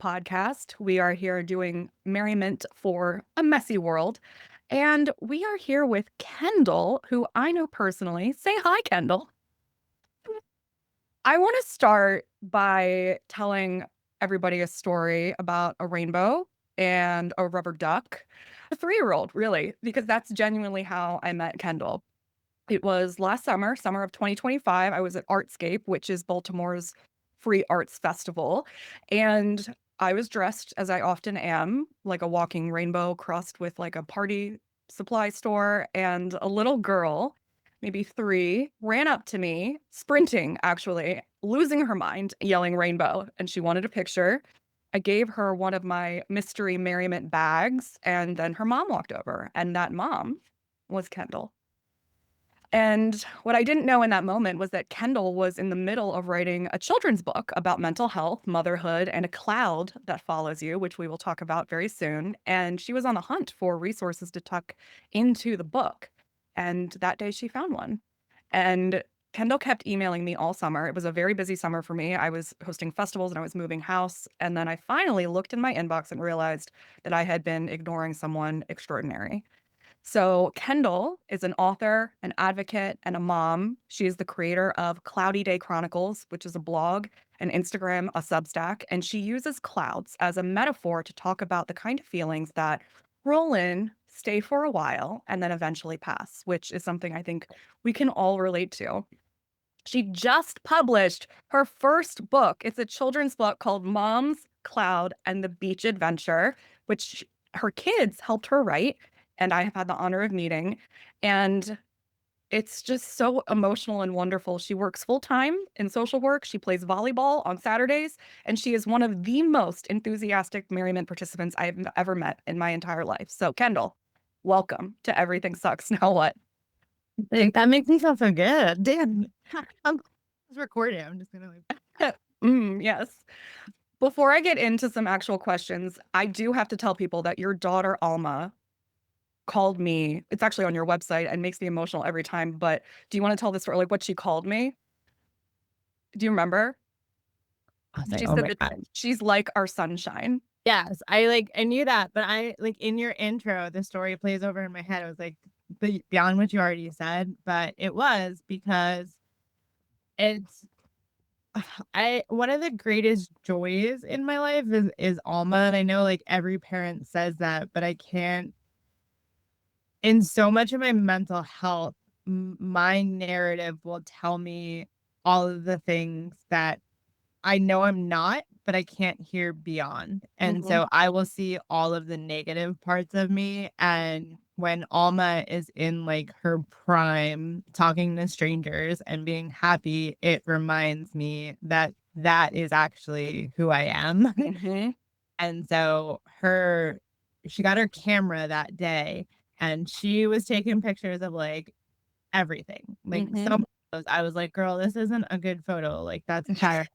podcast. We are here doing merriment for a messy world. And we are here with Kendall, who I know personally. Say hi, Kendall. I want to start by telling everybody a story about a rainbow and a rubber duck, a 3-year-old, really, because that's genuinely how I met Kendall. It was last summer, summer of 2025. I was at Artscape, which is Baltimore's free arts festival. And I was dressed as I often am, like a walking rainbow crossed with like a party supply store. And a little girl, maybe 3, ran up to me, sprinting, actually, losing her mind, yelling rainbow. And she wanted a picture. I gave her one of my mystery merriment bags. And then her mom walked over. And that mom was Kendall. And what I didn't know in that moment was that Kendall was in the middle of writing a children's book about mental health, motherhood, and a cloud that follows you, which we will talk about very soon. And she was on the hunt for resources to tuck into the book. And that day she found one. And Kendall kept emailing me all summer. It was a very busy summer for me. I was hosting festivals and I was moving house. And then I finally looked in my inbox and realized that I had been ignoring someone extraordinary. So, Kendall is an author, an advocate, and a mom. She is the creator of Cloudy Day Chronicles, which is a blog, an Instagram, a Substack, and she uses clouds as a metaphor to talk about the kind of feelings that roll in, stay for a while, and then eventually pass, which is something I think we can all relate to. She just published her first book. It's a children's book called Mom's Cloud and the Beach Adventure, which her kids helped her write. And I have had the honor of meeting. And it's just so emotional and wonderful. She works full time in social work. She plays volleyball on Saturdays. And she is one of the most enthusiastic merriment participants I've ever met in my entire life. So, Kendall, welcome to Everything Sucks. Now what? Like, that makes me feel so good. Damn. I'm recording. I'm just gonna Yes. Before I get into some actual questions, I do have to tell people that your daughter Alma called me. It's actually on your website and makes me emotional every time. But do you want to tell the story, like what she called me? Do you remember? I was like, She oh said my that God. she's like our sunshine. Yes, I knew that, but I like in your intro, the story plays over in my head. It was like beyond what you already said, but it was because it's I one of the greatest joys in my life is Alma. And I know like every parent says that, but I can't in so much of my mental health, my narrative will tell me all of the things that I know I'm not, but I can't hear beyond. And Mhm. so I will see all of the negative parts of me. And when Alma is in like her prime, talking to strangers and being happy, it reminds me that that is actually who I am. Mhm. And so she got her camera that day and she was taking pictures of like everything. Like Mhm. some photos, I was like, girl, this isn't a good photo. Like that's tired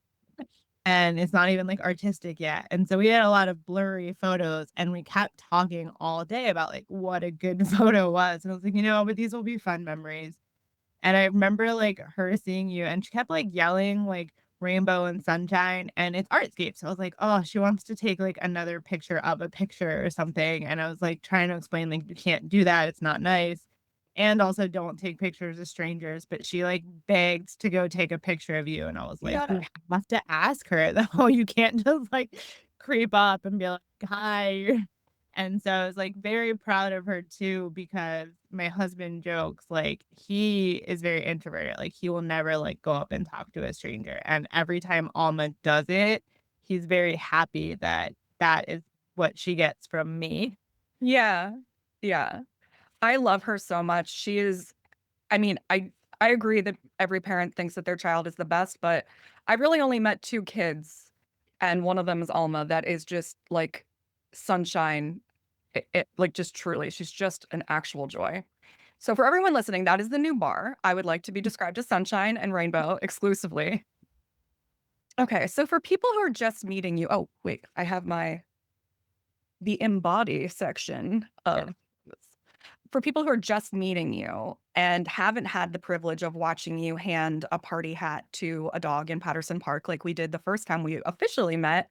and it's not even like artistic yet. And so we had a lot of blurry photos and we kept talking all day about like what a good photo was. And I was like, but these will be fun memories. And I remember like her seeing you and she kept like yelling like rainbow and sunshine and it's Artscape. So I was like, oh, she wants to take like another picture of a picture or something. And I was like trying to explain like you can't do that. It's not nice. And also don't take pictures of strangers. But she like begged to go take a picture of you. And I was like, Yeah. you have to ask her though. You can't just like creep up and be like, hi. And so I was like very proud of her too, because my husband jokes like he is very introverted. Like he will never like go up and talk to a stranger. And every time Alma does it, he's very happy that that is what she gets from me. Yeah. Yeah. I love her so much. She is, I mean, I agree that every parent thinks that their child is the best, but I've really only met 2 kids, and one of them is Alma, that is just like sunshine. Like just truly, she's just an actual joy. So for everyone listening, that is the new bar. I would like to be described as sunshine and rainbow exclusively. Okay, so for people who are just meeting you, oh wait, I have the embody section Yeah. of this. For people who are just meeting you and haven't had the privilege of watching you hand a party hat to a dog in Patterson Park like we did the first time we officially met,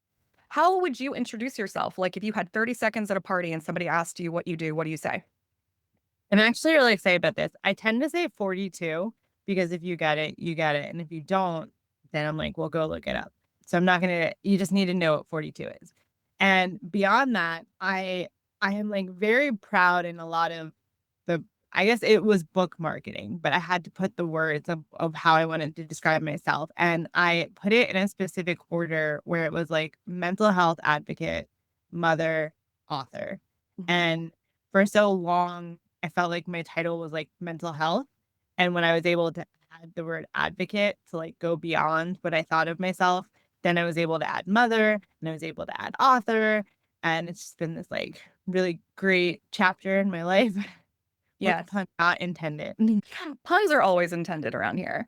How would you introduce yourself? Like if you had 30 seconds at a party and somebody asked you what do you say? And I'm actually really excited about this. I tend to say 42 because if you get it, you get it. And if you don't, then I'm like, well, go look it up. So I'm not gonna, you just need to know what 42 is. And beyond that, I am like very proud in a lot of the I guess it was book marketing, but I had to put the words of how I wanted to describe myself. And I put it in a specific order where it was like mental health advocate, mother, author. Mhm. And for so long, I felt like my title was like mental health. And when I was able to add the word advocate to like go beyond what I thought of myself, then I was able to add mother and I was able to add author. And it's just been this like really great chapter in my life. With Yes. pun not intended. Puns are always intended around here.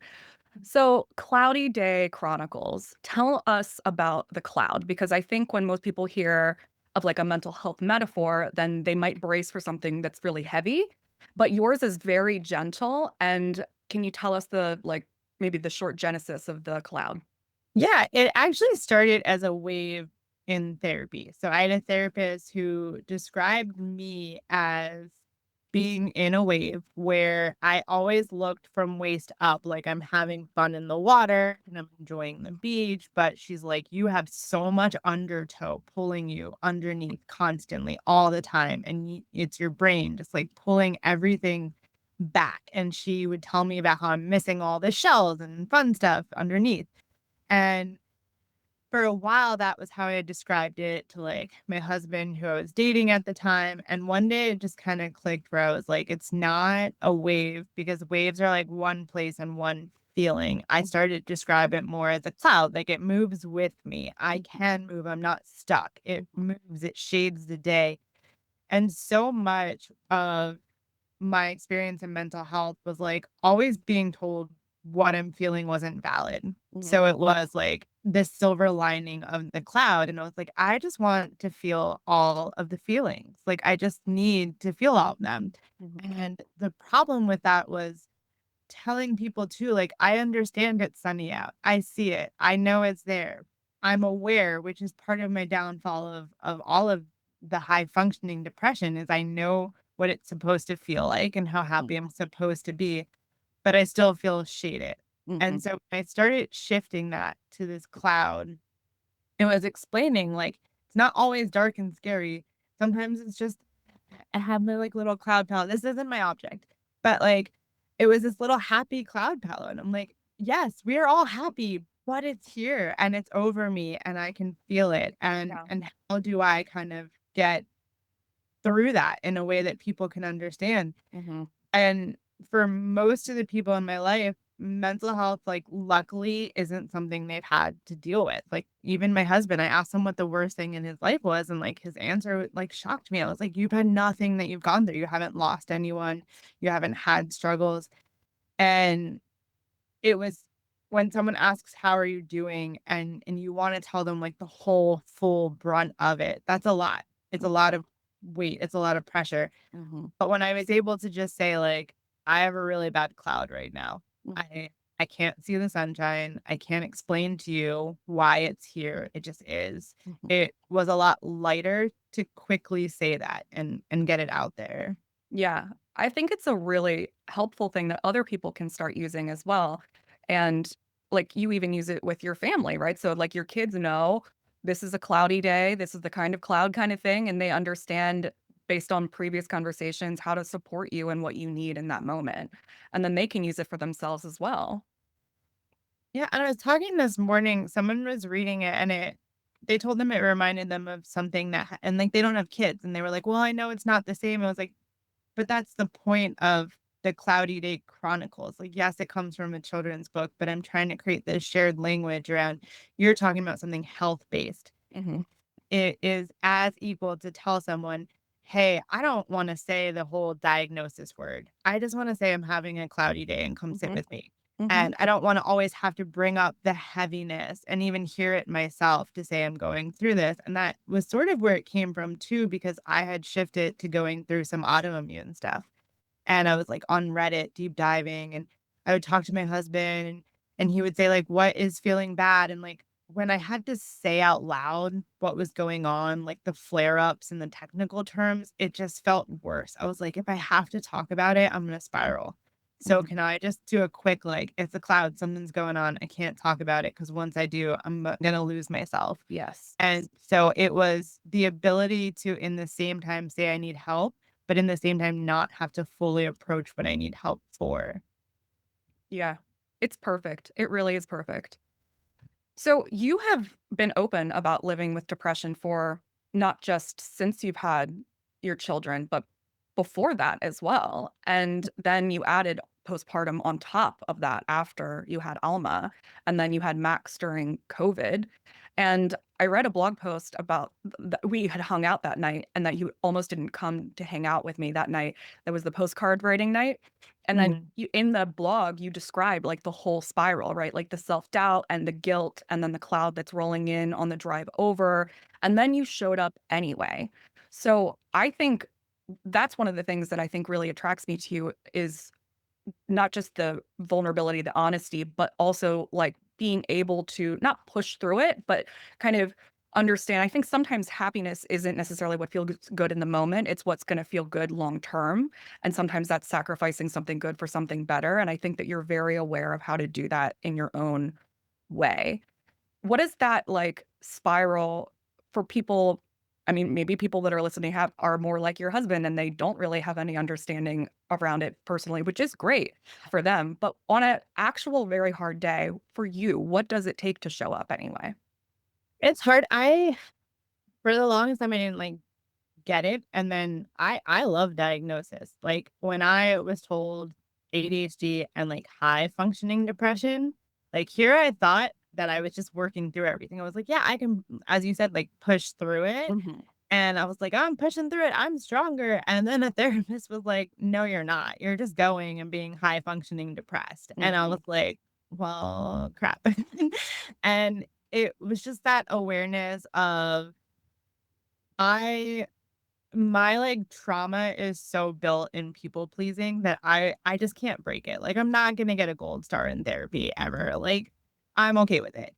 So, Cloudy Day Chronicles, tell us about the cloud because I think when most people hear of like a mental health metaphor, then they might brace for something that's really heavy. But yours is very gentle. And can you tell us the like maybe the short genesis of the cloud? Yeah, it actually started as a wave in therapy. So I had a therapist who described me as being in a wave where I always looked from waist up, like I'm having fun in the water and I'm enjoying the beach. But she's like, you have so much undertow pulling you underneath constantly all the time. And it's your brain just like pulling everything back. And she would tell me about how I'm missing all the shells and fun stuff underneath. And for a while, that was how I described it to, like, my husband who I was dating at the time, and one day it just kinda clicked where I was like, "It's not a wave," because waves are, like, one place and one feeling. I started to describe it more as a cloud, like, it moves with me. I can move, I'm not stuck. It moves, it shades the day, and so much of my experience in mental health was, like, always being told what I'm feeling wasn't valid. Mhm, So it was, like, this silver lining of the cloud, and I was like, "I just want to feel all of the feelings, like, I just need to feel all of them." mhm, And the problem with that was telling people too, like, "I understand it's sunny out. I see it. I know it's there. I'm aware," which is part of my downfall of all of the high functioning depression is I know what it's supposed to feel like and how happy I'm supposed to be, but I still feel shaded. mhm, And so I started shifting that to this cloud. It was explaining, like, it's not always dark and scary. Sometimes it's just I have my, like, little cloud palette. This isn't my object, but, like, it was this little happy cloud palette, and I'm like, "Yes, we are all happy, but it's here, and it's over me, and I can feel it, yeah, and how do I kind of get through that in a way that people can understand?" mhm, And for most of the people in my life, mental health, like, luckily isn't something they've had to deal with. Like, even my husband, I asked him what the worst thing in his life was, and, like, his answer, like, shocked me. I was like, "You've had nothing that you've gone through. You haven't lost anyone. You haven't had struggles." And it was when someone asks, "How are you doing?" and you wanna tell them, like, the whole full brunt of it, that's a lot. It's a lot of weight. It's a lot of pressure. mhm, But when I was able to just say, like, "I have a really bad cloud right now. mhm, I can't see the sunshine. I can't explain to you why it's here. It just is." mhm. It was a lot lighter to quickly say that and get it out there. Yeah, I think it's a really helpful thing that other people can start using as well. And like you even use it with your family, right? So like your kids know this is a cloudy day, this is the kind of cloud kind of thing, and they understand based on previous conversations how to support you and what you need in that moment. And then they can use it for themselves as well. Yeah, and I was talking this morning, someone was reading it and they told them it reminded them of something that and, like, they don't have kids, and they were like, "Well, I know it's not the same." I was like, but that's the point of the Cloudy Day Chronicles. Like, yes, it comes from a children's book, but I'm trying to create this shared language around you're talking about something health-based. Mhm, It is as equal to tell someone, "Hey, I don't wanna say the whole diagnosis word. I just wanna say I'm having a cloudy day and come sit mhm, with me." mhm, And I don't wanna always have to bring up the heaviness and even hear it myself to say I'm going through this, and that was sort of where it came from too, because I had shifted to going through some autoimmune stuff. And I was, like, on Reddit deep diving, and I would talk to my husband, and he would say, like, "What is feeling bad?" And, like, when I had to say out loud what was going on, like the flare ups and the technical terms, it just felt worse. I was like, if I have to talk about it, I'm going to spiral. So, Mhm. can I just do a quick, like, it's a cloud, something's going on. I can't talk about it because once I do, I'm going to lose myself. Yes. And so it was the ability to, in the same time, say I need help, but in the same time, not have to fully approach what I need help for. Yeah. It's perfect. It really is perfect. So you have been open about living with depression for not just since you've had your children, but before that as well. And then you added postpartum on top of that after you had Alma, and then you had Max during COVID. And I read a blog post about that we had hung out that night and that you almost didn't come to hang out with me that night. That was the postcard writing night. And then Mhm. you in the blog, you describe, like, the whole spiral, right? Like, the self-doubt and the guilt and then the cloud that's rolling in on the drive over, and then you showed up anyway. So, I think that's one of the things that I think really attracts me to you is not just the vulnerability, the honesty, but also, like, being able to not push through it, but kind of understand. I think sometimes happiness isn't necessarily what feels good in the moment, it's what's gonna feel good long term, and sometimes that's sacrificing something good for something better, and I think that you're very aware of how to do that in your own way. What is that, like, spiral for people? I mean, maybe people that are listening have are more like your husband, and they don't really have any understanding around it personally, which is great for them, but on an actual very hard day, for you, what does it take to show up anyway? It's hard. For the longest time, I didn't like get it. And then I love diagnosis. Like when I was told ADHD and like high functioning depression, like here I thought that I was just working through everything. I was like, yeah, I can, as you said, like push through it. Mhm, And I was like, "Oh, I'm pushing through it. I'm stronger." And then a therapist was like, "No, you're not. You're just going and being high functioning depressed." And I mhm, was like, well, crap. And it was just that awareness of I my, like, trauma is so built in people pleasing that I just can't break it. Like, I'm not gonna get a gold star in therapy ever. Like, I'm okay with it.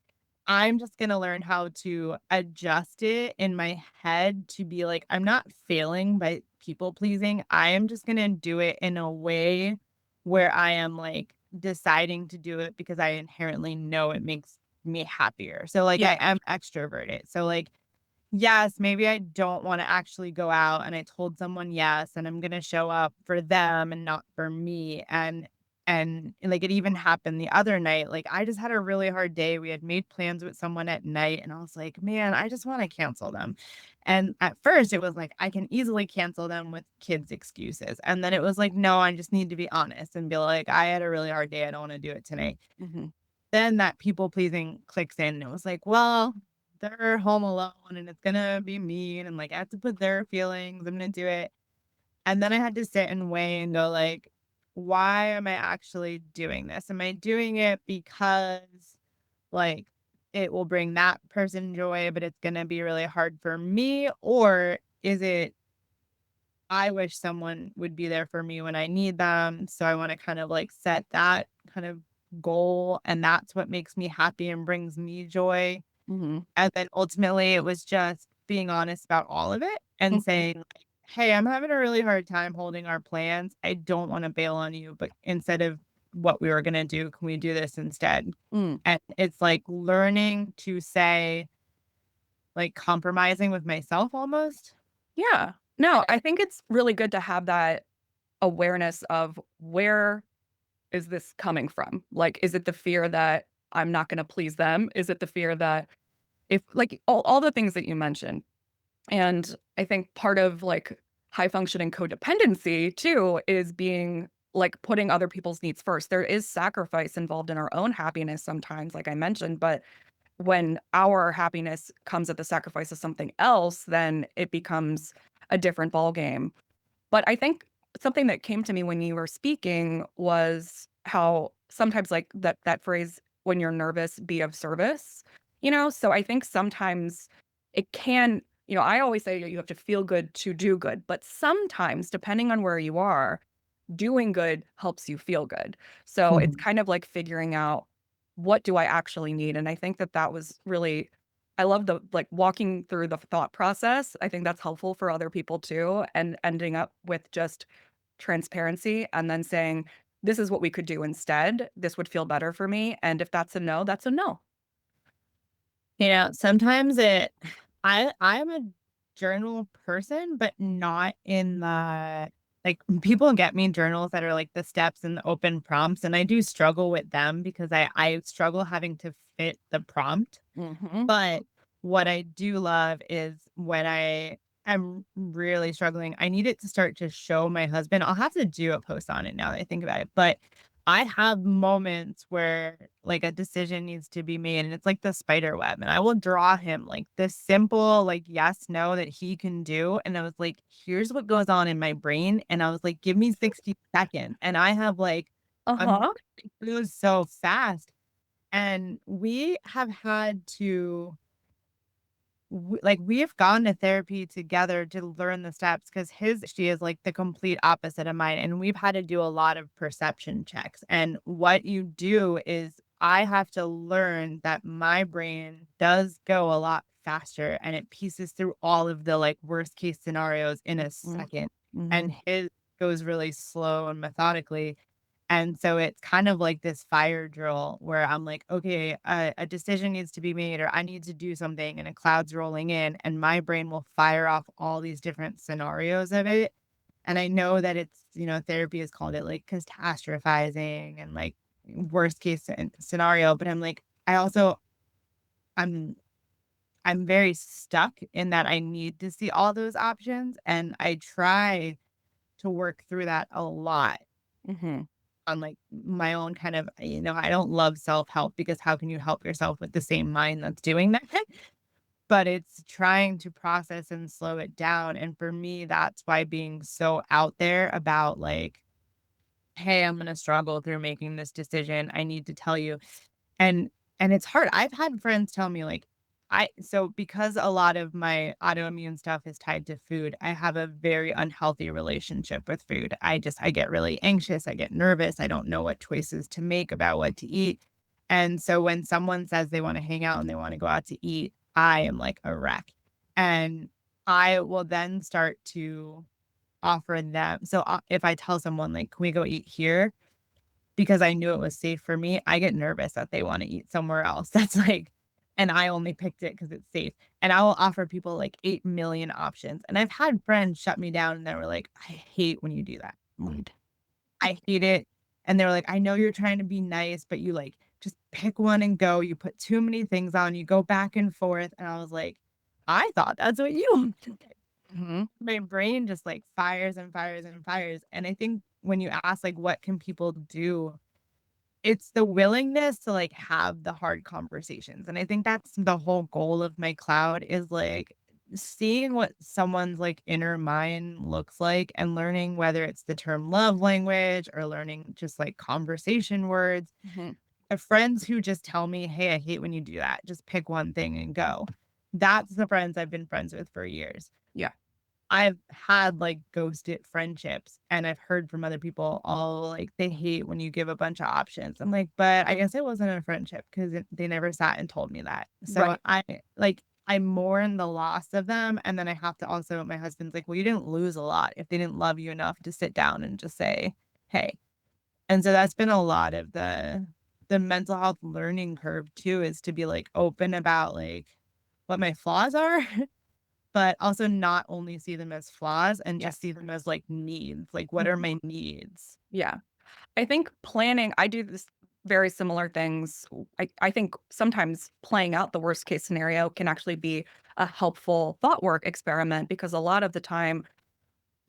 I'm just gonna learn how to adjust it in my head to be like, I'm not failing by people pleasing. I am just gonna do it in a way where I am, like, deciding to do it because I inherently know it makes me happier. So, like, I yeah, am extroverted. So, like, yes, maybe I don't wanna actually go out, and I told someone yes, and I'm gonna show up for them and not for me, like, it even happened the other night, like, I just had a really hard day, we had made plans with someone at night, and I was like, "Man, I just wanna cancel them." And at first, it was like, I can easily cancel them with kids' excuses, and then it was like, "No, I just need to be honest and be like, I had a really hard day, I don't wanna do it tonight." mhm, Then that people pleasing clicks in, and it was like, well, they're home alone and it's gonna be mean and like I have to put their feelings, I'm gonna do it. And then I had to sit and weigh and go like, why am I actually doing this? Am I doing it because like it will bring that person joy, but it's gonna be really hard for me? Or is it I wish someone would be there for me when I need them. So I want to kind of like set that kind of goal. And that's what makes me happy and brings me joy. mhm, And then ultimately, it was just being honest about all of it and mhm, saying, like, hey, I'm having a really hard time holding our plans. I don't want to bail on you, but instead of what we were going to do, can we do this instead? mm. And it's like learning to say, like compromising with myself almost. Yeah. No, I think it's really good to have that awareness of where is this coming from? Like, is it the fear that I'm not gonna please them? Is it the fear that if like, all the things that you mentioned. And I think part of, like, high functioning codependency too is being like, putting other people's needs first. There is sacrifice involved in our own happiness sometimes, like I mentioned, but when our happiness comes at the sacrifice of something else, then it becomes a different ballgame. But I think something that came to me when you were speaking was how sometimes, like, that phrase, "When you're nervous, be of service," you know? So I think sometimes it can I always say you have to feel good to do good, but sometimes, depending on where you are, doing good helps you feel good. So it's Mhm. kind of like figuring out what do I actually need? And I think that that was really, I love the like walking through the thought process. I think that's helpful for other people too, and ending up with just transparency and then saying, this is what we could do instead. This would feel better for me. And if that's a no, that's a no. Sometimes I'm a journal person, but not in the like people get me journals that are like the steps and the open prompts, and I do struggle with them because I struggle having to fit the prompt. Hmm. But what I do love is when I am really struggling, I need it to start to show my husband. I'll have to do a post on it now that I think about it. But I have moments where like a decision needs to be made and it's like the spider web. And I will draw him like this simple, like yes, no that he can do. And I was like, here's what goes on in my brain. And I was like, give me 60 seconds. And I have like I'm Uh-huh. it was so fast. And we have had to we have gone to therapy together to learn the steps because his she is like the complete opposite of mine, and we've had to do a lot of perception checks. And what you do is I have to learn that my brain does go a lot faster and it pieces through all of the like worst case scenarios in a second, Mm-hmm. and his goes really slow and methodically. And so it's kind of like this fire drill where I'm like, okay, a decision needs to be made, or I need to do something, and a cloud's rolling in, and my brain will fire off all these different scenarios of it. And I know that therapy has called it like catastrophizing and like worst case scenario. But I'm like, I'm, I'm very stuck in that I need to see all those options. And I try to work through that a lot Hmm. on like my own kind of, I don't love self-help because how can you help yourself with the same mind that's doing that? But it's trying to process and slow it down. And for me, that's why being so out there about like, hey, I'm going to struggle through making this decision. I need to tell you. And and it's hard. I've had friends tell me like because a lot of my autoimmune stuff is tied to food, I have a very unhealthy relationship with food. I get really anxious, I get nervous, I don't know what choices to make about what to eat. And so when someone says they want to hang out and they want to go out to eat, I am like a wreck. And I will then start to offer them. So if I tell someone like, "Can we go eat here?" because I knew it was safe for me, I get nervous that they wanna eat somewhere else. That's like and I only picked it because it's safe. And I will offer people like 8,000,000 options. And I've had friends shut me down and they were like, "I hate when you do that. Right. I hate it." And they were like, "I know you're trying to be nice, but you like just pick one and go. You put too many things on, you go back and forth." And I was like, "I thought that's what you wanted." Hmm. My brain just like fires and fires and fires. And I think when you ask like what can people do, it's the willingness to, like, have the hard conversations, and I think that's the whole goal of my cloud is, like, seeing what someone's, like, inner mind looks like and learning whether it's the term love language or learning just, like, conversation words. Hmm. I have friends who just tell me, "Hey, I hate when you do that. Just pick one thing and go." That's the friends I've been friends with for years. Yeah. I've had, like, ghosted friendships, and I've heard from other people, "Oh, like, they hate when you give a bunch of options." I'm like, "But I guess it wasn't a friendship 'cause they never sat and told me that." So Right. I mourn the loss of them, and then I have to also my husband's like, "Well, you didn't lose a lot if they didn't love you enough to sit down and just say, 'Hey.'" And so that's been a lot of the mental health learning curve too, is to be, like, open about, like, what my flaws are. But also not only see them as flaws and just Yes. see them as, like, needs, like, what are Mhm. my needs? Yeah. I think planning, I do this very similar things. I think sometimes playing out the worst case scenario can actually be a helpful thought work experiment because a lot of the time,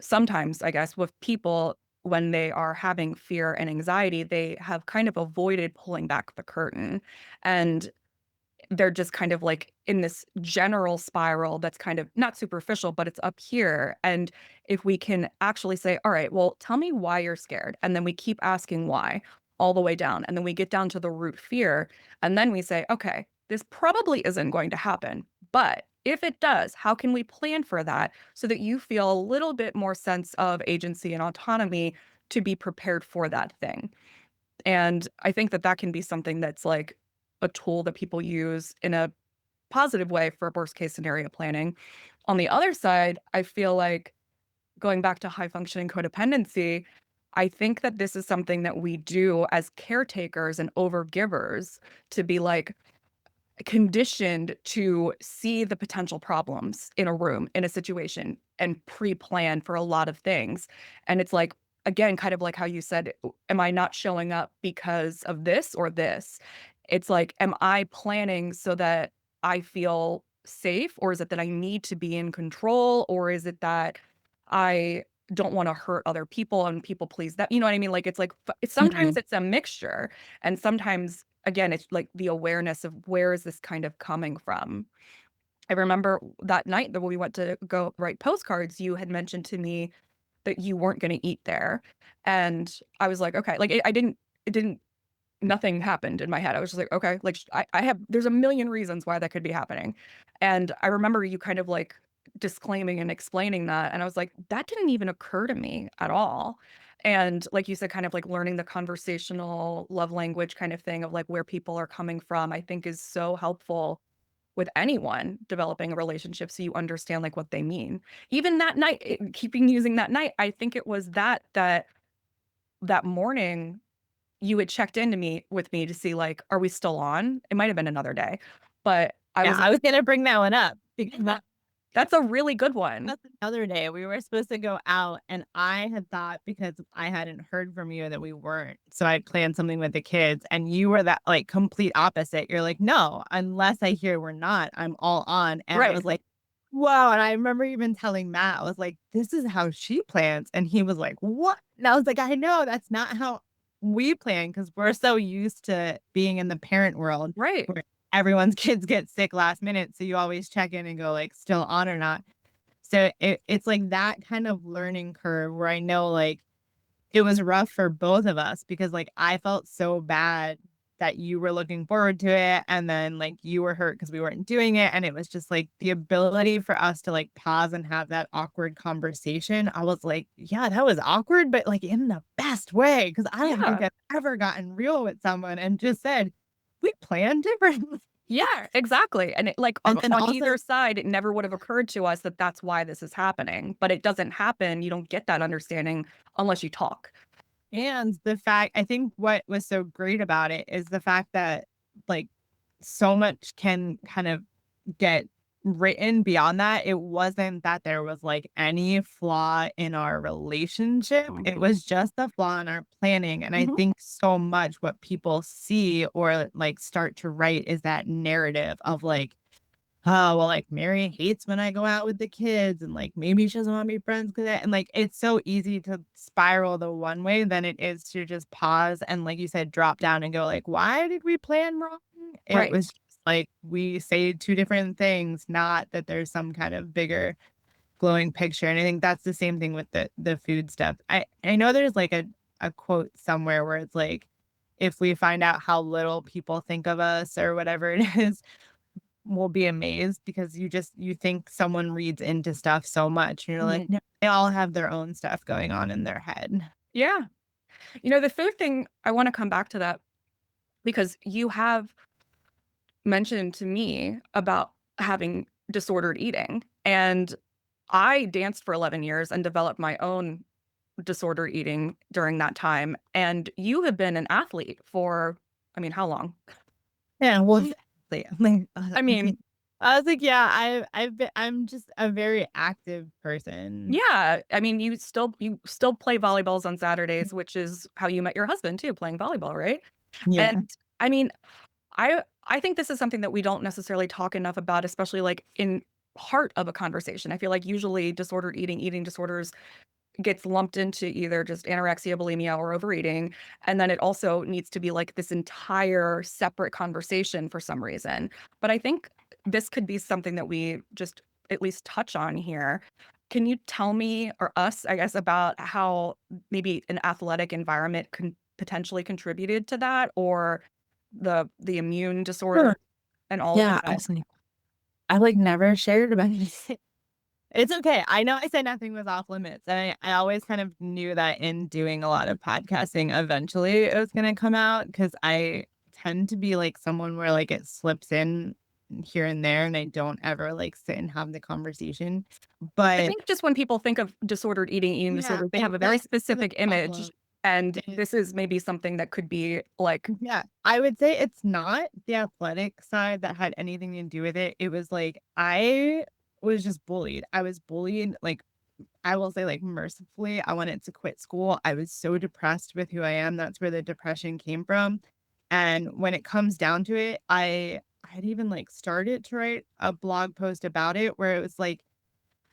sometimes, I guess, with people, when they are having fear and anxiety, they have kind of avoided pulling back the curtain. And they're just kind of like in this general spiral that's kind of not superficial, but it's up here. And if we can actually say, all right, well, tell me why you're scared. And then we keep asking why all the way down. And then we get down to the root fear. And then we say, okay, this probably isn't going to happen. But if it does, how can we plan for that so that you feel a little bit more sense of agency and autonomy to be prepared for that thing? And I think that that can be something that's like a tool that people use in a positive way for worst case scenario planning. On the other side, I feel like going back to high functioning codependency, I think that this is something that we do as caretakers and overgivers to be like, conditioned to see the potential problems in a room, in a situation, and pre-plan for a lot of things. And it's like, again, kind of like how you said, am I not showing up because of this or this? It's like, am I planning so that I feel safe, or is it that I need to be in control, or is it that I don't want to hurt other people and people please that? You know what I mean? Like it's like sometimes Mhm. it's a mixture, and sometimes again, it's like the awareness of where is this kind of coming from. I remember that night that we went to go write postcards, you had mentioned to me that you weren't going to eat there. And I was like, okay, like it didn't, nothing happened in my head. I was just like, okay, like I have, there's a million reasons why that could be happening. And I remember you kind of like disclaiming and explaining that. And I was like, that didn't even occur to me at all. And like you said, kind of like learning the conversational love language kind of thing of like where people are coming from, I think is so helpful with anyone developing a relationship so you understand like what they mean. Even that night, keeping using that night, I think it was that morning you had checked into me with me to see like, are we still on? It might have been another day, but I Yeah, was I was gonna bring that one up because that's a really good one. that's another day. We were supposed to go out, and I had thought because I hadn't heard from you that we weren't. So I planned something with the kids, and you were that like complete opposite. You're like, no, unless I hear we're not, I'm all on. And I Right. was like, whoa. And I remember even telling Matt, I was like, this is how she plans. And he was like, what? And I was like, I know that's not how we plan because we're so used to being in the parent world Right. where everyone's kids get sick last minute. So you always check in and go like, still on or not. So it's like that kind of learning curve where I know like it was rough for both of us because like I felt so bad that you were looking forward to it and then like you were hurt because we weren't doing it. And it was just like the ability for us to like pause and have that awkward conversation. I was like, yeah, that was awkward, but like in the best way. Cause I don't think Yeah. I've ever gotten real with someone and just said, we plan differently. Yeah, exactly. And it like And then on also either side, it never would have occurred to us that that's why this is happening. But it doesn't happen. You don't get that understanding unless you talk. and the fact I think what was so great about it is the fact that, like, so much can kind of get written beyond that. It wasn't that there was, like, any flaw in our relationship. Mm. It was just a flaw in our planning, and I Mhm. think so much what people see or, like, start to write is that narrative of, like, oh, well, like, Mary hates when I go out with the kids, and, like, maybe she doesn't wanna be friends with it, and, like, it's so easy to spiral the one way than it is to just pause and, like you said, drop down and go, like, "Why did we plan wrong?" It Right. was just, like, we say 2 different things, not that there's some kind of bigger glowing picture, and I think that's the same thing with the food stuff. I know there's, like, a quote somewhere where it's, like, "If we find out how little people think of us," or whatever it is, will be amazed because you think someone reads into stuff so much, and you're like, Mhm. "No, they all have their own stuff going on in their head." Yeah. You know, the food thing, I want to come back to that because you have mentioned to me about having disordered eating. And I danced for 11 years and developed my own disordered eating during that time. And you have been an athlete for, I mean, how long? Yeah, well, exactly. I'm like, I mean, I was like, "Yeah, I'm just a very active person." yeah. I mean, you still play volleyballs on Saturdays, which is how you met your husband too, playing volleyball, right? And Yeah. I mean, I think this is something that we don't necessarily talk enough about, especially like in heart of a conversation. I feel like usually disordered eating, eating disorders gets lumped into either just anorexia, bulimia, or overeating. And then it also needs to be like this entire separate conversation for some reason. But I think this could be something that we just at least touch on here. Can you tell me, or us, I guess, about how maybe an athletic environment can potentially contributed to that, or the immune disorder Sure. and all of Yeah, that? I like, never shared about it. It's okay. I know I said nothing was off limits, and I always kind of knew that in doing a lot of podcasting, eventually it was gonna come out because I tend to be, like, someone where, like, it slips in here and there, and I don't ever, like, sit and have the conversation, I but think just when people think of disordered eating, eating yeah, disorder, they have a very that's the specific image, problem and is this is maybe something that could be like yeah, I would say it's not the athletic side that had anything to do with it. It was like I was just bullied. I was bullied, like, I will say, like, mercifully, I wanted to quit school. I was so depressed with who I am. That's where the depression came from. And when it comes down to it, I had even like started to write a blog post about it where it was like,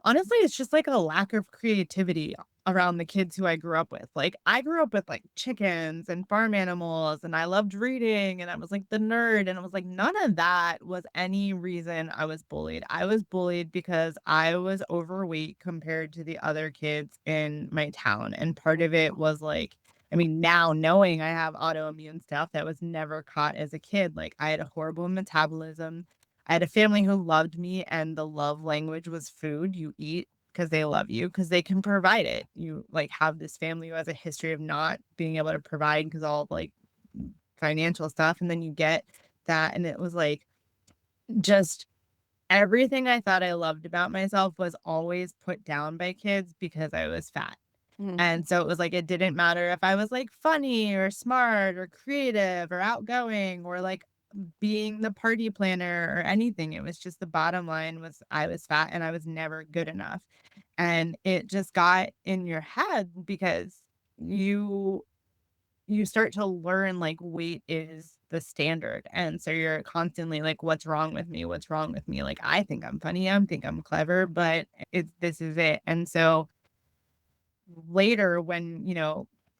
honestly, it's just like a lack of creativity around the kids who I grew up with. Like, I grew up with like chickens and farm animals, and I loved reading, and I was like the nerd. And it was like, none of that was any reason I was bullied. I was bullied because I was overweight compared to the other kids in my town. And part of it was like, I mean, now knowing I have autoimmune stuff that was never caught as a kid, like I had a horrible metabolism. I had a family who loved me, and the love language was food. You eat because they love you, because they can provide it. You like have this family who has a history of not being able to provide because all of like financial stuff. And then you get that. And it was like just everything I thought I loved about myself was always put down by kids because I was fat. mhm, And so it was like, it didn't matter if I was like funny or smart or creative or outgoing or like being the party planner or anything. It was just the bottom line was I was fat and I was never good enough. And it just got in your head because you you start to learn like weight is the standard. And so you're constantly like, what's wrong with me? What's wrong with me? Like, I think I'm funny. I think I'm clever, but this is it. And so later when,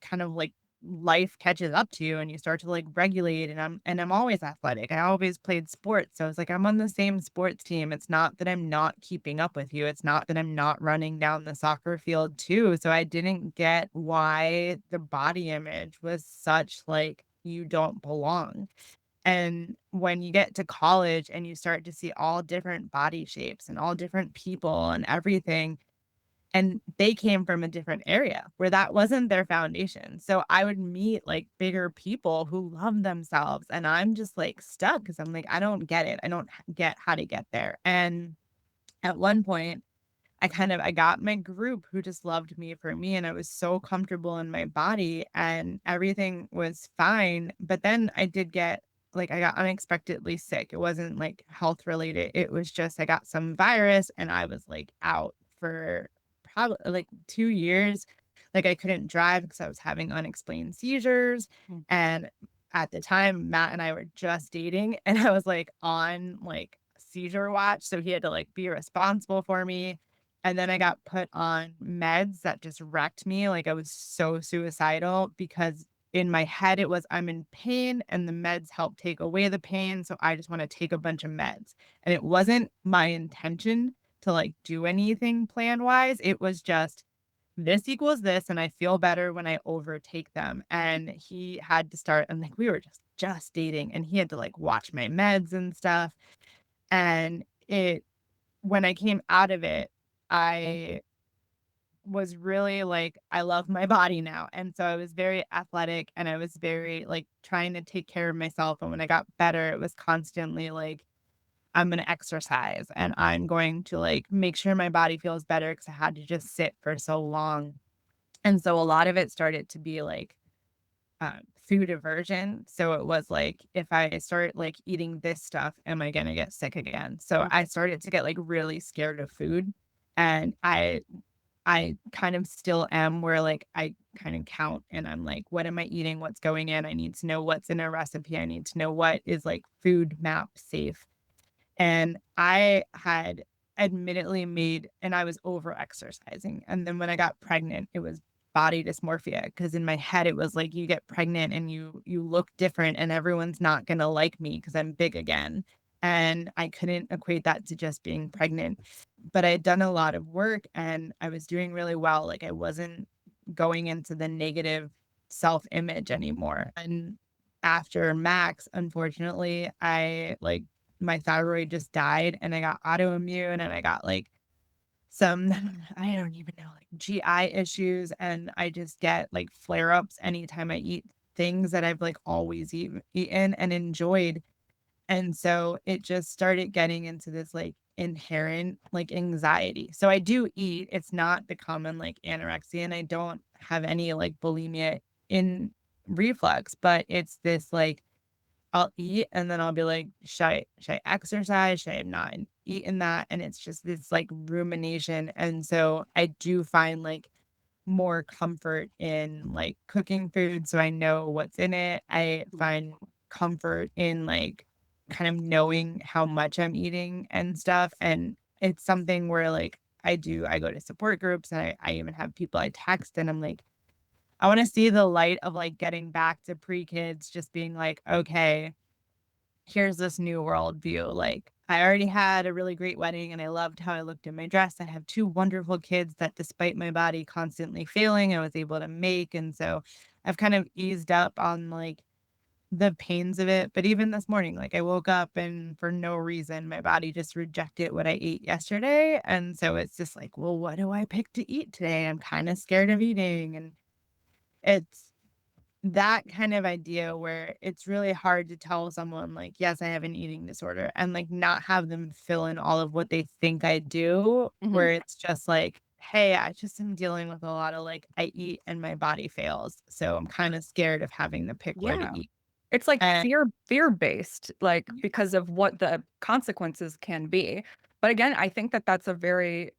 kind of like life catches up to you and you start to like regulate and I'm always athletic. I always played sports. So it's like I'm on the same sports team. It's not that I'm not keeping up with you. It's not that I'm not running down the soccer field too. So I didn't get why the body image was such like you don't belong. And when you get to college and you start to see all different body shapes and all different people and everything, and they came from a different area where that wasn't their foundation. So I would meet like bigger people who love themselves. And I'm just like stuck because I'm like, I don't get it. I don't get how to get there. And at one point, I got my group who just loved me for me. And I was so comfortable in my body and everything was fine. But then I did get like, I got unexpectedly sick. It wasn't like health related. It was just, I got some virus and I was like out for probably like 2 years. Like I couldn't drive because I was having unexplained seizures. mhm. And at the time, Matt and I were just dating and I was like on like seizure watch. So he had to like be responsible for me. And then I got put on meds that just wrecked me, like, I was so suicidal because in my head, it was, "I'm in pain, and the meds help take away the pain, so I just wanna take a bunch of meds." And it wasn't my intention to, like, do anything plan-wise, it was just, "This equals this, and I feel better when I overtake them." And he had to start and, like, we were just dating, and he had to, like, watch my meds and stuff, and it when I came out of it, I was really like, I love my body now. And so I was very athletic and I was very like trying to take care of myself. And when I got better, it was constantly like, I'm going to exercise and I'm going to like make sure my body feels better because I had to just sit for so long. And so a lot of it started to be like food aversion. So it was like, if I start like eating this stuff, am I going to get sick again? So I started to get like really scared of food. And I kind of still am where, like, I kind of count and I'm like, "What am I eating? What's going in? I need to know what's in a recipe. I need to know what is, like, food map safe." And I had admittedly made and I was over exercising. And then when I got pregnant, it was body dysmorphia because in my head it was like you get pregnant and you look different and everyone's not going to like me because I'm big again. And I couldn't equate that to just being pregnant. But I had done a lot of work and I was doing really well. Like I wasn't going into the negative self-image anymore. And after Max, unfortunately, I like my thyroid just died and I got autoimmune and I got like some I don't even know, like, GI issues, and I just get, like, flare-ups anytime I eat things that I've, like, always eaten and enjoyed, and so it just started getting into this, like, inherent, like, anxiety. So I do eat, it's not the common, like, anorexia, and I don't have any, like, bulimia in reflux, but it's this, like, I'll eat and then I'll be like, should I exercise? Should I have not eaten that? And it's just this like rumination. And so I do find like more comfort in like cooking food so I know what's in it. I find comfort in like kind of knowing how much I'm eating and stuff. And it's something where like I go to support groups and I even have people I text and I'm like, I want to see the light of like getting back to pre-kids, just being like, okay, here's this new worldview. Like, I already had a really great wedding and I loved how I looked in my dress. I have 2 wonderful kids that despite my body constantly failing, I was able to make. And so I've kind of eased up on like the pains of it. But even this morning, like I woke up and for no reason, my body just rejected what I ate yesterday. And so it's just like, well, what do I pick to eat today? I'm kind of scared of eating. And it's that kind of idea where it's really hard to tell someone like, "Yes, I have an eating disorder," and, like, not have them fill in all of what they think I do, Mhm. where it's just like, "Hey, I just am dealing with a lot of, like, I eat and my body fails, so I'm kinda scared of having to pick where to Yeah. eat." It's like And fear-based, like, because of what the consequences can be. But again, I think that that's a very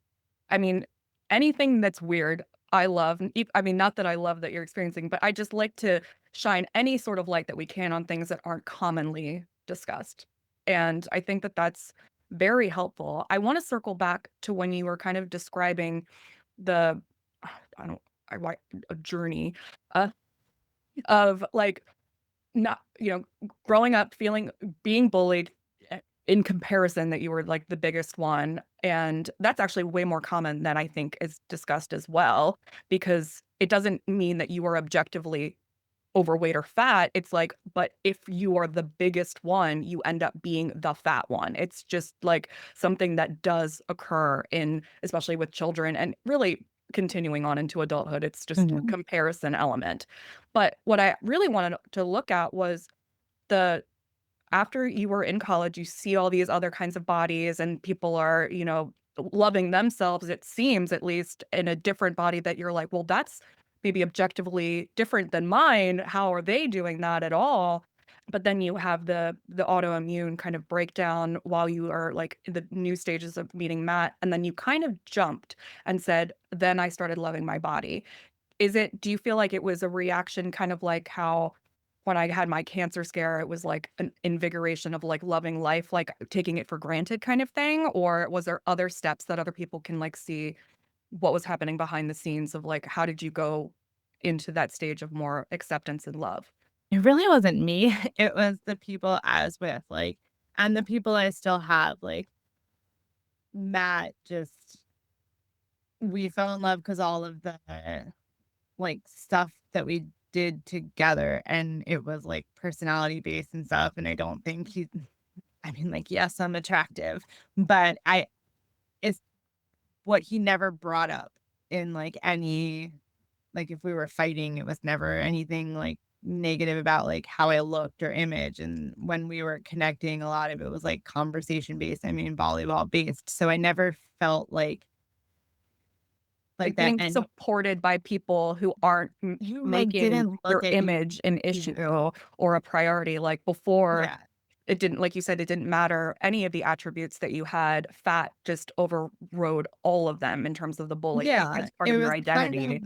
I mean, anything that's weird, I love. I mean, not that I love that you're experiencing, but I just like to shine any sort of light that we can on things that aren't commonly discussed. And I think that that's very helpful. I wanna circle back to when you were kind of describing the I don't I why a journey, uh, of, like, not growing up feeling being bullied, in comparison that you were, like, the biggest one, and that's actually way more common than I think is discussed as well, because it doesn't mean that you are objectively overweight or fat, it's like, but if you are the biggest one, you end up being the fat one. It's just, like, something that does occur in especially with children and really continuing on into adulthood, it's just a Mhm. comparison element. But what I really wanted to look at was the after you were in college, you see all these other kinds of bodies and people are, loving themselves, it seems at least in a different body that you're like, well, that's maybe objectively different than mine. How are they doing that at all? But then you have the autoimmune kind of breakdown while you are like in the new stages of meeting Matt. And then you kind of jumped and said, then I started loving my body. Do you feel like it was a reaction kind of like how when I had my cancer scare, it was like an invigoration of, like, loving life, like, taking it for granted kind of thing? Or was there other steps that other people can, like, see what was happening behind the scenes of, like, how did you go into that stage of more acceptance and love? It really wasn't me, it was the people I was with, like and the people I still have, like, Matt just we fell in love because all of the like, stuff that we did together, and it was, like, personality based and stuff, and I don't think he I mean, like, yes, I'm attractive, but I it's what he never brought up in, like, any like, if we were fighting, it was never anything, like, negative about, like, how I looked or image, and when we were connecting, a lot of it was, like, conversation based, I mean, volleyball based, so I never felt like Like, that being and supported by people who aren't you, like, making didn't look your at you image an either. issue or a priority, like, before Yeah. it didn't like you said, it didn't matter any of the attributes that you had, fat just overrode all of them in terms of the bullying Yeah, as part it of your was kind of identity,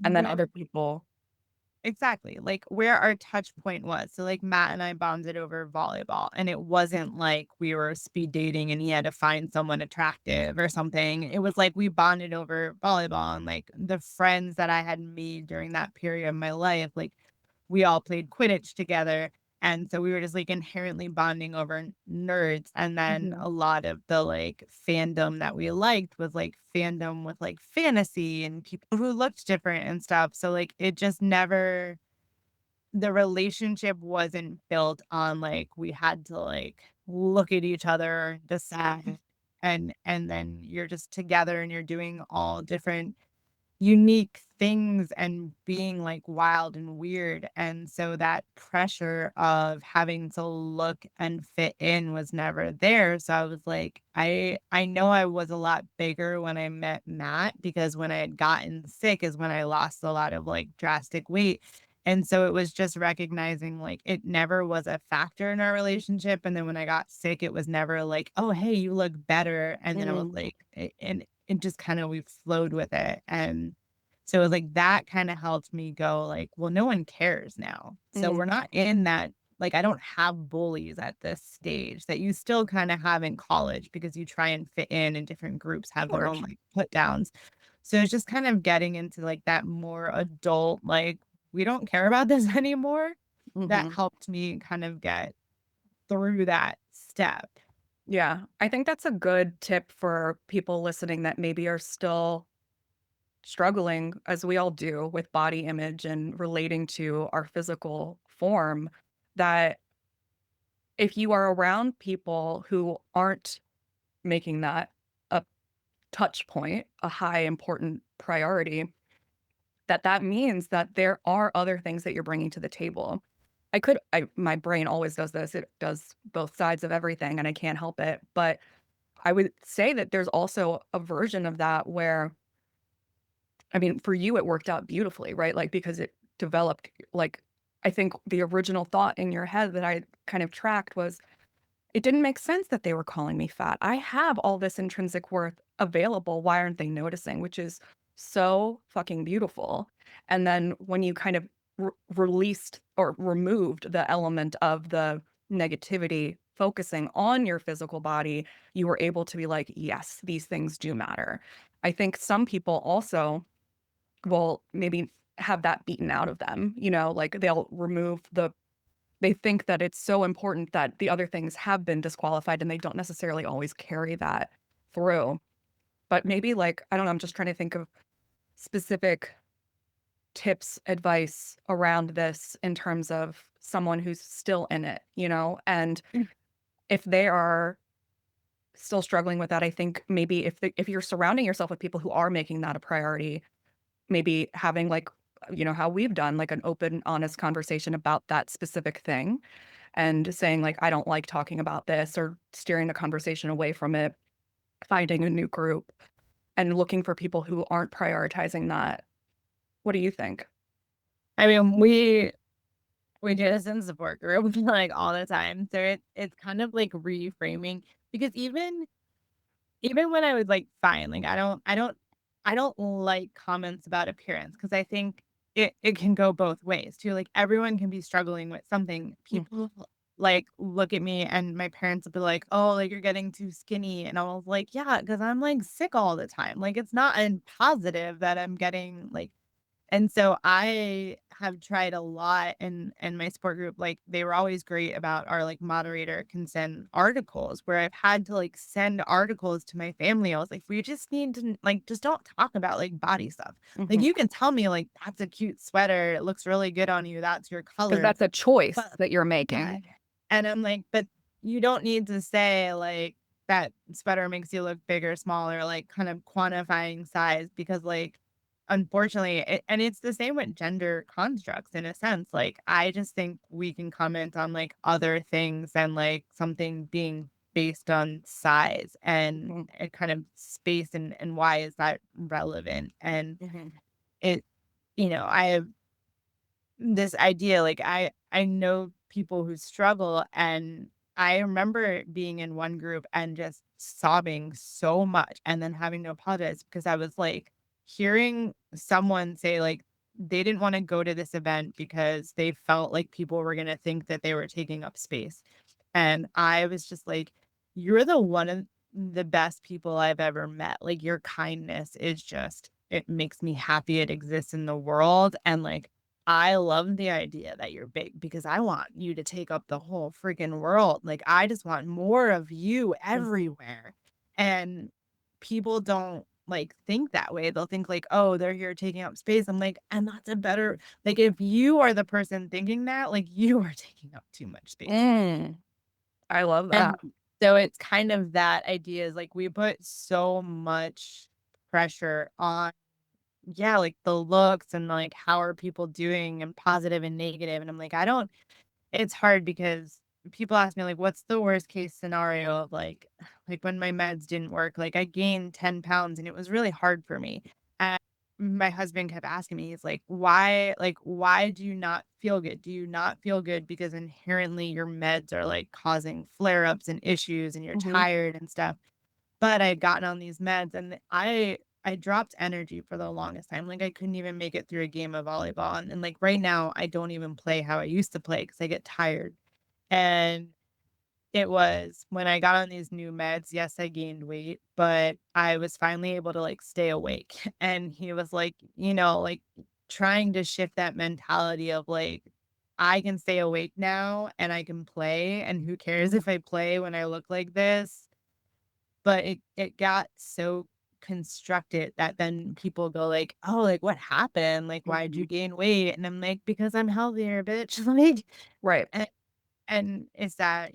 and then where other people exactly, like, where our touch point was. So, like, Matt and I bonded over volleyball, and it wasn't like we were speed dating and he had to find someone attractive or something. It was like we bonded over volleyball and, like, the friends that I had made during that period of my life, like, we all played Quidditch together, and so we were just, like, inherently bonding over nerds, and then Mhm. a lot of the, like, fandom that we liked was, like, fandom with, like, fantasy and people who looked different and stuff, so, like, it just never the relationship wasn't built on, like, we had to, like, look at each other, decide. and then you're just together and you're doing all different unique things and being like wild and weird. And so that pressure of having to look and fit in was never there. So I was like, I know I was a lot bigger when I met Matt, because when I had gotten sick is when I lost a lot of like drastic weight. And so it was just recognizing like it never was a factor in our relationship. And then when I got sick, it was never like, oh, hey, you look better. And then I was Mm, like, and it just kind of we flowed with it. And so it was like that kind of helped me go like, well, no one cares now. So mhm. we're not in that, like I don't have bullies at this stage that you still kind of have in college because you try and fit in and different groups Of have their own course. like put downs. So it's just kind of getting into like that more adult, like we don't care about this anymore. That Mhm. helped me kind of get through that step. Yeah, I think that's a good tip for people listening that maybe are still struggling, as we all do, with body image and relating to our physical form, that if you are around people who aren't making that a touch point, a high important priority, that means that there are other things that you're bringing to the table. I my brain always does this. It does both sides of everything and I can't help it, but I would say that there's also a version of that where I mean, for you, it worked out beautifully, right? Like, because it developed, like, I think the original thought in your head that I kind of tracked was it didn't make sense that they were calling me fat. I have all this intrinsic worth available. Why aren't they noticing? Which is so fucking beautiful. And then when you kind of released or removed the element of the negativity focusing on your physical body, you were able to be like, yes, these things do matter. I think some people also will maybe have that beaten out of them, like they'll remove they think that it's so important that the other things have been disqualified and they don't necessarily always carry that through. But maybe like, I don't know, I'm just trying to think of specific tips, advice around this in terms of someone who's still in it, and if they are still struggling with that, I think maybe if you're surrounding yourself with people who are making that a priority, maybe having like, how we've done like an open, honest conversation about that specific thing and saying like, I don't like talking about this or steering the conversation away from it, finding a new group and looking for people who aren't prioritizing that. What do you think? I mean, we do this in support group like all the time. So it's kind of like reframing, because even when I was like fine, like I don't like comments about appearance, because I think it can go both ways too. Like everyone can be struggling with something. Mm, People like look at me and my parents will be like, "Oh, like you're getting too skinny." And I was like, "Yeah, because I'm like sick all the time. Like it's not a positive that I'm getting like." And so I have tried a lot in my support group, like, they were always great about our, like, moderator can send articles where I've had to, like, send articles to my family. I was like, "We just need to, like, just don't talk about, like, body stuff. Like, mhm. you can tell me, like, 'That's a cute sweater. It looks really good on you. That's your 'Cause color.'" that's a choice But that you're yeah, making. and I'm like, "But you don't need to say, like, that sweater makes you look big or small, or, like, kind of quantifying size, because, like, unfortunately," and it's the same with gender constructs in a sense. Like, I just think we can comment on, like, other things than, like, something being based on size Mhm, and kind of space, and why is that relevant? And mhm, it I have this idea, like, I know people who struggle, and I remember being in one group and just sobbing so much and then having to apologize, because I was, like, hearing someone say, like, they didn't wanna go to this event because they felt like people were gonna think that they were taking up space, and I was just like, "You're the one of the best people I've ever met." Like, your kindness is just it makes me happy it exists in the world, and, like, I love the idea that you're big, because I want you to take up the whole freaking world. Like, I just want more of you mhm. everywhere. And people don't like think that way. They'll think like, "Oh, they're here taking up space." I'm like, and that's a better, like, if you are the person thinking that, like, you are taking up too much space. Mm, I love And that. So it's kind of that idea is like we put so much pressure on, yeah, like the looks and like how are people doing and positive and negative. And I'm like, I don't, it's hard because people ask me like, what's the worst case scenario of like when my meds didn't work, like I gained 10 pounds and it was really hard for me. And my husband kept asking me, he's like, why do you not feel good? Do you not feel good because inherently your meds are like causing flare ups and issues and you're Mhm. tired and stuff? But I had gotten on these meds and I dropped energy for the longest time. Like I couldn't even make it through a game of volleyball. And like right now, I don't even play how I used to play because I get tired. And it was when I got on these new meds, yes, I gained weight, but I was finally able to like stay awake. And he was like, like trying to shift that mentality of like, I can stay awake now and I can play. And who cares if I play when I look like this? But it got so constructed that then people go like, "Oh, like, what happened? Like, why'd you Mhm. gain weight?" And I'm like, "Because I'm healthier, bitch." Like, Right. and it's that,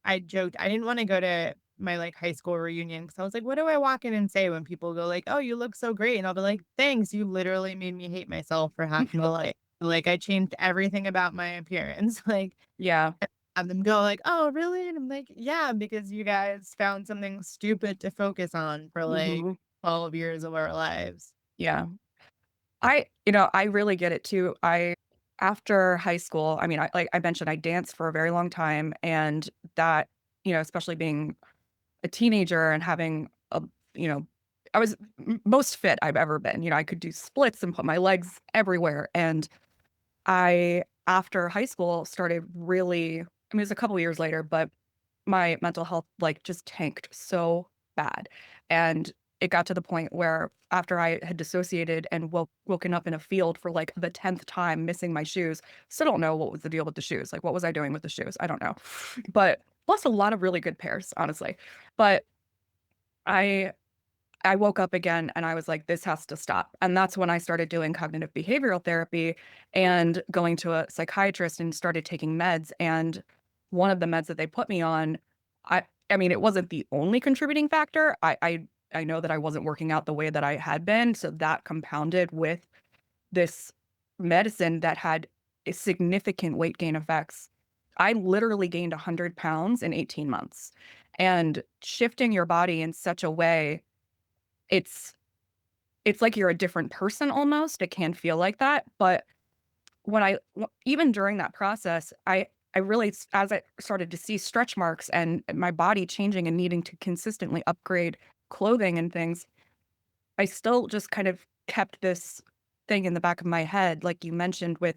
I joked I didn't wanna go to my, like, high school reunion because I was like, "What do I walk in and say when people go like, 'Oh, you look so great?'" And I'll be like, "Thanks, you literally made me hate myself for half my life." Like, I changed everything about my appearance, like, Yeah. have them go like, "Oh, really?" And I'm like, "Yeah, because you guys found something stupid to focus on for, like, Mhm. 12 years of our lives." Yeah. I really get it too. After high school, I mean, like I mentioned, I danced for a very long time, and that, especially being a teenager and having you know, I was most fit I've ever been. I could do splits and put my legs everywhere. And after high school, started really, I mean, it was a couple years later, but my mental health like just tanked so bad. And it got to the point where after I had dissociated and woken up in a field for like the 10th time missing my shoes, still don't know what was the deal with the shoes. Like, what was I doing with the shoes? I don't know. But lost a lot of really good pairs, honestly. But I I woke up again and I was like, this has to stop. And that's when I started doing cognitive behavioral therapy and going to a psychiatrist and started taking meds. And one of the meds that they put me on, I mean, it wasn't the only contributing factor. I know that I wasn't working out the way that I had been. So that compounded with this medicine that had a significant weight gain effects. I literally gained 100 pounds in 18 months. And shifting your body in such a way, it's it's like you're a different person almost. It can feel like that, but even during that process, I really as I started to see stretch marks and my body changing and needing to consistently upgrade clothing and things, I still just kind of kept this thing in the back of my head, like you mentioned with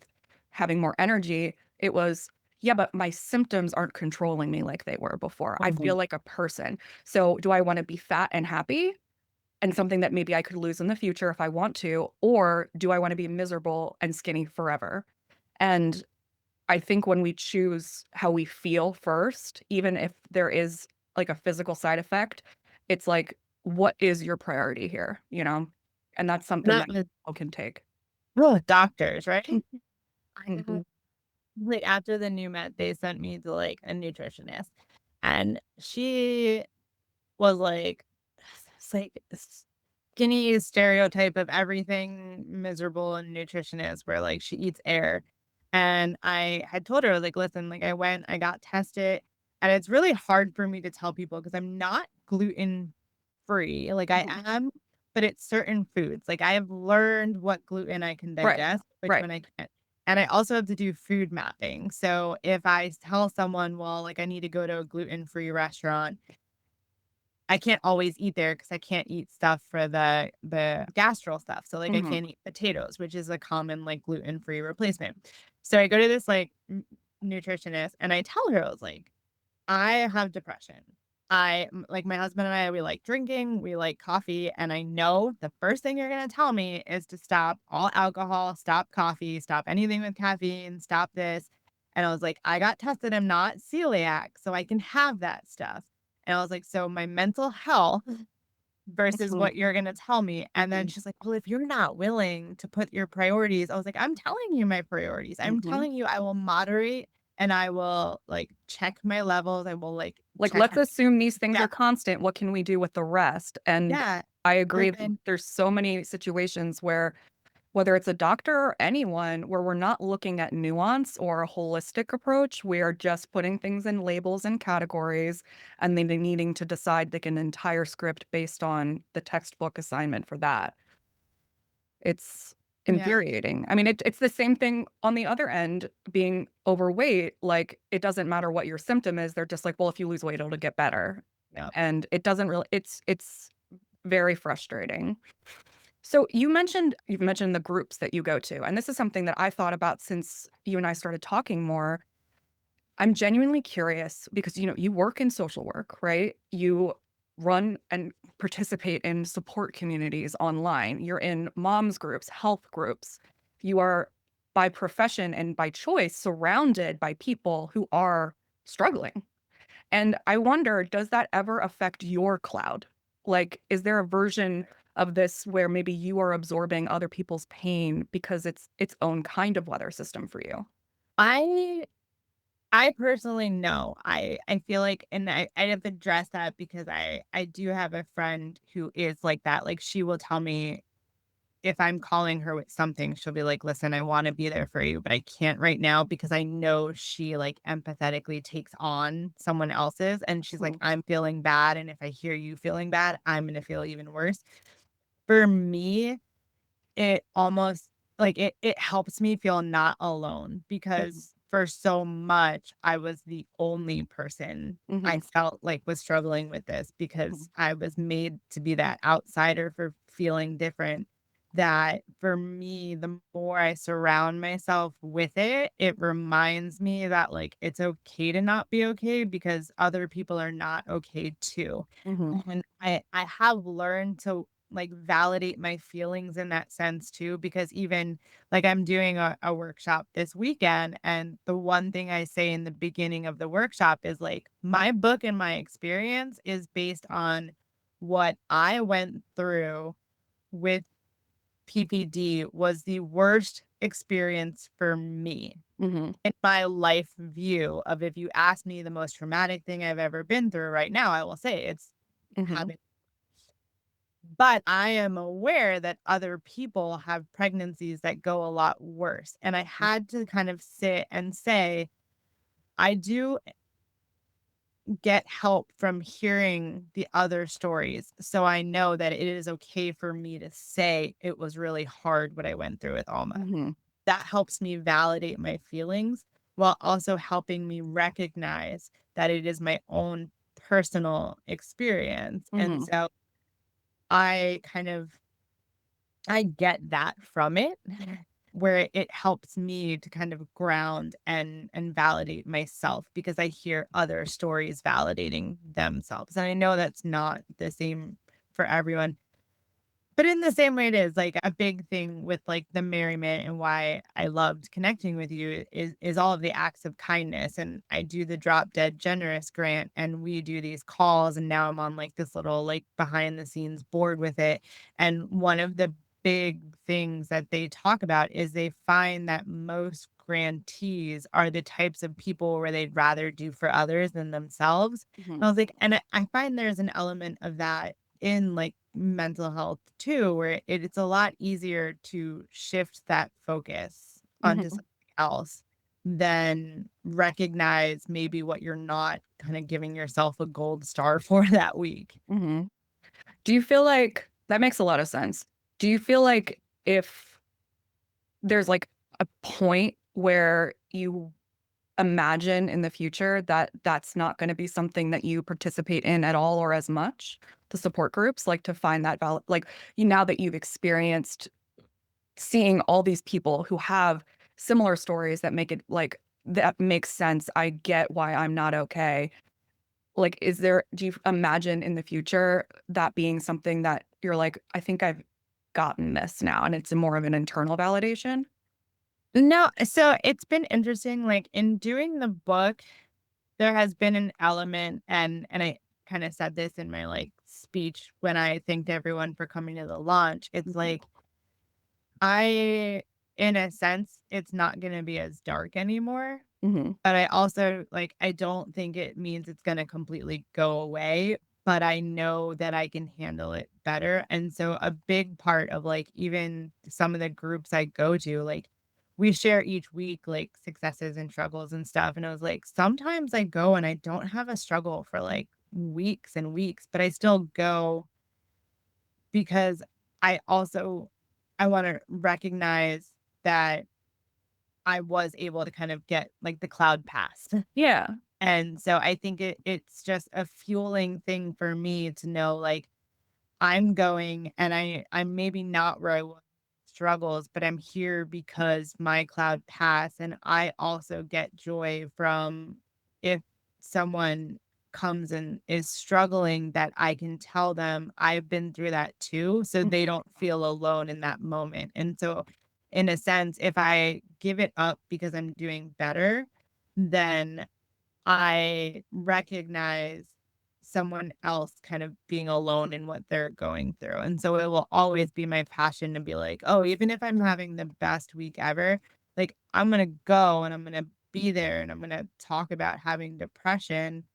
having more energy. It was, yeah, but my symptoms aren't controlling me like they were before. I feel Mhm. like a person. So do I want to be fat and happy? And something that maybe I could lose in the future if I want to, or do I want to be miserable and skinny forever? And I think when we choose how we feel first, even if there is like a physical side effect, it's like, what is your priority here? And that's something That that was people can take. doctors, right? I Mhm. got like, after the new med, they sent me to, like, a nutritionist, and she was like it's like skinny stereotype of everything miserable and nutrition is, where, like, she eats air, and I had told her, like, "Listen, like, I got tested," and it's really hard for me to tell people because 'cause I'm not gluten free, like, I Mhm. am, but it's certain foods, like, I have learned what gluten I can Right. digest, which Right. one I can't, and I also have to do food mapping, so if I tell someone, "Well, like, I need to go to a gluten-free restaurant," I can't always eat there because I can't eat stuff for the gastro stuff, so, like, I Mhm. can't eat potatoes, which is a common, like, gluten-free replacement. So I go to this, like, nutritionist, and I tell her, I was like, "I have depression. Like, my husband and I, we like drinking, we like coffee, and I know the first thing you're gonna tell me is to stop all alcohol, stop coffee, stop anything with caffeine, stop this." And I was like, "I got tested, I'm not celiac, so I can have that stuff." And I was like, "So my mental health versus Mhm. what you're gonna tell me." And then Mhm. she's like, "Well, if you're not willing to put your priorities," I was like, "I'm telling you my priorities. I'm Mhm. telling you I will moderate and I will, like, check my levels. I will, like, Like, check let's assume these things yeah, are constant. What can we do with the rest? And yeah, I and agree. then There's so many situations where, whether it's a doctor or anyone, where we're not looking at nuance or a holistic approach, we are just putting things in labels and categories and then needing to decide like an entire script based on the textbook assignment for that. It's yeah, infuriating. I mean, it's the same thing on the other end, being overweight. Like, it doesn't matter what your symptom is. They're just like, well, if you lose weight, it'll get better. yep. And it doesn't really, it's very frustrating. So you've mentioned the groups that you go to, and this is something that I thought about since you and I started talking more. I'm genuinely curious because you work in social work, right? You run and participate in support communities online. You're in moms groups, health groups. You are by profession and by choice surrounded by people who are struggling. And I wonder, does that ever affect your cloud? Like, is there a version of this where maybe you are absorbing other people's pain because it's its own kind of weather system for you? I I personally know. I feel like and I have addressed that because I do have a friend who is like that. Like, she will tell me if I'm calling her with something, she'll be like, "Listen, I wanna be there for you, but I can't right now," because I know she, like, empathetically takes on someone else's, and she's like, Mhm, "I'm feeling bad, and if I hear you feeling bad, I'm gonna feel even worse." For me, it almost like, it helps me feel not alone mhm, because for so much, I was the only person I mhm, felt like was struggling with this mhm, because I was made to be that outsider for feeling different. That for me, the more I surround myself with it, it reminds me that, like, it's okay to not be okay because other people are not okay too. mhm, And I have learned to, like, validate my feelings in that sense too, because even like, I'm doing a workshop this weekend, and the one thing I say in the beginning of the workshop is, like, "My book and my experience is based on what I went through with PPD was the worst experience for me." mhm, In my life view of if you ask me the most traumatic thing I've ever been through right now, I will say it's mhm, having but I am aware that other people have pregnancies that go a lot worse, and I had to kind of sit and say, I do get help from hearing the other stories, so I know that it is okay for me to say it was really hard what I went through with Alma. mhm, That helps me validate my feelings while also helping me recognize that it is my own personal experience, and mhm, so I kind of I get that from it, where it helps me to kind of ground and validate myself because I hear other stories validating themselves, and I know that's not the same for everyone, but in the same way it is, like, a big thing with, like, the merriment and why I loved connecting with you is all of the acts of kindness, and I do the Drop Dead Generous grant, and we do these calls, and now I'm on, like, this little, like, behind the scenes board with it, and one of the big things that they talk about is they find that most grantees are the types of people where they'd rather do for others than themselves, mhm, and I was like and I find there's an element of that in, like, mental health too, where it's a lot easier to shift that focus onto mhm, something else than recognize maybe what you're not kinda giving yourself a gold star for that week. mhm. Do you feel like that makes a lot of sense? Do you feel like if there's like a point where you imagine in the future that that's not gonna be something that you participate in at all or as much? The support groups, like, to find that like, now that you've experienced seeing all these people who have similar stories that make it like, "That makes sense, I get why I'm not okay." Like, do you imagine in the future that being something that you're like, "I think I've gotten this now," and it's more of an internal validation? No, so it's been interesting, like, in doing the book, there has been an element and I kinda said this in my, like, speech when I thanked everyone for coming to the launch. It's Mhm, like I in a sense, it's not gonna be as dark anymore Mhm. But I also, like, I don't think it means it's gonna completely go away, but I know that I can handle it better, and so a big part of, like, even some of the groups I go to, like, we share each week, like, successes and struggles and stuff, and I was like, sometimes I go and I don't have a struggle for, like, weeks and weeks, but I still go because I also I wanna recognize that I was able to kind of get, like, the cloud passed. Yeah. And so I think it's just a fueling thing for me to know, like, I'm going and I'm maybe not where I was struggles, but I'm here because my cloud passed, and I also get joy from if someone comes and is struggling that I can tell them I've been through that too, so Mm, they don't feel alone in that moment. And so in a sense, if I give it up because I'm doing better, then I recognize someone else kind of being alone in what they're going through, and so it will always be my passion to be like, "Oh, even if I'm having the best week ever, like, I'm gonna go and I'm gonna be there and I'm gonna talk about having depression,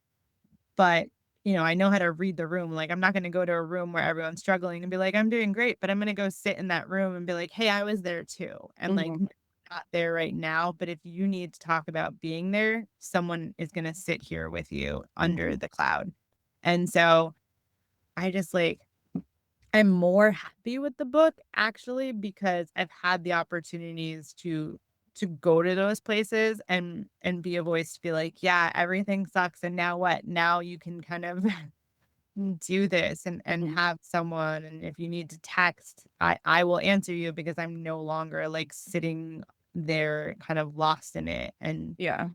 but, I know how to read the room, like, I'm not gonna go to a room where everyone's struggling and be like, "I'm doing great," but I'm gonna go sit in that room and be like, "Hey, I was there too," and, like, mhm. not there right now, but if you need to talk about being there, someone is gonna sit here with you under Mhm. the cloud. And so, I just, like I'm more happy with the book actually because I've had the opportunities to go to those places and be a voice to be like, "Yeah, everything sucks, and now what? Now you can kind of do this and Mhm. have someone, and if you need to text, I will answer you because I'm no longer, like, sitting there kind of lost in it." And Yeah.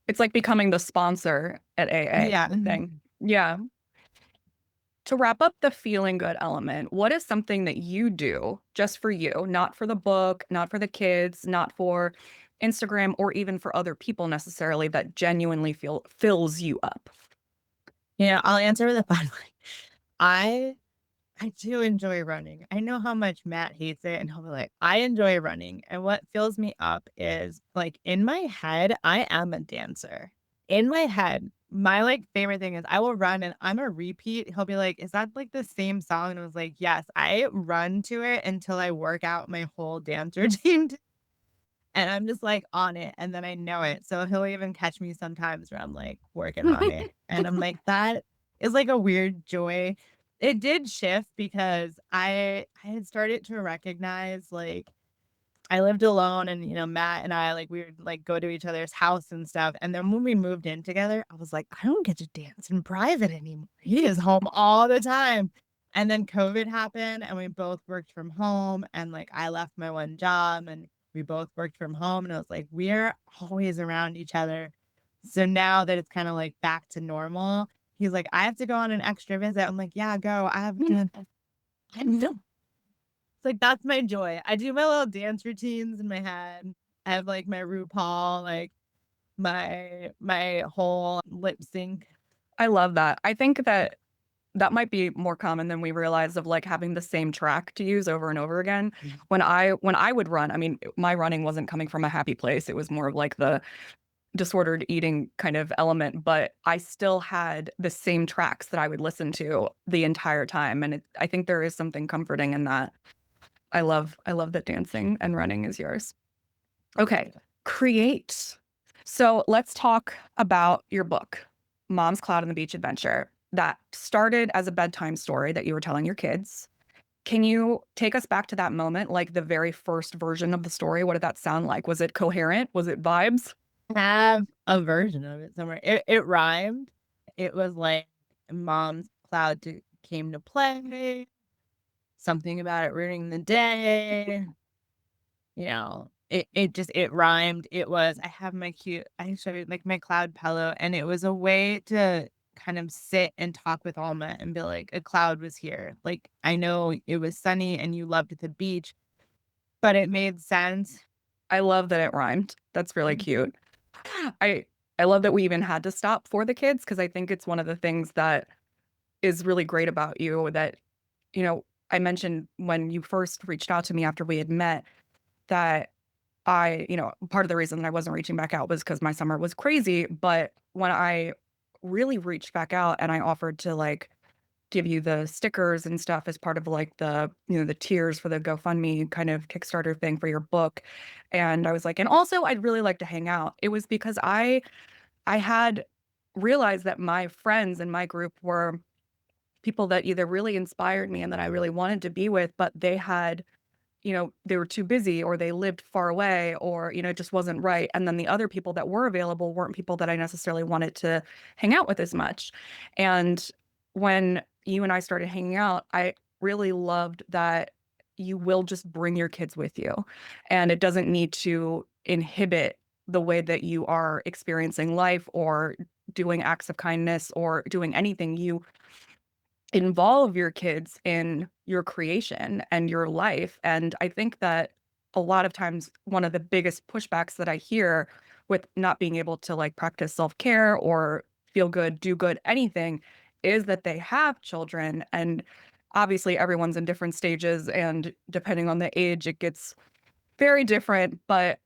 It's like becoming the sponsor at AA yeah. thing. Yeah. To wrap up the feeling good element, what is something that you do just for you, not for the book, not for the kids, not for Instagram or even for other people necessarily that genuinely fills you up? I'll answer with a fun one. I I do enjoy running. I know how much Matt hates it, and he'll be like, "I enjoy running." And what fills me up is, like, in my head, I am a dancer. In my head, my, like, favorite thing is I will run and I'm a repeat. He'll be like, "Is that, like, the same song?" And I was like, "Yes." I run to it until I work out my whole dance routine, and I'm just, like, on it, and then I know it. So he'll even catch me sometimes where I'm, like, working on it, and I'm like, "That is, like, a weird joy." It did shift because I had started to recognize, like I lived alone and, Matt and I, like, we would, like, go to each other's house and stuff, and then when we moved in together, I was like, "I don't get to dance in private anymore. He is home all the time." And then COVID happened, and we both worked from home, and, like, I left my one job, and we both worked from home, and I was like, "We're always around each other." So now that it's kinda, like, back to normal, he's like, "I have to go on an extra visit." I'm like, "Yeah, go. I have to." I know. It's like, that's my joy. I do my little dance routines in my head. I have, like, my RuPaul, like, my whole lip sync. I love that. I think that that might be more common than we realize of, like, having the same track to use over and over again. Mhm. When I would run, I mean, my running wasn't coming from a happy place, it was more of, like, the disordered eating kind of element, but I still had the same tracks that I would listen to the entire time, and I think there is something comforting in that. I love that dancing and running is yours. Okay, create. So let's talk about your book, Mom's Cloud on the Beach Adventure, that started as a bedtime story that you were telling your kids. Can you take us back to that moment, like the very first version of the story? What did that sound like? Was it coherent? Was it vibes? Have a version of it somewhere. It rhymed. It was like mom's cloud came to play, something about it ruining the day. It rhymed. It was I showed like my cloud pillow, and it was a way to kind of sit and talk with Alma and be like, a cloud was here. Like, I know it was sunny and you loved the beach, but it made sense. I love that it rhymed. That's really Mm. cute. I I love that we even had to stop for the kids because I think it's one of the things that is really great about you that, I mentioned when you first reached out to me after we had met that part of the reason that I wasn't reaching back out was because my summer was crazy. But when I really reached back out and I offered to like give you the stickers and stuff as part of like the tiers for the GoFundMe kind of Kickstarter thing for your book. And I was like, and also I'd really like to hang out. It was because I had realized that my friends in my group were people that either really inspired me and that I really wanted to be with, but they were too busy or they lived far away or, it just wasn't right. And then the other people that were available weren't people that I necessarily wanted to hang out with as much. And when you and I started hanging out, I really loved that you will just bring your kids with you. And it doesn't need to inhibit the way that you are experiencing life or doing acts of kindness or doing anything. You involve your kids in your creation and your life. And I think that a lot of times one of the biggest pushbacks that I hear with not being able to like practice self-care or feel good, do good, anything is that they have children. And obviously everyone's in different stages and depending on the age, it gets very different. But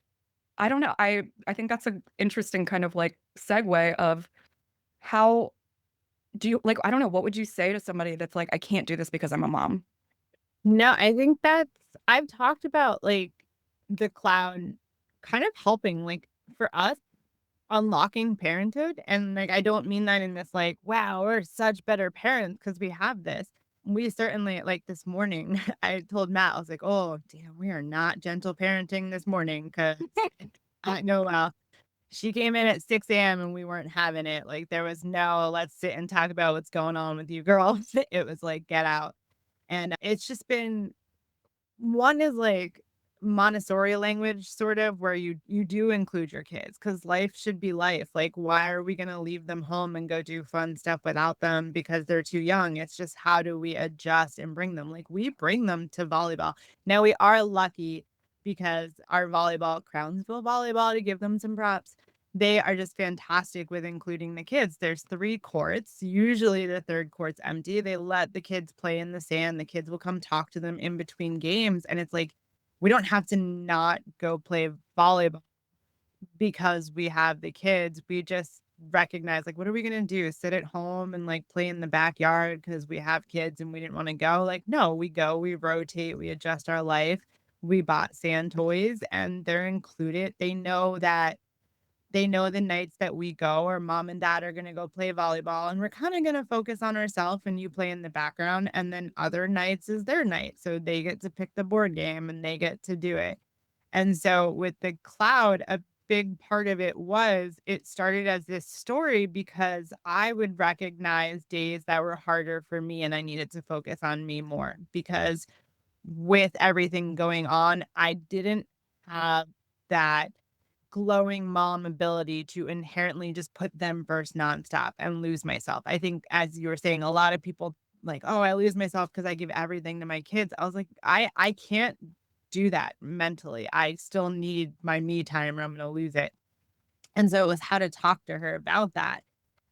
I don't know. I think that's an interesting kind of like segue of how do you like, I don't know, what would you say to somebody that's like, I can't do this because I'm a mom? No, I think that's I've talked about, like, the cloud kind of helping, like, for us, unlocking parenthood, and, like, I don't mean that in this, like, "Wow, we're such better parents because we have this." We certainly like, this morning, I told Matt, I was like, "Oh, damn, we are not gentle parenting this morning because I know, she came in at 6 a.m. and we weren't having it, like, there was no, "Let's sit and talk about what's going on with you girls." It was like, "Get out." And it's just been one is like Montessori language sort of where you do include your kids because life should be life. Like, why are we gonna leave them home and go do fun stuff without them because they're too young? It's just how do we adjust and bring them? Like, we bring them to volleyball. Now we are lucky because our volleyball, Crownsville Volleyball, to give them some props, they are just fantastic with including the kids. There's 3 courts. Usually the 3rd court's empty. They let the kids play in the sand. The kids will come talk to them in between games, and it's like, we don't have to not go play volleyball because we have the kids. We just recognize, like, what are we gonna do? Sit at home and, like, play in the backyard because we have kids and we didn't wanna go? Like, no, we go, we rotate, we adjust our life. We bought sand toys, and they're included. They know the nights that we go or mom and dad are gonna go play volleyball, and we're kinda gonna focus on ourself and you play in the background, and then other nights is their night, so they get to pick the board game and they get to do it. And so with the cloud, a big part of it was it started as this story because I would recognize days that were harder for me and I needed to focus on me more because with everything going on, I didn't have that glowing mom ability to inherently just put them first nonstop and lose myself. I think as you were saying, a lot of people like, "Oh, I lose myself because I give everything to my kids." I was like, I can't do that mentally. I still need my me time or I'm gonna lose it." And so it was how to talk to her about that.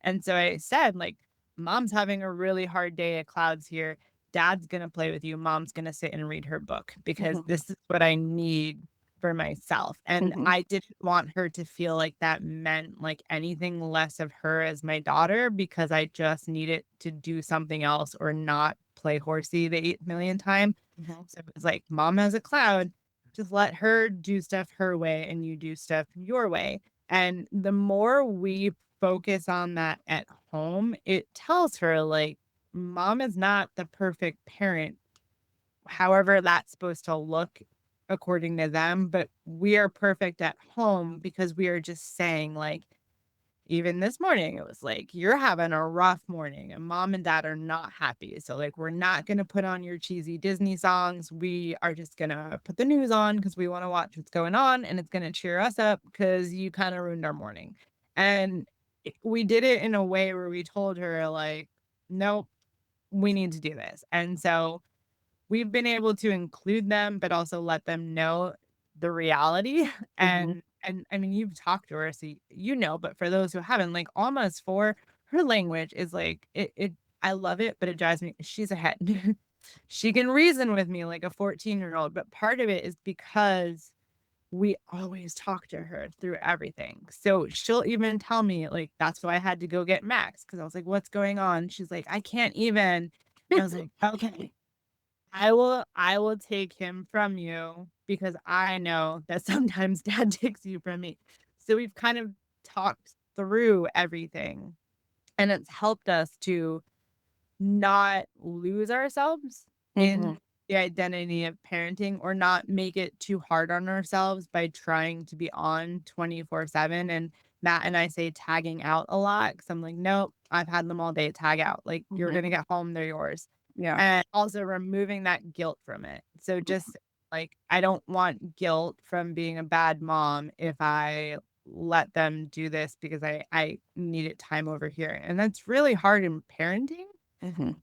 And so I said, like, "Mom's having a really hard day at Clouds here. Dad's gonna play with you. Mom's gonna sit and read her book because Mhm, this is what I need for myself." And mhm, I didn't want her to feel like that meant like anything less of her as my daughter because I just needed to do something else or not play horsey the 8 million time. mhm, So it was like, "Mom has a cloud. Just let her do stuff her way and you do stuff your way." And the more we focus on that at home, it tells her, like, mom is not the perfect parent, however that's supposed to look according to them, but we are perfect at home because we are just saying, like, even this morning, it was like, "You're having a rough morning, and mom and dad are not happy. So, like, we're not gonna put on your cheesy Disney songs. We are just gonna put the news on because we wanna watch what's going on, and it's gonna cheer us up because you kinda ruined our morning." And we did it in a way where we told her, like, "Nope, we need to do this." And so we've been able to include them, but also let them know the reality, mhm. and I mean, you've talked to her, so you know, but for those who haven't, like, almost 4, her language is like it I love it, but it drives me she's a het. She can reason with me like a 14-year-old, but part of it is because we always talk to her through everything. So she'll even tell me, like, that's why I had to go get Max because I was like, "What's going on?" She's like, "I can't even." And I was like, "Okay, I will take him from you because I know that sometimes dad takes you from me." So we've kind of talked through everything, and it's helped us to not lose ourselves in Mhm. the identity of parenting or not make it too hard on ourselves by trying to be on 24/7. And Matt and I say tagging out a lot because I'm like, nope, I've had them all day. Tag out. Like, you're Mhm. going to get home, they're yours. Yeah. And also removing that guilt from it. So just like, I don't want guilt from being a bad mom if I let them do this because I needed time over here. And that's really hard in parenting, Mhm.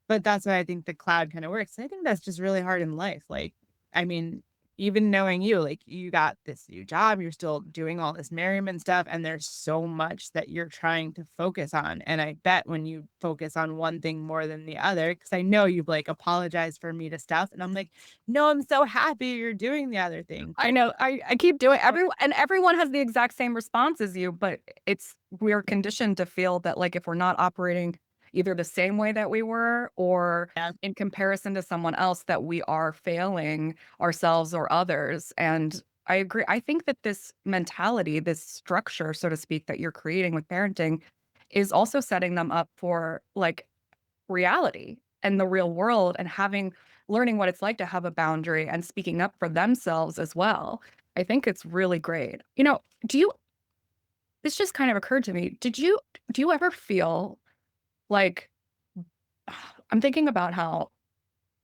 but that's why I think the cloud kinda works. I think that's just really hard in life, like, I mean, even knowing you, like, you got this new job, you're still doing all this merriment stuff, and there's so much that you're trying to focus on, and I bet when you focus on one thing more than the other, because I know you've, like, apologized for me to stuff, and I'm like, "No, I'm so happy you're doing the other thing." I know. I keep doing everyone has the exact same response as you, but we're conditioned to feel that, like, if we're not operating either the same way that we were or Yeah. in comparison to someone else, that we are failing ourselves or others, and I agree. I think that this mentality, this structure, so to speak, that you're creating with parenting is also setting them up for, like, reality and the real world and learning what it's like to have a boundary and speaking up for themselves as well. I think it's really great. Do you this just kind of occurred to me. Do you ever feel like I'm thinking about how,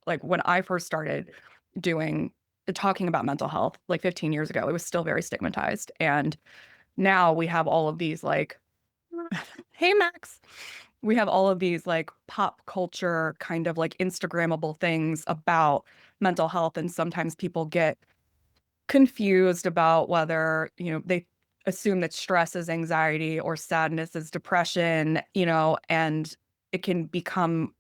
like, when I first started doing talking about mental health like 15 years ago, it was still very stigmatized. And now we have all of these, like, hey Max. We have all of these, like, pop culture kind of like Instagrammable things about mental health, and sometimes people get confused about whether, they assume that stress is anxiety or sadness is depression, and it can become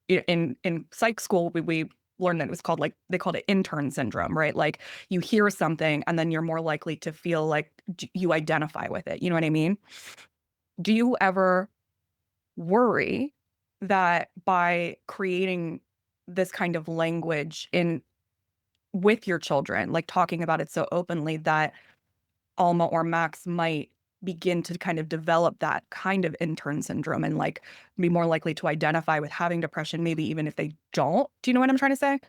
in psych school, we learned that it was called, like, they called it intern syndrome, right? Like, you hear something and then you're more likely to feel like you identify with it. You know what I mean? Do you ever worry that by creating this kind of language in with your children, like talking about it so openly, that Alma or Max might begin to kind of develop that kind of intern syndrome and, like, be more likely to identify with having depression, maybe even if they don't? Do you know what I'm trying to say?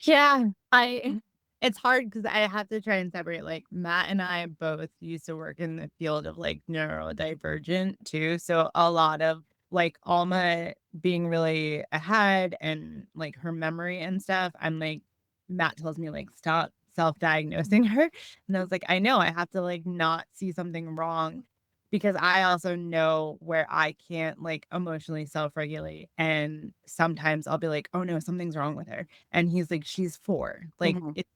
Yeah, I it's hard because I have to try and separate, like, Matt and I both used to work in the field of, like, neurodivergent too, so a lot of, like, Alma being really ahead and, like, her memory and stuff, I'm like Matt tells me, like, "Stop self-diagnosing her," and I was like, "I know, I have to, like, not see something wrong," because I also know where I can't, like, emotionally self-regulate, and sometimes I'll be like, "Oh, no, something's wrong with her." And he's like, "She's 4, like, Mhm, it's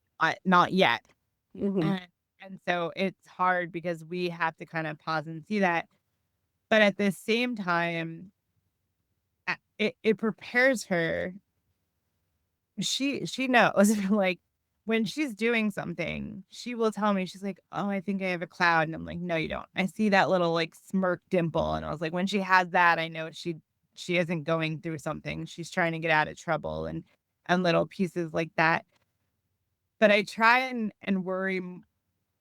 not yet." mhm, And so it's hard because we have to kinda pause and see that, but at the same time, it prepares her. She knows, like, when she's doing something, she will tell me, she's like, "Oh, I think I have a cloud," and I'm like, "No, you don't. I see that little, like, smirk dimple," and I was like, "When she has that, I know she isn't going through something. She's trying to get out of trouble," and little pieces like that. But I try and worry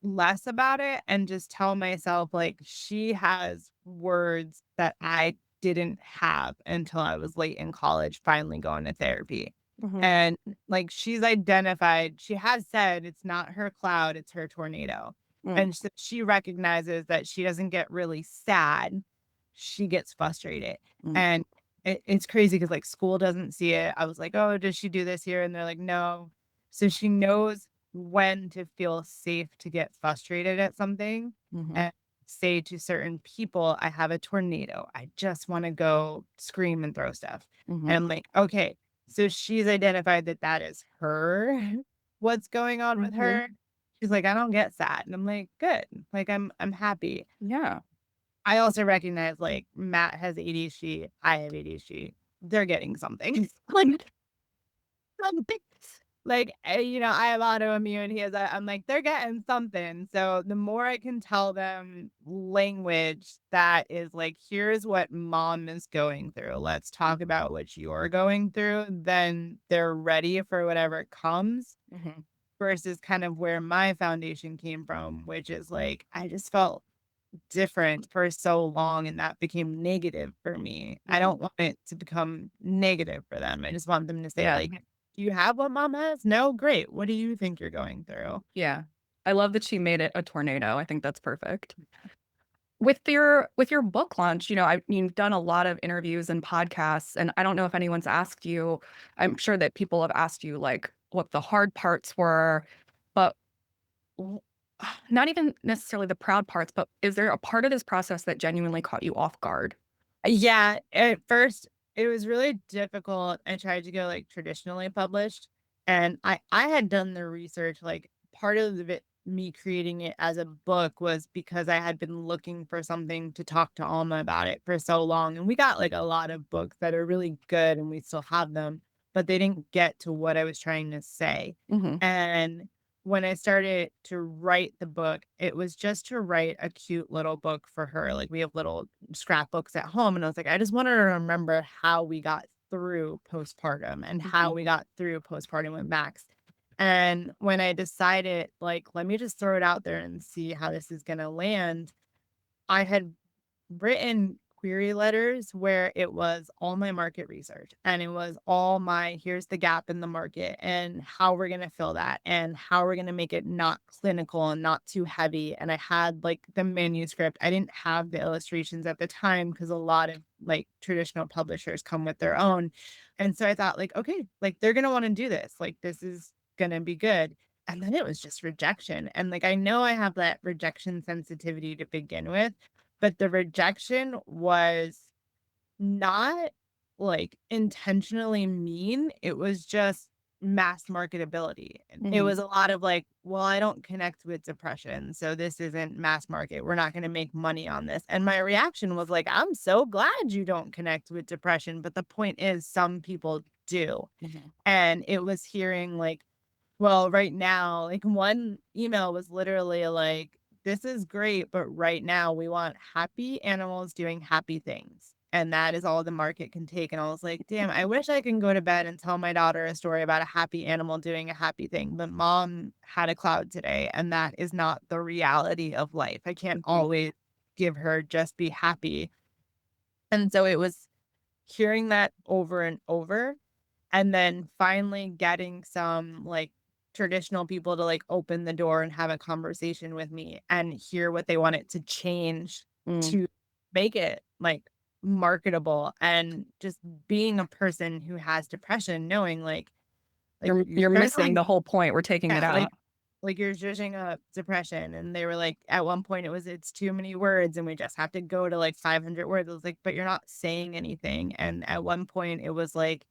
less about it and just tell myself, like, she has words that I didn't have until I was late in college, finally going to therapy. mhm, And, like, she has said it's not her cloud, it's her tornado. mm, And so she recognizes that she doesn't get really sad, she gets frustrated. mm, And it's crazy because, like, school doesn't see it. I was like, "Oh, does she do this here?" And they're like, "No." So she knows when to feel safe to get frustrated at something mhm, and say to certain people, "I have a tornado. I just wanna go scream and throw stuff." mhm, And I'm like, "Okay." So she's identified that that is her, what's going on with mhm. her. She's like, "I don't get sad." And I'm like, "Good." Like, I'm happy. Yeah. I also recognize, like, Matt has ADHD, I have ADHD. They're getting something. Like, something. Like, I have autoimmune, he has I'm like, "They're getting something." So, the more I can tell them language that is like, "Here's what mom is going through. Let's talk about what you're going through," then they're ready for whatever comes, Mhm. versus kind of where my foundation came from, which is like, I just felt different for so long, and that became negative for me. I Mhm. don't want it to become negative for them. I just want them to say, Yeah. like, "Do you have what mom has? No? Great. What do you think you're going through?" Yeah. I love that she made it a tornado. I think that's perfect. With your book launch, you've done a lot of interviews and podcasts, and I don't know if anyone's asked you. I'm sure that people have asked you, like, what the hard parts were, but w not even necessarily the proud parts, but is there a part of this process that genuinely caught you off guard? Yeah, at first, it was really difficult. I tried to go, like, traditionally published, and I had done the research, like, part of it me creating it as a book was because I had been looking for something to talk to Alma about it for so long, and we got, like, a lot of books that are really good, and we still have them, but they didn't get to what I was trying to say, Mhm. and when I started to write the book, it was just to write a cute little book for her. Like, we have little scrapbooks at home, and I was like, I just want her to remember how we got through postpartum and how Mhm. we got through postpartum with Max. And when I decided, like, let me just throw it out there and see how this is gonna land, I had written query letters where it was all my market research and it was all my here's the gap in the market and how we're going to fill that and how we're going to make it not clinical and not too heavy. And I had like the manuscript. I didn't have the illustrations at the time because a lot of like traditional publishers come with their own. And so I thought, like, okay, like they're going to want to do this. Like, this is going to be good. And then it was just rejection. And like, I know I have that rejection sensitivity to begin with, but the rejection was not, like, intentionally mean, it was just mass marketability, and it Mhm. was a lot of like, "Well, I don't connect with depression, so this isn't mass market, we're not gonna make money on this," and my reaction was like, "I'm so glad you don't connect with depression, but the point is some people do," Mhm. and it was hearing like, well, right now, like, one email was literally like, "This is great, but right now we want happy animals doing happy things, and that is all the market can take." And I was like, "Damn, I wish I can go to bed and tell my daughter a story about a happy animal doing a happy thing, but mom had a cloud today, and that is not the reality of life. I can't Mhm. always give her just be happy." And so it was hearing that over and over, and then finally getting some, like, traditional people to, like, open the door and have a conversation with me and hear what they want it to change Mm. to make it, like, marketable, and just being a person who has depression, knowing, like, You're they're missing not, the whole point, we're taking it yeah, out. like, you're judging up depression, and they were like at one point, it was, "It's too many words, and we just have to go to, like, 500 words." I was like, "But you're not saying anything," and at one point, it was like,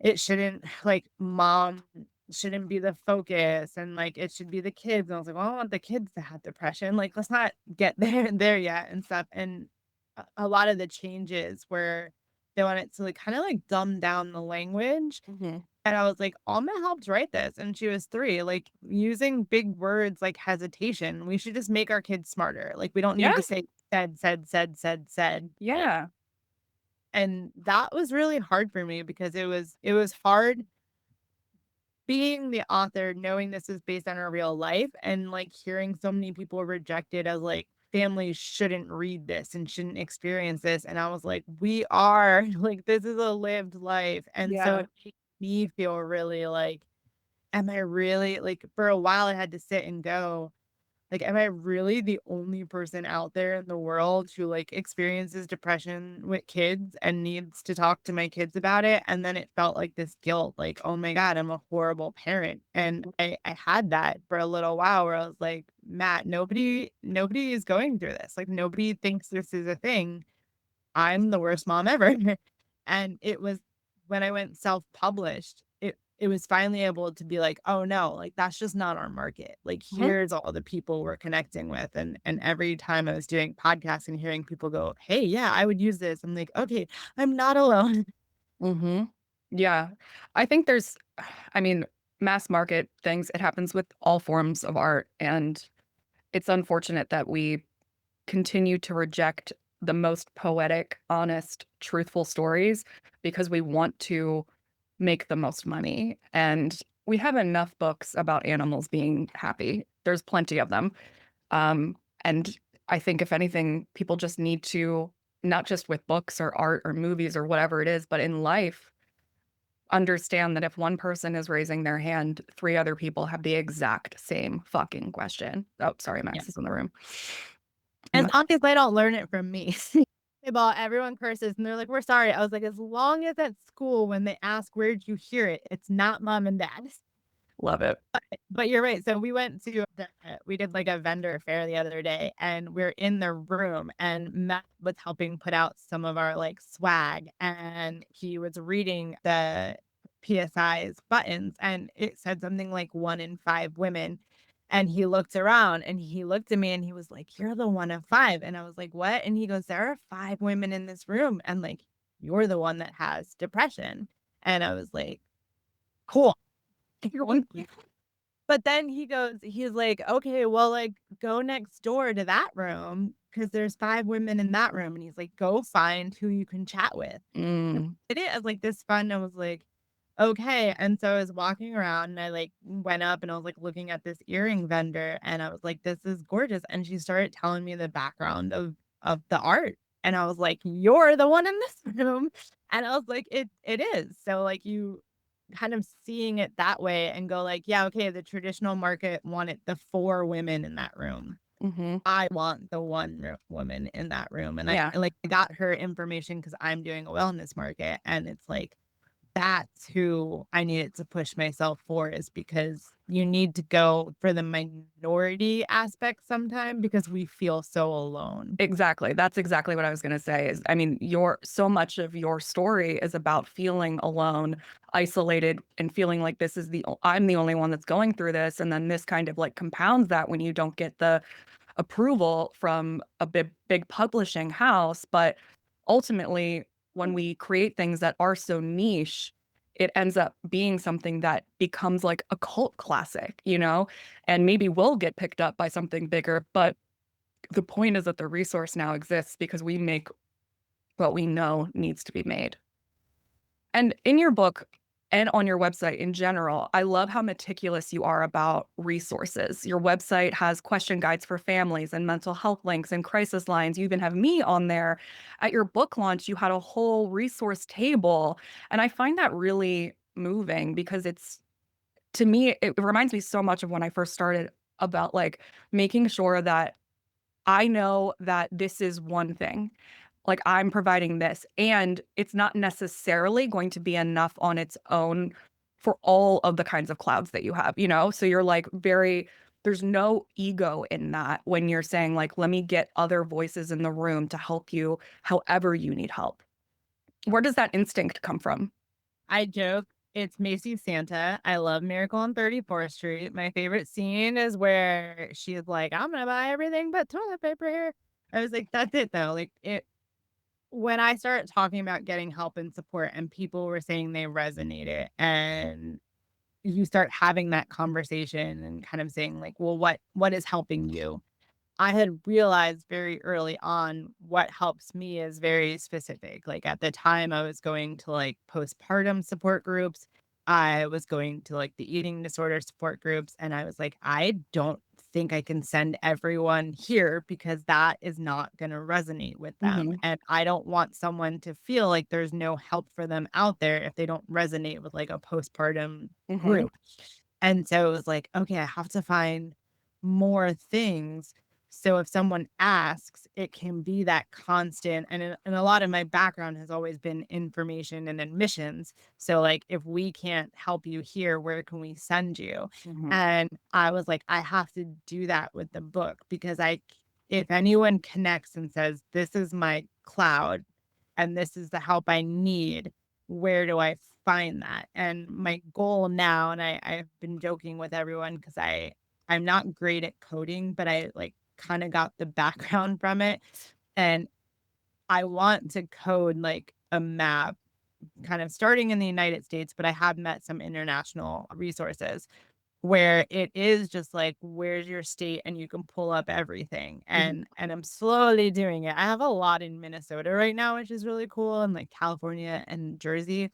it shouldn't like, mom shouldn't be the focus, and, like, it should be the kids, and I was like, "Well, I don't want the kids to have depression, like, let's not get there yet," and stuff, and a lot of the changes where they wanted to, like, kinda, like, dumb down the language, Mhm. and I was like, "Alma helped write this, and she was 3, like, using big words like hesitation, we should just make our kids smarter, like, we don't Yeah, need to say said," yeah. and that was really hard for me because it was hard being the author, knowing this is based on a real life and, like, hearing so many people reject it as, like, families shouldn't read this and shouldn't experience this, and I was like, "We are, like, this is a lived life," and so Yeah. it made me feel really like, "Am I really" like, for a while, I had to sit and go, like, am I really the only person out there in the world who, like, experiences depression with kids and needs to talk to my kids about it? And then it felt like this guilt, like, "Oh my god, I'm a horrible parent." And Mhm. I had that for a little while where I was like, "Matt, nobody is going through this. Like, nobody thinks this is a thing. I'm the worst mom ever." And it was when I went self-published, it was finally able to be like, "Oh, no, like, that's just not our market. Like, Mhm. here's all the people we're connecting with." And every time I was doing podcasts and hearing people go, "Hey, yeah, I would use this." I'm like, "Okay, I'm not alone." Mhm. Yeah. I think there's I mean, mass market things. It happens with all forms of art. And it's unfortunate that we continue to reject the most poetic, honest, truthful stories because we want to make the most money. And we have enough books about animals being happy. There's plenty of them. And I think, if anything, people just need to, not just with books or art or movies or whatever it is, but in life, understand that if one person is raising their hand, three other people have the exact same fucking question. Oh, sorry, Yeah. Max is in the room. As Mm, long as they don't learn it from me. About everyone curses and they're like, "We're sorry." I was like, "As long as at school when they ask where'd you hear it, it's not mom and dad." love it. But you're right. So we did like a vendor fair the other day and we're in the room and Matt was helping put out some of our like swag and he was reading the PSI's buttons and it said something like 1 in 5 women. And he looked around and he looked at me and he was like, "You're the 1 of 5." And I was like, "What?" And he goes, "There are 5 women in this room and like you're the one that has depression." And I was like, "Cool." But then he's like, "Okay, well, like, go next door to that room because there's 5 women in that room." And he's like, "Go find who you can chat with." Mm, It is like this fun. I was like, "Okay." And so I was walking around and I like went up and I was like looking at this earring vendor and I was like, "This is gorgeous." And she started telling me the background of the art. And I was like, "You're the one in this room." And I was like, "It is." So like you kind of seeing it that way and go like, "Yeah, okay, the traditional market wanted the 4 women in that room. hmm I want the woman in that room." And Yeah, I got her information because 'cause I'm doing a wellness market, and it's like, that's who I needed to push myself for is because you need to go for the minority aspect sometime because we feel so alone. exactly. That's exactly what I was going to say is, I mean, so much of your story is about feeling alone, isolated, and feeling like I'm the only one that's going through this. And then this kind of like compounds that when you don't get the approval from a big publishing house. But ultimately, when we create things that are so niche, it ends up being something that becomes like a cult classic, and maybe will get picked up by something bigger. But the point is that the resource now exists because we make what we know needs to be made. And in your book and on your website in general, I love how meticulous you are about resources. Your website has question guides for families and mental health links and crisis lines. You even have me on there. At your book launch, you had a whole resource table. And I find that really moving because to me, it reminds me so much of when I first started, about like making sure that I know that this is one thing. Like, I'm providing this, and it's not necessarily going to be enough on its own for all of the kinds of clouds that you have, So you're like there's no ego in that when you're saying like, let me get other voices in the room to help you however you need help. Where does that instinct come from? I joke, it's Macy's Santa. I love Miracle on 34th Street. My favorite scene is where she's like, "I'm gonna buy everything but toilet paper here." I was like, "That's it though." Like it when I started talking about getting help and support and people were saying they resonated and you start having that conversation and kind of saying like, "Well, what is helping you?" I had realized very early on what helps me is very specific. Like at the time I was going to like postpartum support groups. I was going to like the eating disorder support groups and I was like, I don't think I can send everyone here because that is not going to resonate with them. Hmm And I don't want someone to feel like there's no help for them out there if they don't resonate with like a postpartum hmm group. And so it was like, okay, I have to find more things so if someone asks, it can be that constant. And a lot of my background has always been information and admissions. So like if we can't help you here, where can we send you? hmm And I was like, I have to do that with the book because if anyone connects and says, "This is my cloud and this is the help I need," where do I find that? And my goal now, and I've been joking with everyone because I'm not great at coding, but I like kind of got the background from it. And I want to code like a map kind of starting in the United States, but I have met some international resources where it is just like, where's your state? And you can pull up everything. Mhm. And I'm slowly doing it. I have a lot in Minnesota right now, which is really cool, and like California and Jersey.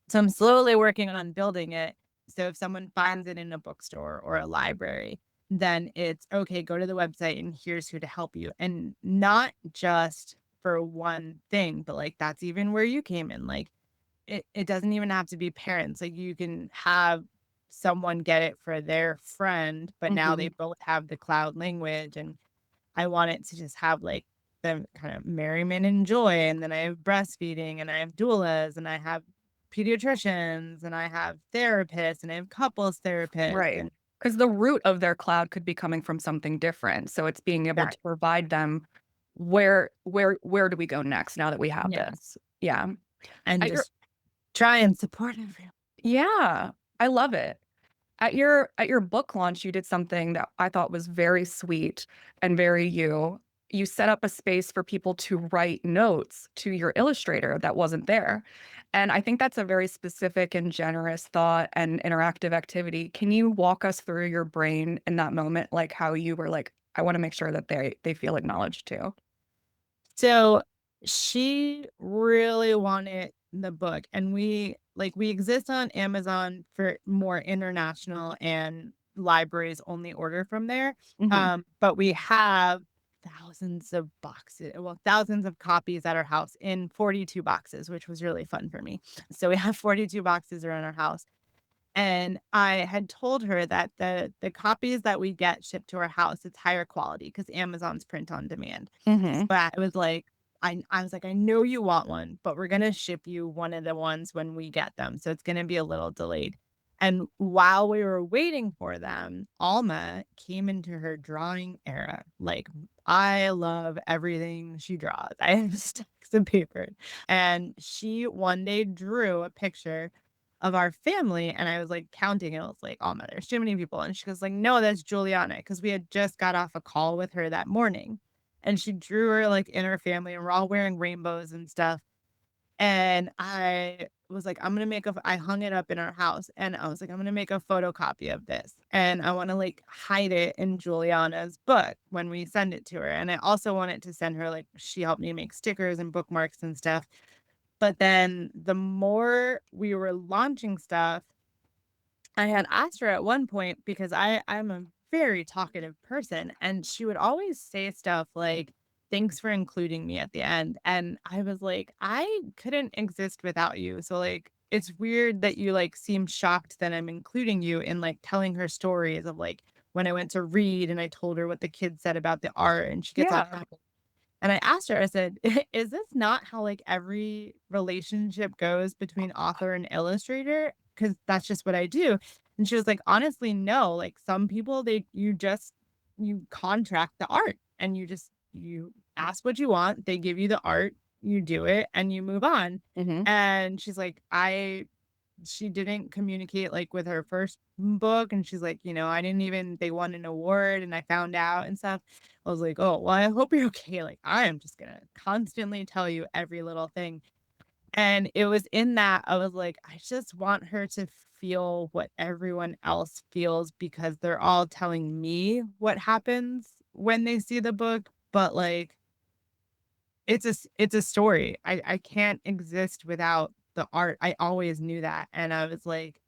So I'm slowly working on building it. So if someone finds it in a bookstore or a library, then it's okay, go to the website and here's who to help you. And not just for one thing, but like that's even where you came in. Like it doesn't even have to be parents. Like you can have someone get it for their friend, but now they Mhm. both have the cloud language. And I want it to just have like the kind of merriment and joy. And then I have breastfeeding and I have doulas and I have pediatricians and I have therapists and I have couples therapists Right. and Because the root of their cloud could be coming from something different, so it's being able that. to provide them where do we go next now that we have Yeah. this? Yeah. And At your just try and support everyone. Yeah, I love it. At your book launch, you did something that I thought was very sweet and very you. You set up a space for people to write notes to your illustrator that wasn't there. And I think that's a very specific and generous thought and interactive activity. Can you walk us through your brain in that moment, like how you were like, I want to make sure that they feel acknowledged too. So she really wanted the book, and we exist on Amazon for more international, and libraries only order from there. Hmm. But we have thousands of copies at our house in 42 boxes, which was really fun for me. So we have 42 boxes around our house. And I had told her that the copies that we get shipped to our house, it's higher quality because Amazon's print on demand. Hmm. But it was like, I was like, "I know you want one, but we're gonna ship you one of the ones when we get them, so it's gonna be a little delayed." And while we were waiting for them, Alma came into her drawing era. Like, I love everything she draws. I have stacks of paper, and she one day drew a picture of our family, and I was, like, counting, and I was like, "Alma, there's too many people," and she goes like, "No, that's Juliana," because we had just got off a call with her that morning. And she drew her, like, in her family, and we're all wearing rainbows and stuff, and I was like, I hung it up in our house, and I was like, "I'm gonna make a photocopy of this, and I wanna, like, hide it in Juliana's book when we send it to her," and I also wanted to send her, like, she helped me make stickers and bookmarks and stuff, but then the more we were launching stuff, I had asked her at one point because I'm a very talkative person, and she would always say stuff like, "Thanks for including me," at the end, and I was like, "I couldn't exist without you." So, like, it's weird that you, like, seem shocked that I'm including you in, like, telling her stories of, like, when I went to read and I told her what the kids said about the art, and she gets all Yeah. happy. And I asked her, I said, "Is this not how, like, every relationship goes between author and illustrator? Because that's just what I do." And she was like, "Honestly, no. Like, some people, you contract the art, and you ask what you want, they give you the art, you do it, and you move on." Hmm. And she's like, she didn't communicate, like, with her first book, and she's like, "I didn't even they won an award, and I found out and stuff." I was like, "Oh, well, I hope you're okay, like, I am just gonna constantly tell you every little thing." And it was in that I was like, I just want her to feel what everyone else feels because they're all telling me what happens when they see the book, but, like, it's a story. I can't exist without the art. I always knew that, and I was like,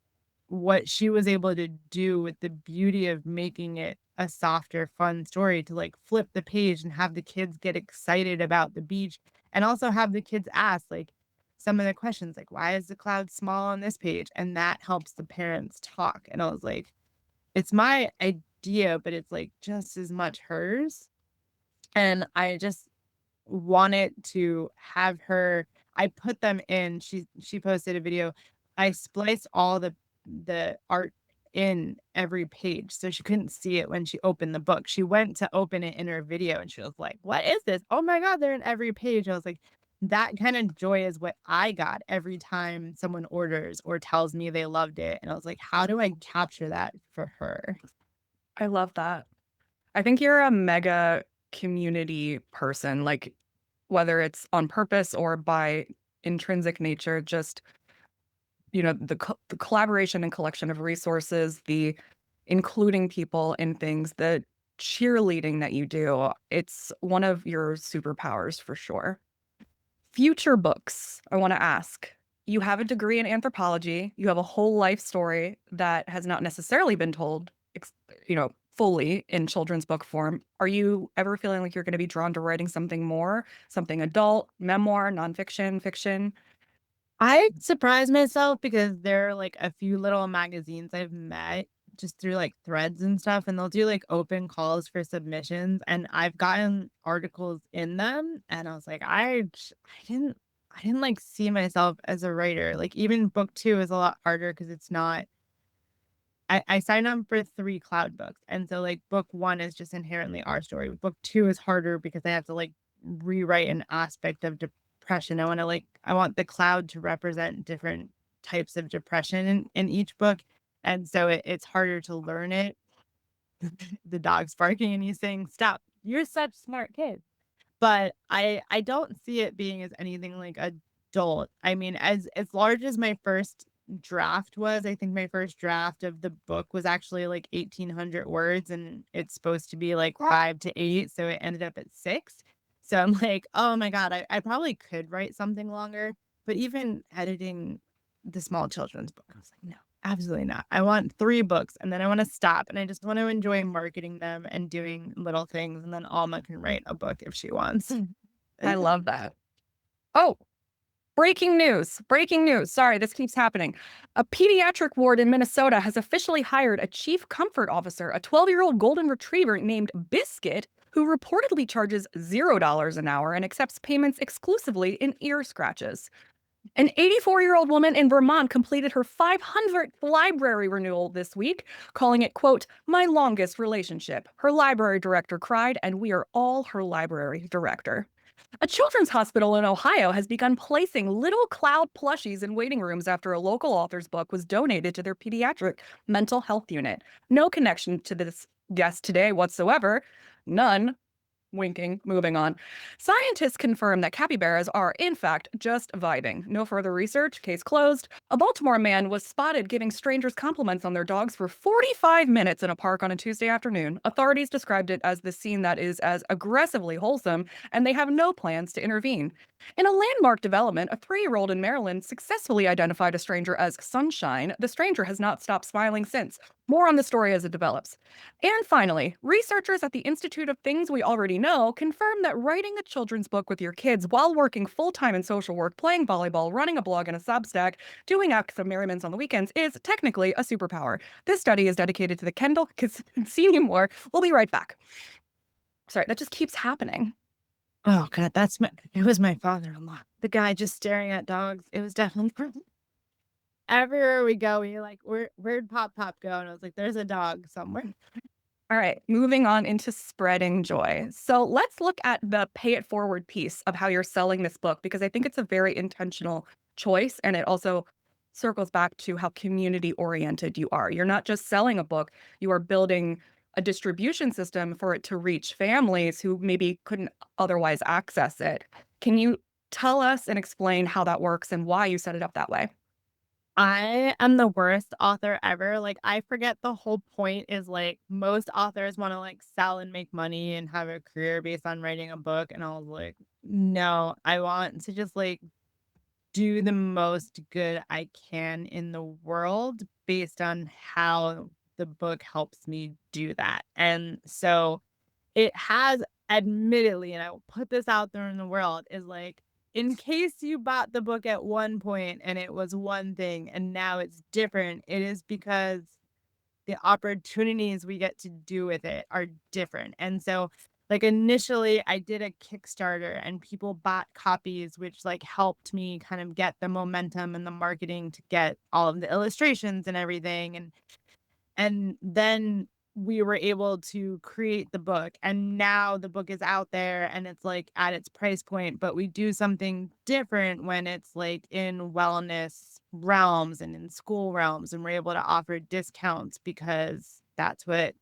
what she was able to do with the beauty of making it a softer, fun story to, like, flip the page and have the kids get excited about the beach, and also have the kids ask, like, some of the questions, like, "Why is the cloud small on this page?" And that helps the parents talk, and I was like, "It's my idea, but it's, like, just as much hers." And I just wanted to have her I put them in she posted a video. I spliced all the art in every page, so she couldn't see it when she opened the book. She went to open it in her video, and she was like, "What is this? Oh my god, they're in every page." I was like, "That kind of joy is what I got every time someone orders or tells me they loved it." And I was like, "How do I capture that for her?" I love that. I think you're a mega community person, like whether it's on purpose or by intrinsic nature, just, the collaboration and collection of resources, the including people in things, the cheerleading that you do. It's one of your superpowers for sure. Future books, I want to ask. You have a degree in anthropology. You have a whole life story that has not necessarily been told, fully in children's book form. Are you ever feeling like you're going to be drawn to writing something more, something adult, memoir, nonfiction, fiction? I surprise myself because there are like a few little magazines I've met just through like threads and stuff, and they'll do like open calls for submissions. And I've gotten articles in them, and I was like, I didn't like see myself as a writer. Like even book two is a lot harder because it's not. I signed up for 3 cloud books, and so like book one is just inherently our story. Book two is harder because I have to like rewrite an aspect of depression. I want the cloud to represent different types of depression in each book. And so it's harder to learn it. The dog's barking and he's saying, "Stop. You're such smart kid." But I don't see it being as anything like adult. I mean, as large as my first draft was, I think my first draft of the book was actually like 1,800 words, and it's supposed to be like 5 to 8, so it ended up at 6. So I'm like, "Oh my god, I probably could write something longer." But even editing the small children's book, I was like, "No, absolutely not. I want 3 books, and then I wanna stop, and I just wanna enjoy marketing them and doing little things, and then Alma can write a book if she wants." I love that. Oh, breaking news. Breaking news. Sorry, this keeps happening. A pediatric ward in Minnesota has officially hired a chief comfort officer, a 12-year-old golden retriever named Biscuit, who reportedly charges $0 an hour and accepts payments exclusively in ear scratches. An 84-year-old woman in Vermont completed her 500th library renewal this week, calling it, quote, my longest relationship. Her library director cried, and we are all her library director. A children's hospital in Ohio has begun placing little cloud plushies in waiting rooms after a local author's book was donated to their pediatric mental health unit. No connection to this guest today whatsoever. None. Winking, moving on. Scientists confirm that capybaras are, in fact, just vibing. No further research, case closed. A Baltimore man was spotted giving strangers compliments on their dogs for 45 minutes in a park on a Tuesday afternoon. Authorities described it as the scene that is as aggressively wholesome, and they have no plans to intervene. In a landmark development, a 3-year-old in Maryland successfully identified a stranger as Sunshine. The stranger has not stopped smiling since. More on the story as it develops. And finally, researchers at the Institute of Things We Already Know confirm that writing a children's book with your kids while working full-time in social work, playing volleyball, running a blog and a Substack, doing acts of merriments on the weekends is technically a superpower. This study is dedicated to the Kendall More. We'll be right back. Sorry, that just keeps happening. Oh god, it was my father-in-law. The guy just staring at dogs. It was definitely everywhere we go, we like, "Where'd Pop Pop go?" And I was like, "There's a dog somewhere." All right, moving on into spreading joy. So let's look at the pay it forward piece of how you're selling this book, because I think it's a very intentional choice. And it also circles back to how community oriented you are. You're not just selling a book, you are building a distribution system for it to reach families who maybe couldn't otherwise access it. Can you tell us and explain how that works and why you set it up that way? I am the worst author ever. Like, I forget the whole point is like most authors want to like sell and make money and have a career based on writing a book. And I was like, no, I want to just like do the most good I can in the world based on how the book helps me do that. And so it has admittedly, and I will put this out there in the world, is like, in case you bought the book at one point and it was one thing and now it's different, it is because the opportunities we get to do with it are different. And so, like, initially, I did a Kickstarter and people bought copies, which like helped me kind of get the momentum and the marketing to get all of the illustrations and everything. And then we were able to create the book, and now the book is out there and it's, like, at its price point, but we do something different when it's, like, in wellness realms and in school realms, and we're able to offer discounts because that's what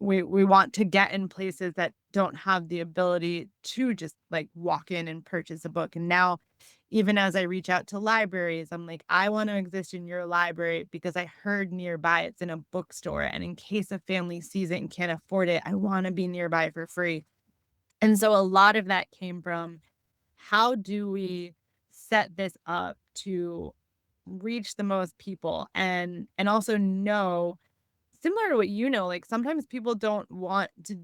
we want to get in places that don't have the ability to just like walk in and purchase a book. And now, even as I reach out to libraries, I'm like, I want to exist in your library because I heard nearby it's in a bookstore. And in case a family sees it and can't afford it, I want to be nearby for free. And so a lot of that came from, how do we set this up to reach the most people, and also know, similar to what you know, like, sometimes people don't want to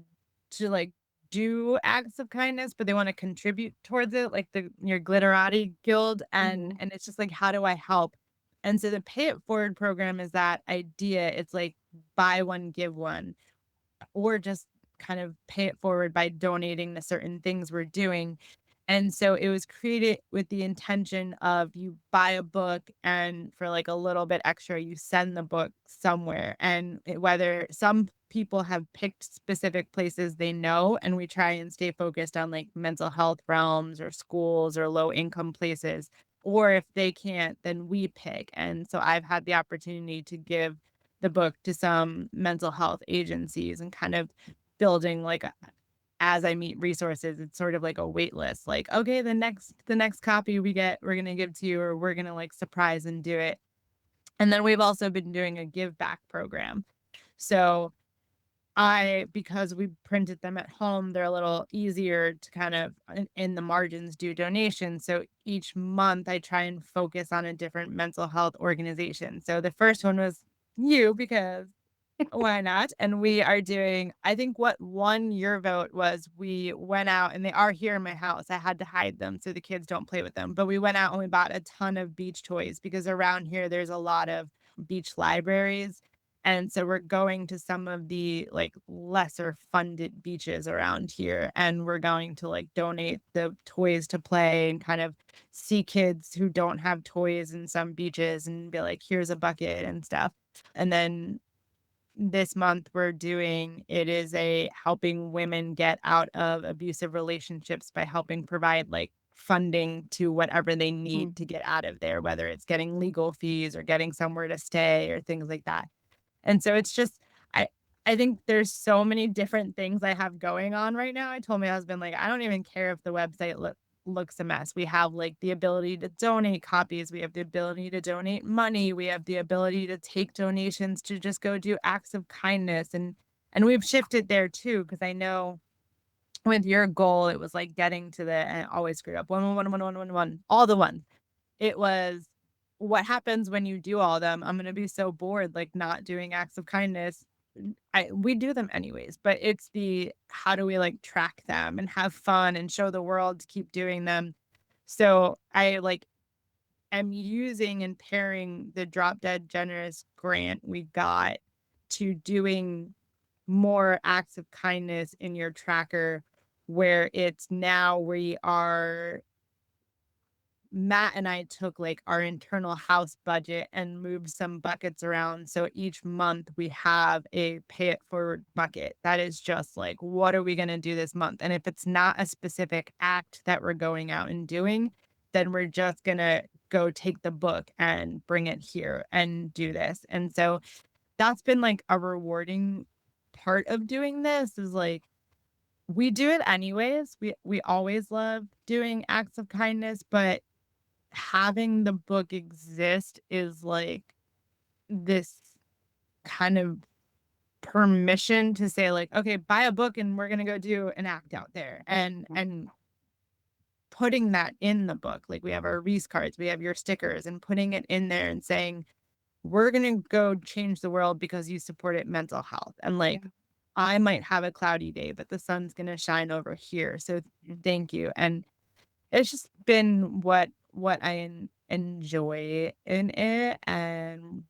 do acts of kindness, but they wanna contribute towards it, like your Glitterati Guild, Mhm. and it's just like, how do I help? And so the Pay It Forward program is that idea. It's like buy one, give one, or just kind of pay it forward by donating to certain things we're doing. And so it was created with the intention of, you buy a book and for like a little bit extra, you send the book somewhere. And whether some people have picked specific places they know, and we try and stay focused on like mental health realms or schools or low income places. Or if they can't, then we pick. And so I've had the opportunity to give the book to some mental health agencies, and kind of building like as I meet resources, it's sort of like a wait list. Like, okay, the next copy we get, we're gonna give to you, or we're gonna like surprise and do it. And then we've also been doing a give back program. So because we printed them at home, they're a little easier to kind of in the margins do donations. So each month I try and focus on a different mental health organization. So the first one was you, because why not? And we are doing, I think what won your vote was, we went out, and they are here in my house. I had to hide them so the kids don't play with them. But we went out and we bought a ton of beach toys, because around here there's a lot of beach libraries. And so we're going to some of the like lesser funded beaches around here, and we're going to like donate the toys to play, and kind of see kids who don't have toys in some beaches and be like, here's a bucket and stuff. And then this month we're doing, it is a helping women get out of abusive relationships by helping provide like funding to whatever they Mhm. need to get out of there, whether it's getting legal fees or getting somewhere to stay or things like that. And so it's just, I think there's so many different things I have going on right now. I told my husband, like, I don't even care if the website looks a mess. We have like the ability to donate copies. We have the ability to donate money. We have the ability to take donations to just go do acts of kindness. And we've shifted there too, because I know with your goal, it was like getting to the, and I always screw up, one, all the ones. It was, what happens when you do all of them? I'm gonna be so bored, like, not doing acts of kindness. We do them anyways, but it's the, how do we, like, track them and have fun and show the world to keep doing them? So, I, like, am using and pairing the Drop Dead Generous grant we got to doing more acts of kindness in your tracker, where it's now we are, Matt and I took like our internal house budget and moved some buckets around. So each month we have a pay it forward bucket. That is just like, what are we going to do this month? And if it's not a specific act that we're going out and doing, then we're just going to go take the book and bring it here and do this. And so that's been like a rewarding part of doing this, is like, we do it anyways. We always love doing acts of kindness, but having the book exist is like this kind of permission to say like, okay, buy a book and we're gonna go do an act out there. And putting that in the book, like we have our Reese cards, we have your stickers, and putting it in there and saying, we're gonna go change the world because you supported mental health. And Yeah. like, I might have a cloudy day, but the sun's gonna shine over here. So thank you. And it's just been what I enjoy in it. And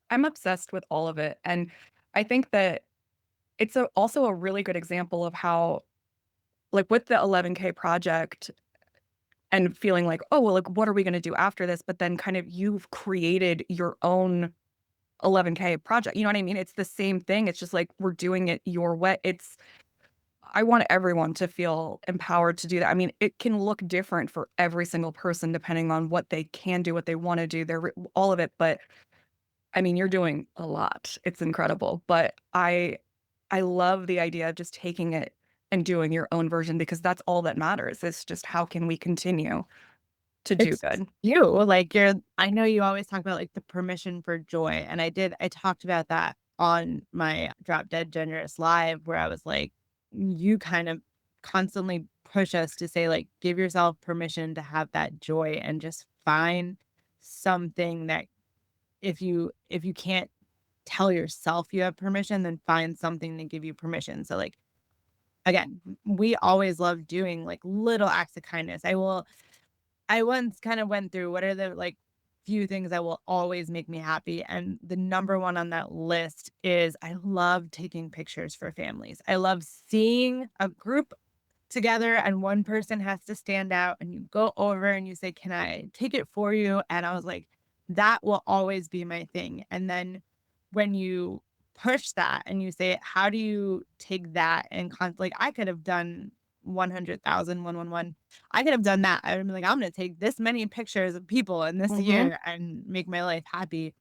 I'm obsessed with all of it, and I think that it's also a really good example of how, like, with the 11K project and feeling like, "Oh, well, like, what are we gonna do after this?" But then kind of you've created your own 11K project, you know what I mean? It's the same thing, it's just like we're doing it your way. It's I want everyone to feel empowered to do that. I mean, it can look different for every single person depending on what they can do, what they wanna do, their all of it, but I mean, you're doing a lot. It's incredible, but I I love the idea of just taking it and doing your own version because that's all that matters. It's just how can we continue to do It's good? you, like, you're I know you always talk about, like, the permission for joy, and I talked about that on my Drop Dead Generous live where I was like, you kind of constantly push us to say, like, give yourself permission to have that joy and just find something that if you can't tell yourself you have permission, then find something to give you permission. So, like, again, we always love doing, like, little acts of kindness. I once kind of went through what are the, like, few things that will always make me happy, and the number 1 on that list is I love taking pictures for families. I love seeing a group together and one person has to stand out and you go over and you say, "Can I take it for you?" And I was like, that will always be my thing. And then when you push that and you say, how do you take that and like I could have done 100,000 I could have done that. I would be like, I'm gonna take this many pictures of people in this Mhm, year and make my life happy.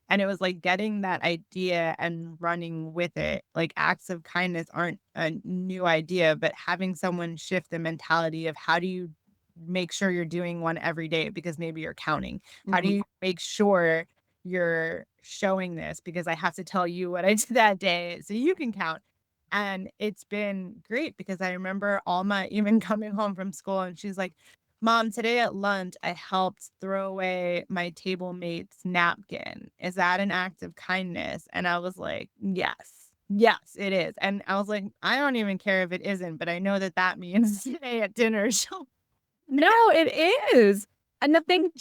And it was like getting that idea and running with it. Like acts of kindness aren't a new idea, but having someone shift the mentality of how do you make sure you're doing one every day because maybe you're counting. How do mhm, you make sure you're showing this because I have to tell you what I did that day so you can count. And it's been great because I remember Alma even coming home from school and she's like, Mom, today at lunch, I helped throw away my table mate's napkin. Is that an act of kindness? And I was like, yes, yes, it is. And I was like, I don't even care if it isn't, but I know that that means today at dinner, she'll no, it is, and the thing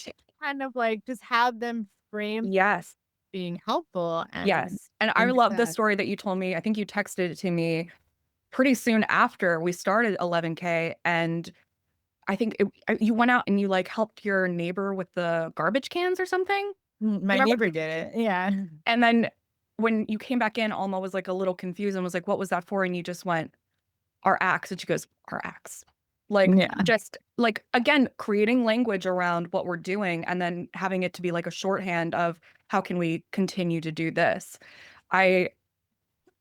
kind of like just have them frame yes, being helpful and yes, and I love the instead. story that you told me. I think you texted it to me pretty soon after we started 11K, and I think you went out and you, like, helped your neighbor with the garbage cans or something? My Remember? neighbor did it. Yeah. And then when you came back in, Alma was, like, a little confused and was like, "What was that for?" And you just went, "Our acts," and she goes, "Our acts." Like, Yeah. just, like, again, creating language around what we're doing and then having it to be, like, a shorthand of how can we continue to do this. I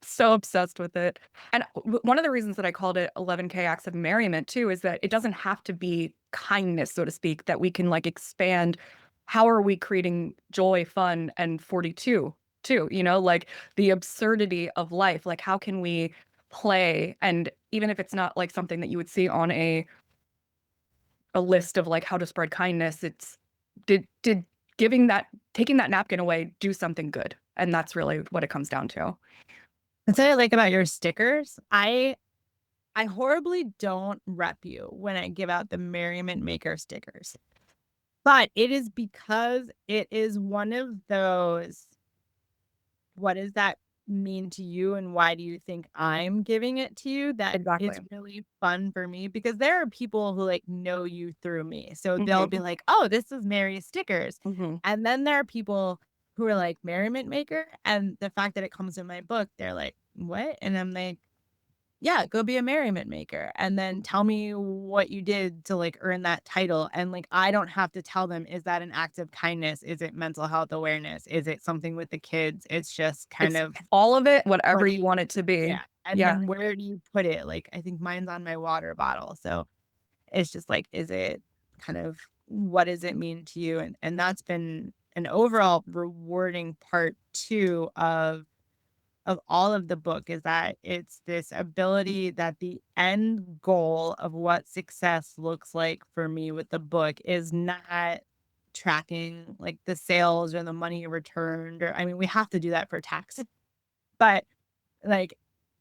so obsessed with it. And one of the reasons that I called it 11K Acts of Merriment too is that it doesn't have to be kindness, so to speak, that we can like expand. How are we creating joy, fun, and 42 too? You know, like the absurdity of life. Like, how can we play? And even if it's not like something that you would see on a list of like how to spread kindness, it's did giving that taking that napkin away do something good? And that's really what it comes down to. That's what I like about your stickers. I horribly don't rep you when I give out the Merriment Maker stickers. But it is because it is one of those, what does that mean to you and why do you think I'm giving it to you? That Exactly. it's really fun for me because there are people who like know you through me. So they'll Mhm. be like, "Oh, this is Mary's stickers." Mhm. And then there are people who are like Merriment Maker and the fact that it comes in my book, they're like, "What?" And I'm like, yeah, go be a merriment maker and then tell me what you did to like earn that title. And like, I don't have to tell them, is that an act of kindness? Is it mental health awareness? Is it something with the kids? It's just kind It's of all of it, what whatever do you you, want it to be. yeah. And Yeah. then where do you put it? Like, I think mine's on my water bottle. So it's just like, is it kind of what does it mean to you? And that's been an overall rewarding part too of all of the book is that it's this ability that the end goal of what success looks like for me with the book is not tracking like the sales or the money returned or I mean we have to do that for tax. But like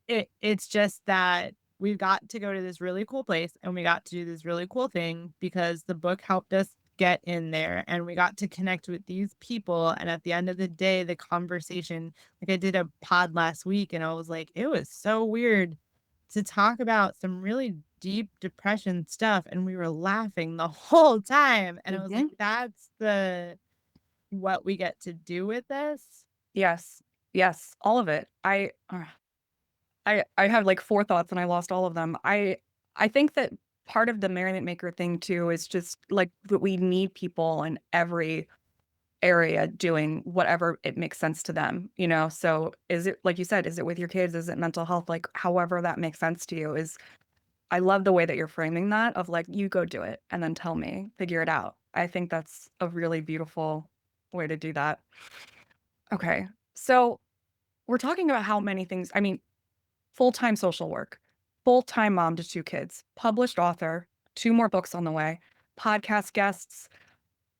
it's just that we've got to go to this really cool place and we got to do this really cool thing because the book helped us get in there and we got to connect with these people. And at the end of the day, the conversation, like I did a pod last week and I was like, it was so weird to talk about some really deep depression stuff. And we were laughing the whole time. And I was like, Mhm. that's the what we get to do with this. Yes. Yes, all of it. I have, like, 4 thoughts and I lost all of them. I think that part of the merriment maker thing too is just, like, that we need people in area doing whatever it makes sense to them, you know? So is it, like you said, is it with your kids? Is it mental health? Like, however that makes sense to you is, I love the way that you're framing that of like, you go do it and then tell me, figure it out. I think that's a really beautiful way to do that. Okay. So we're talking about how many things, I mean, full-time social work, full-time mom to 2 kids, published author, 2 more books on the way, podcast guests,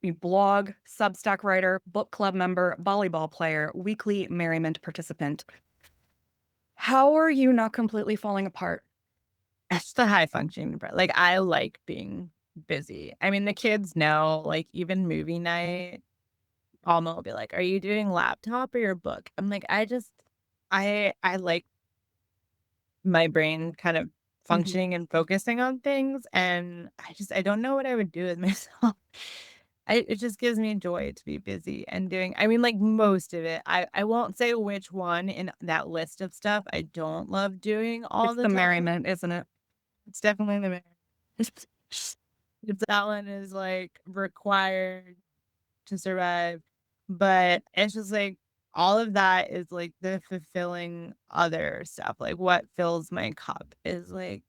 you blog, Substack writer, book club member, volleyball player, weekly merriment participant. How are you not completely falling apart? That's the high functioning part. Like, I like being busy. I mean, the kids know, like, even movie night, Alma will be like, "Are you doing laptop or your book?" I'm like, I like my brain kind of Mhm. functioning and focusing on things, and I don't know what I would do with myself. It just gives me joy to be busy and doing, I mean, like, most of it. I won't say which one in that list of stuff I don't love doing all It's the the time. merriment, isn't it? It's definitely the if that one is, like, required to survive, but it's just, like, all of that is, like, the fulfilling other stuff, like, what fills my cup is, like,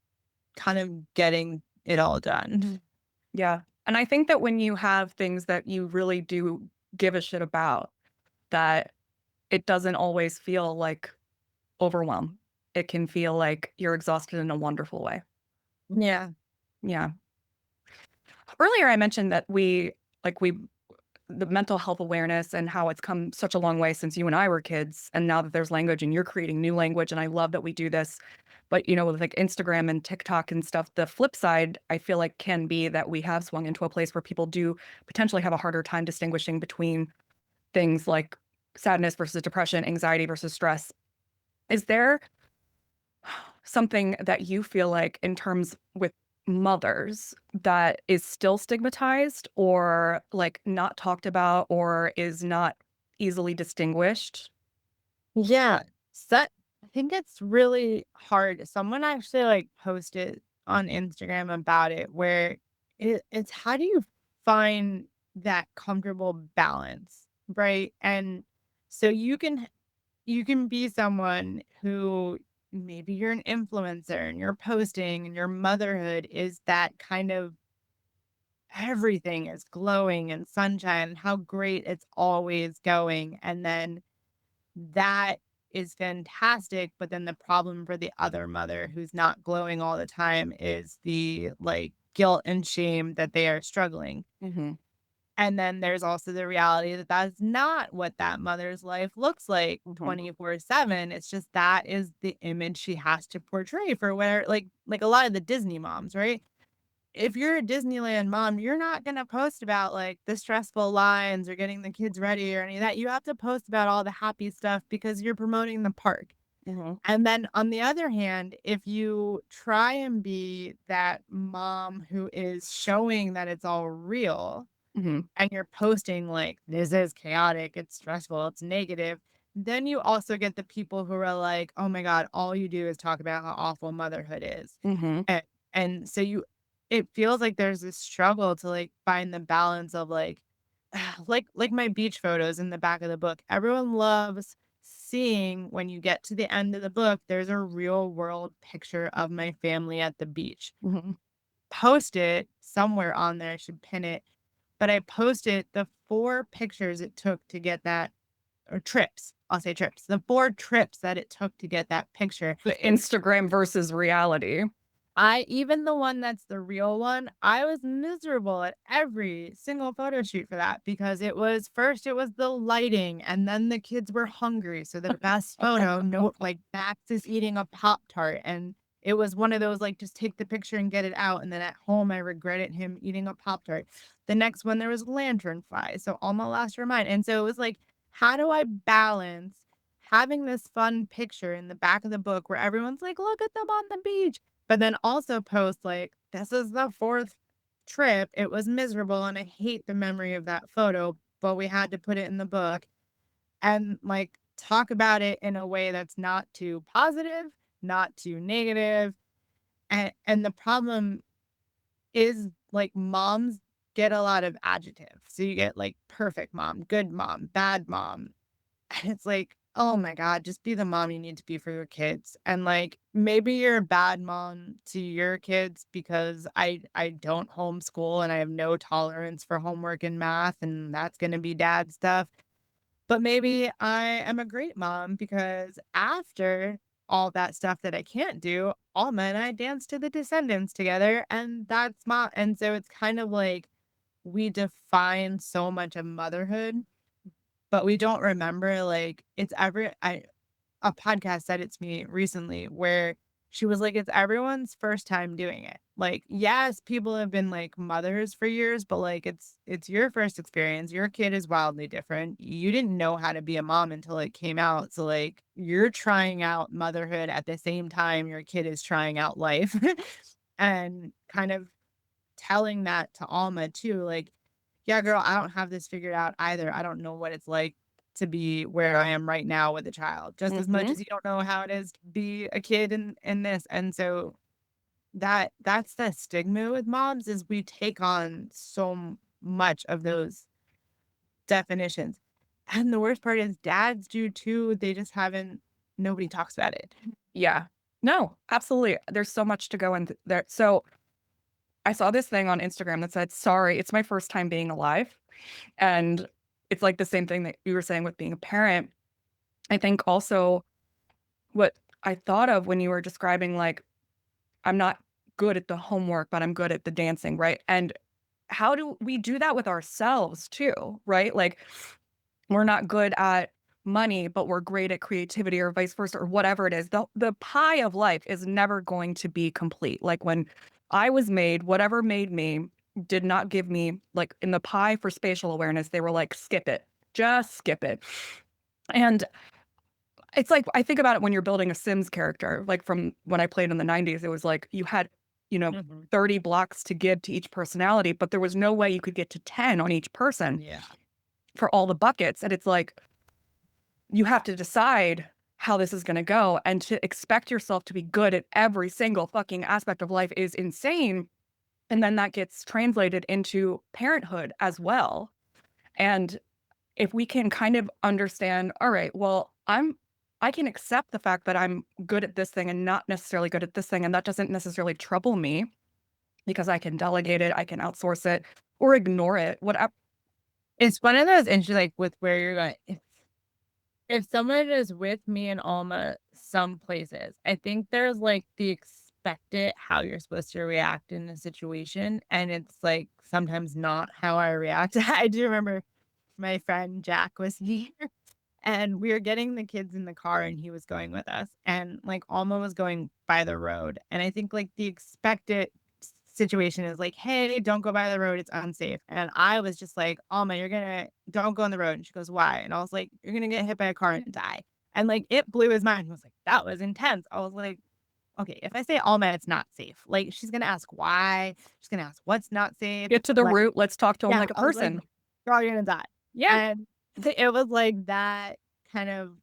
kind of getting it all done. Yeah. And I think that when you have things that you really do give a shit about, that it doesn't always feel like overwhelm. It can feel like you're exhausted in a wonderful way. Yeah. Yeah. Earlier, I mentioned that we the mental health awareness and how it's come such a long way since you and I were kids, and now that there's language and you're creating new language, and I love that we do this. But, you know, with, like, Instagram and TikTok and stuff, the flip side, I feel like, can be that we have swung into a place where people do potentially have a harder time distinguishing between things like sadness versus depression, anxiety versus stress. Is there something that you feel like in terms with mothers that is still stigmatized or like not talked about or is not easily distinguished? Yeah. That I think it's really hard. Someone actually, like, posted on Instagram about it where it's how do you find that comfortable balance, right? And so you can be someone who maybe you're an influencer and you're posting and your motherhood is that kind of everything is glowing and sunshine and how great it's always going. And then that is fantastic, but then the problem for the other mother who's not glowing all the time is the, like, guilt and shame that they are struggling. Mhm, And then there's also the reality that that's not what that mother's life looks like mhm, 24/7. It's just that is the image she has to portray for where, like a lot of the Disney moms, right? If you're a Disneyland mom, you're not gonna post about, like, the stressful lines or getting the kids ready or any of that. You have to post about all the happy stuff because you're promoting the park. mhm, And then on the other hand, if you try and be that mom who is showing that it's all real mhm, and you're posting like, "This is chaotic, it's stressful, it's negative," then you also get the people who are like, "Oh my god, all you do is talk about how awful motherhood is." mhm, And so it feels like there's this struggle to, like, find the balance of, like, like my beach photos in the back of the book. Everyone loves seeing when you get to the end of the book, there's a real world picture of my family at the beach. mhm, Post it somewhere on there, I should pin it, but I posted the 4 pictures it took to get that, or trips, I'll say trips, the 4 trips that it took to get that picture. the Instagram versus reality. Even the one that's the real one, I was miserable at every single photo shoot for that because it was first it was the lighting and then the kids were hungry. So the best photo, no, like Max is eating a Pop-Tart and it was one of those like just take the picture and get it out. And then at home I regretted him eating a Pop-Tart. The next one there was lantern flies. So Alma lost her mind. And so it was like, how do I balance having this fun picture in the back of the book where everyone's like, look at them on the beach, but then also post like, "This is the 4th trip. It was miserable, and I hate the memory of that photo, but we had to put it in the book." And, like, talk about it in a way that's not too positive, not too negative, and the problem is, like, moms get a lot of adjectives. So you get like perfect mom, good mom, bad mom. And it's like, oh my God, just be the mom you need to be for your kids. And like maybe you're a bad mom to your kids because I don't homeschool and I have no tolerance for homework and math and that's gonna be dad stuff. But maybe I am a great mom because after all that stuff that I can't do, Alma and I dance to the Descendants together, and that's my and so it's kind of like we define so much of motherhood, but we don't remember, like, it's every I a podcast said it to me recently where she was like, "It's everyone's first time doing it." Like, yes, people have been, like, mothers for years, but, like, it's your first experience. Your kid is wildly different. You didn't know how to be a mom until it came out, so, like, you're trying out motherhood at the same time your kid is trying out life, and kind of telling that to Alma too, like, "Yeah, girl, I don't have this figured out either. I don't know what it's like to be where I am right now with a child, just as much Mhm. as you don't know how it is to be a kid in this." And so that's the stigma with moms is we take on so much of those definitions. And the worst part is dads do too. They just haven't nobody talks about it. Yeah. No, absolutely. There's so much to go into there. So I saw this thing on Instagram that said, "Sorry, it's my first time being alive." And it's like the same thing that you were saying with being a parent. I think also what I thought of when you were describing, like, I'm not good at the homework, but I'm good at the dancing, right? And how do we do that with ourselves too, right? Like, we're not good at money, but we're great at creativity or vice versa or whatever it is. The pie of life is never going to be complete. Like when I was made, whatever made me did not give me like in the pie for spatial awareness, they were like, skip it. Just skip it. And it's like I think about it when you're building a Sims character, like from when I played in the 90s, it was like you had, you know, Mhm. 30 blocks to give to each personality, but there was no way you could get to 10 on each person Yeah. for all the buckets. And it's like you have to decide how this is going to go. And to expect yourself to be good at every single fucking aspect of life is insane. And then that gets translated into parenthood as well. And if we can kind of understand, all right, well, I can accept the fact that I'm good at this thing and not necessarily good at this thing. And that doesn't necessarily trouble me because I can delegate it, I can outsource it or ignore it. Whatever. It's one of those interesting, like, with where you're going. If someone is with me and Alma some places, I think there's, like, the expected how you're supposed to react in a situation, and it's, like, sometimes not how I react. I do remember my friend Jack was here, and we were getting the kids in the car, and he was going with us, and, like, Alma was going by the road, and I think, like, the expected situation is like, "Hey, don't go by the road, it's unsafe." And I was just like, "Alma, don't go on the road." And she goes, "Why?" And I was like, "You're gonna get hit by a car and die." And, like, it blew his mind. He was like, "That was intense." I was like, "Okay, if I say Alma, it's not safe." Like, she's gonna ask why, she's gonna ask what's not safe. Get to the Like, root. Let's talk to them yeah, like a I was like, person. "Girl, you're gonna die." Yeah. And it was like that kind of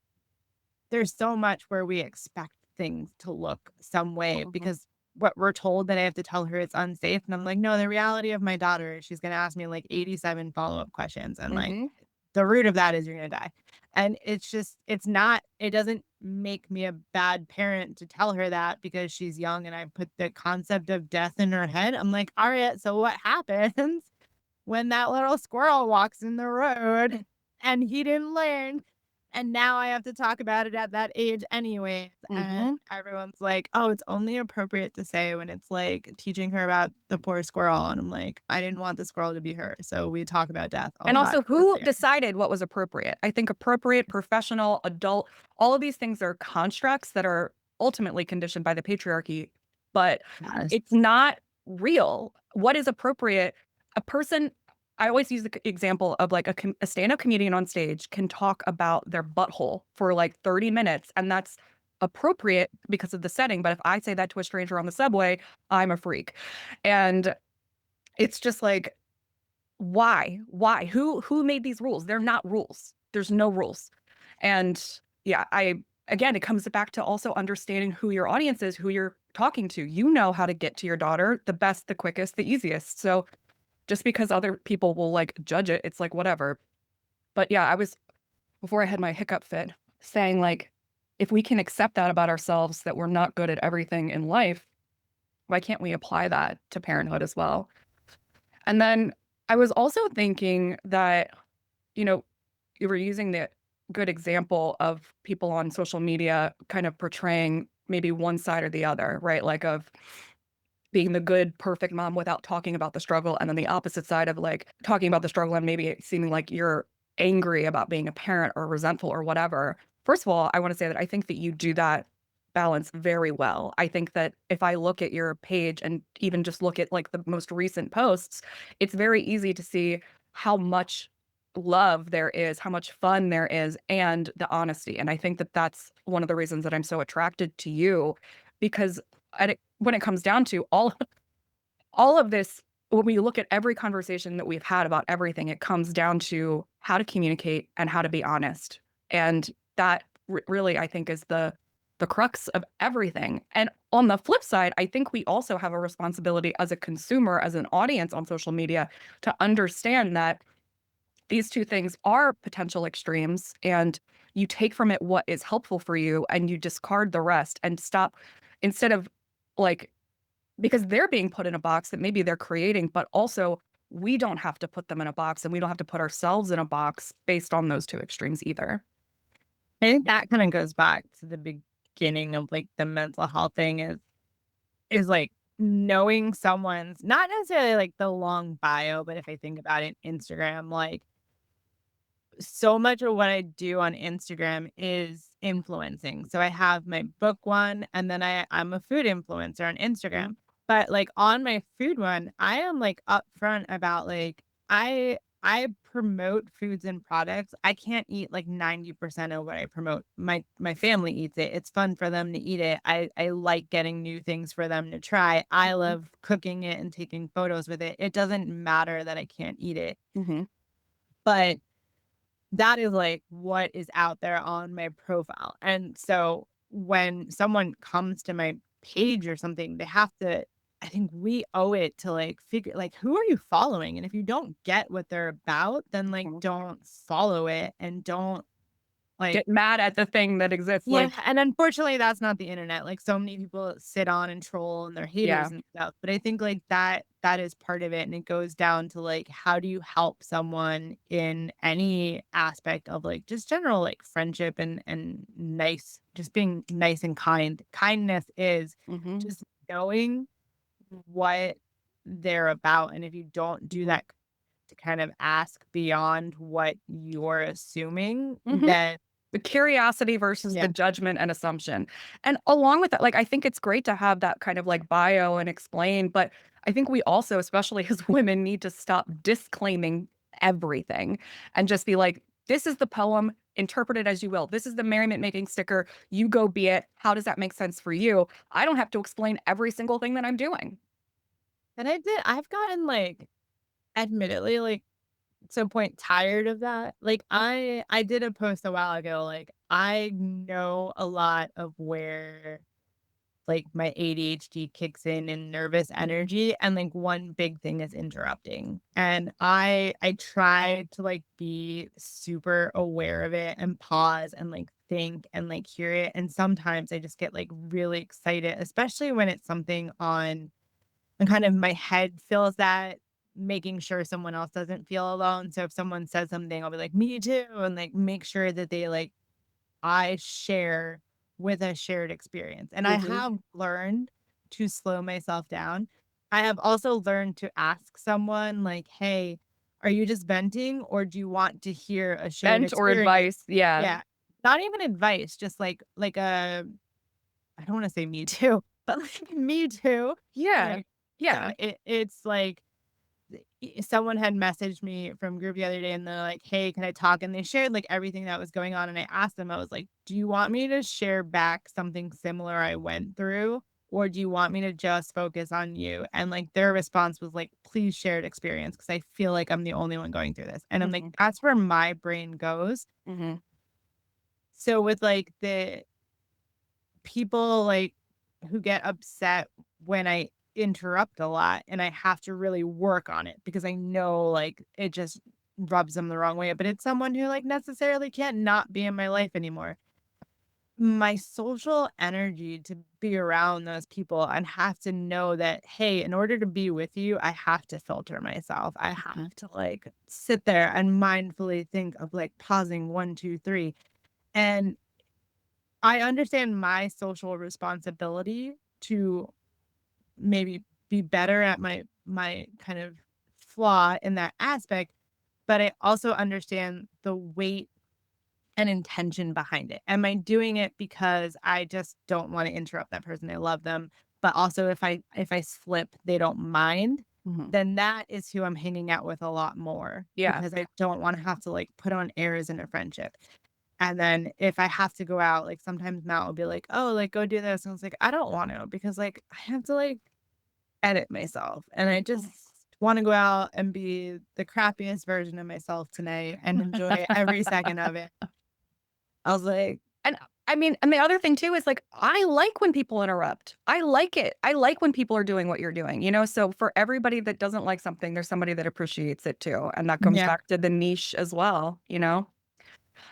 there's so much where we expect things to look some way Mhm. because what we're told that I have to tell her it's unsafe. And I'm like, no, the reality of my daughter is she's going to ask me like 87 follow-up questions. And like Mhm. the root of that is you're going to die. And it's just, it doesn't make me a bad parent to tell her that because she's young and I put the concept of death in her head. I'm like, all right, so what happens when that little squirrel walks in the road and he didn't learn? And now I have to talk about it at that age anyways, and Mhm. everyone's like, "Oh, it's only appropriate to say when it's, like, teaching her about the poor squirrel," and I'm like, "I didn't want the squirrel to be her, so we talk about death a And lot also, who earlier." decided what was appropriate? I think appropriate, professional, adult, all of these things are constructs that are ultimately conditioned by the patriarchy, but Yes. it's not real. What is appropriate? A person, I always use the example of like a stand-up comedian on stage can talk about their butthole for like 30 minutes, and that's appropriate because of the setting. But if I say that to a stranger on the subway, I'm a freak. And it's just like, why? Why? Who made these rules? They're not rules. There's no rules. And yeah, I again, it comes back to also understanding who your audience is, who you're talking to. You know how to get to your daughter the best, the quickest, the easiest. So just because other people will like judge it, it's like whatever. But yeah, I was, before I had my hiccup fit, saying like, if we can accept that about ourselves, that we're not good at everything in life, why can't we apply that to parenthood as well? And then I was also thinking that, you know, you were using the good example of people on social media kind of portraying maybe one side or the other, right? Like of being the good, perfect mom without talking about the struggle. And then the opposite side of like talking about the struggle and maybe it seeming like you're angry about being a parent or resentful or whatever. First of all, I want to say that I think that you do that balance very well. I think that if I look at your page and even just look at like the most recent posts, it's very easy to see how much love there is, how much fun there is, and the honesty. And I think that that's one of the reasons that I'm so attracted to you because when it comes down to all of this, when we look at every conversation that we've had about everything, it comes down to how to communicate and how to be honest. And that really, I think, is the crux of everything. And on the flip side, I think we also have a responsibility as a consumer, as an audience on social media, to understand that these two things are potential extremes and you take from it what is helpful for you and you discard the rest and stop instead of like because they're being put in a box that maybe they're creating, but also we don't have to put them in a box and we don't have to put ourselves in a box based on those two extremes either. I think that kind of goes back to the beginning of like the mental health thing is like knowing someone's not necessarily like the long bio, but if I think about it, Instagram, like so much of what I do on Instagram is influencing. So I have my book one and then I'm a food influencer on Mhm, Instagram. But like on my food one, I am like upfront about like I promote foods and products. I can't eat like 90% of what I promote. My family eats it. It's fun for them to eat it. I like getting new things for them to try. I mhm, love cooking it and taking photos with it. It doesn't matter that I can't eat it. mhm, But that is, like, what is out there on my profile, and so when someone comes to my page or something, they have to I think we owe it to, like, figure like, who are you following? And if you don't get what they're about, then, like, mhm. don't follow it and don't, like Get mad at the thing that exists. yeah, Like, and unfortunately, that's not the internet, like, so many people sit on and troll and they're haters yeah. and stuff, but I think, like, that is part of it, and it goes down to, like, how do you help someone in any aspect of, like, just general, like, friendship and nice just being nice and kind. Kindness is Mhm, just knowing what they're about, and if you don't do mhm, that to kind of ask beyond what you're assuming, mhm. then The curiosity versus the yeah. judgment and assumption. And along with that, like, I think it's great to have that kind of like bio and explain, but I think we also, especially as women, need to stop disclaiming everything and just be like, this is the poem, interpret it as you will. This is the merriment making sticker. You go be it. How does that make sense for you? I don't have to explain every single thing that I'm doing. And I've gotten, like, admittedly, like, to a point tired of that. Like, I did a post a while ago, like, I know a lot of where, like, my ADHD kicks in and nervous energy, and, like, one big thing is interrupting. And I try to, like, be super aware of it and pause and, like, think and, like, hear it, and sometimes I just get, like, really excited, especially when it's something on and kind of my head feels that, making sure someone else doesn't feel alone. So if someone says something, I'll be like, "Me too," and, like, make sure that they, like I share with a shared experience. And I Mhm. have learned to slow myself down. I have also learned to ask someone like, "Hey, are you just venting or do you want to hear a shared Vent or experience?" advice. Yeah. Yeah. Not even advice, just like a I don't wanna say me too, but like me too. Yeah. Like, Yeah. it's like someone had messaged me from group the other day and they're like, "Hey, can I talk?" And they shared like everything that was going on. And I asked them, I was like, "Do you want me to share back something similar I went through? Or do you want me to just focus on you?" And like their response was like, "Please share an experience because I feel like I'm the only one going through this." And I'm like, Mhm. that's where my brain goes. Mhm. So with like the people like who get upset when I interrupt a lot, and I have to really work on it because I know, like, it just rubs them the wrong way, but it's someone who, like, necessarily can't not be in my life anymore. My social energy to be around those people and have to know that, hey, in order to be with you, I have to filter myself. I Mhm. have to like sit there and mindfully think of like pausing one, two, three. And I understand my social responsibility to maybe be better at my kind of flaw in that aspect, but I also understand the weight and intention behind it. Am I doing it because I just don't wanna interrupt that person, I love them, but also if I slip, they don't mind, Mhm. then that is who I'm hanging out with a lot more Yeah. because I don't wanna have to, like, put on airs in a friendship. And then if I have to go out, like, sometimes Matt will be like, "Oh, like, go do this," and I was like, "I don't want to," because, like, I have to, like, edit myself, and I just wanna go out and be the crappiest version of myself tonight and enjoy every second of it. I was like, And I mean, and the other thing too is like, I like when people interrupt. I like it. I like when people are doing what you're doing, you know? So for everybody that doesn't like something, there's somebody that appreciates it too. And that comes yeah. back to the niche as well, you know?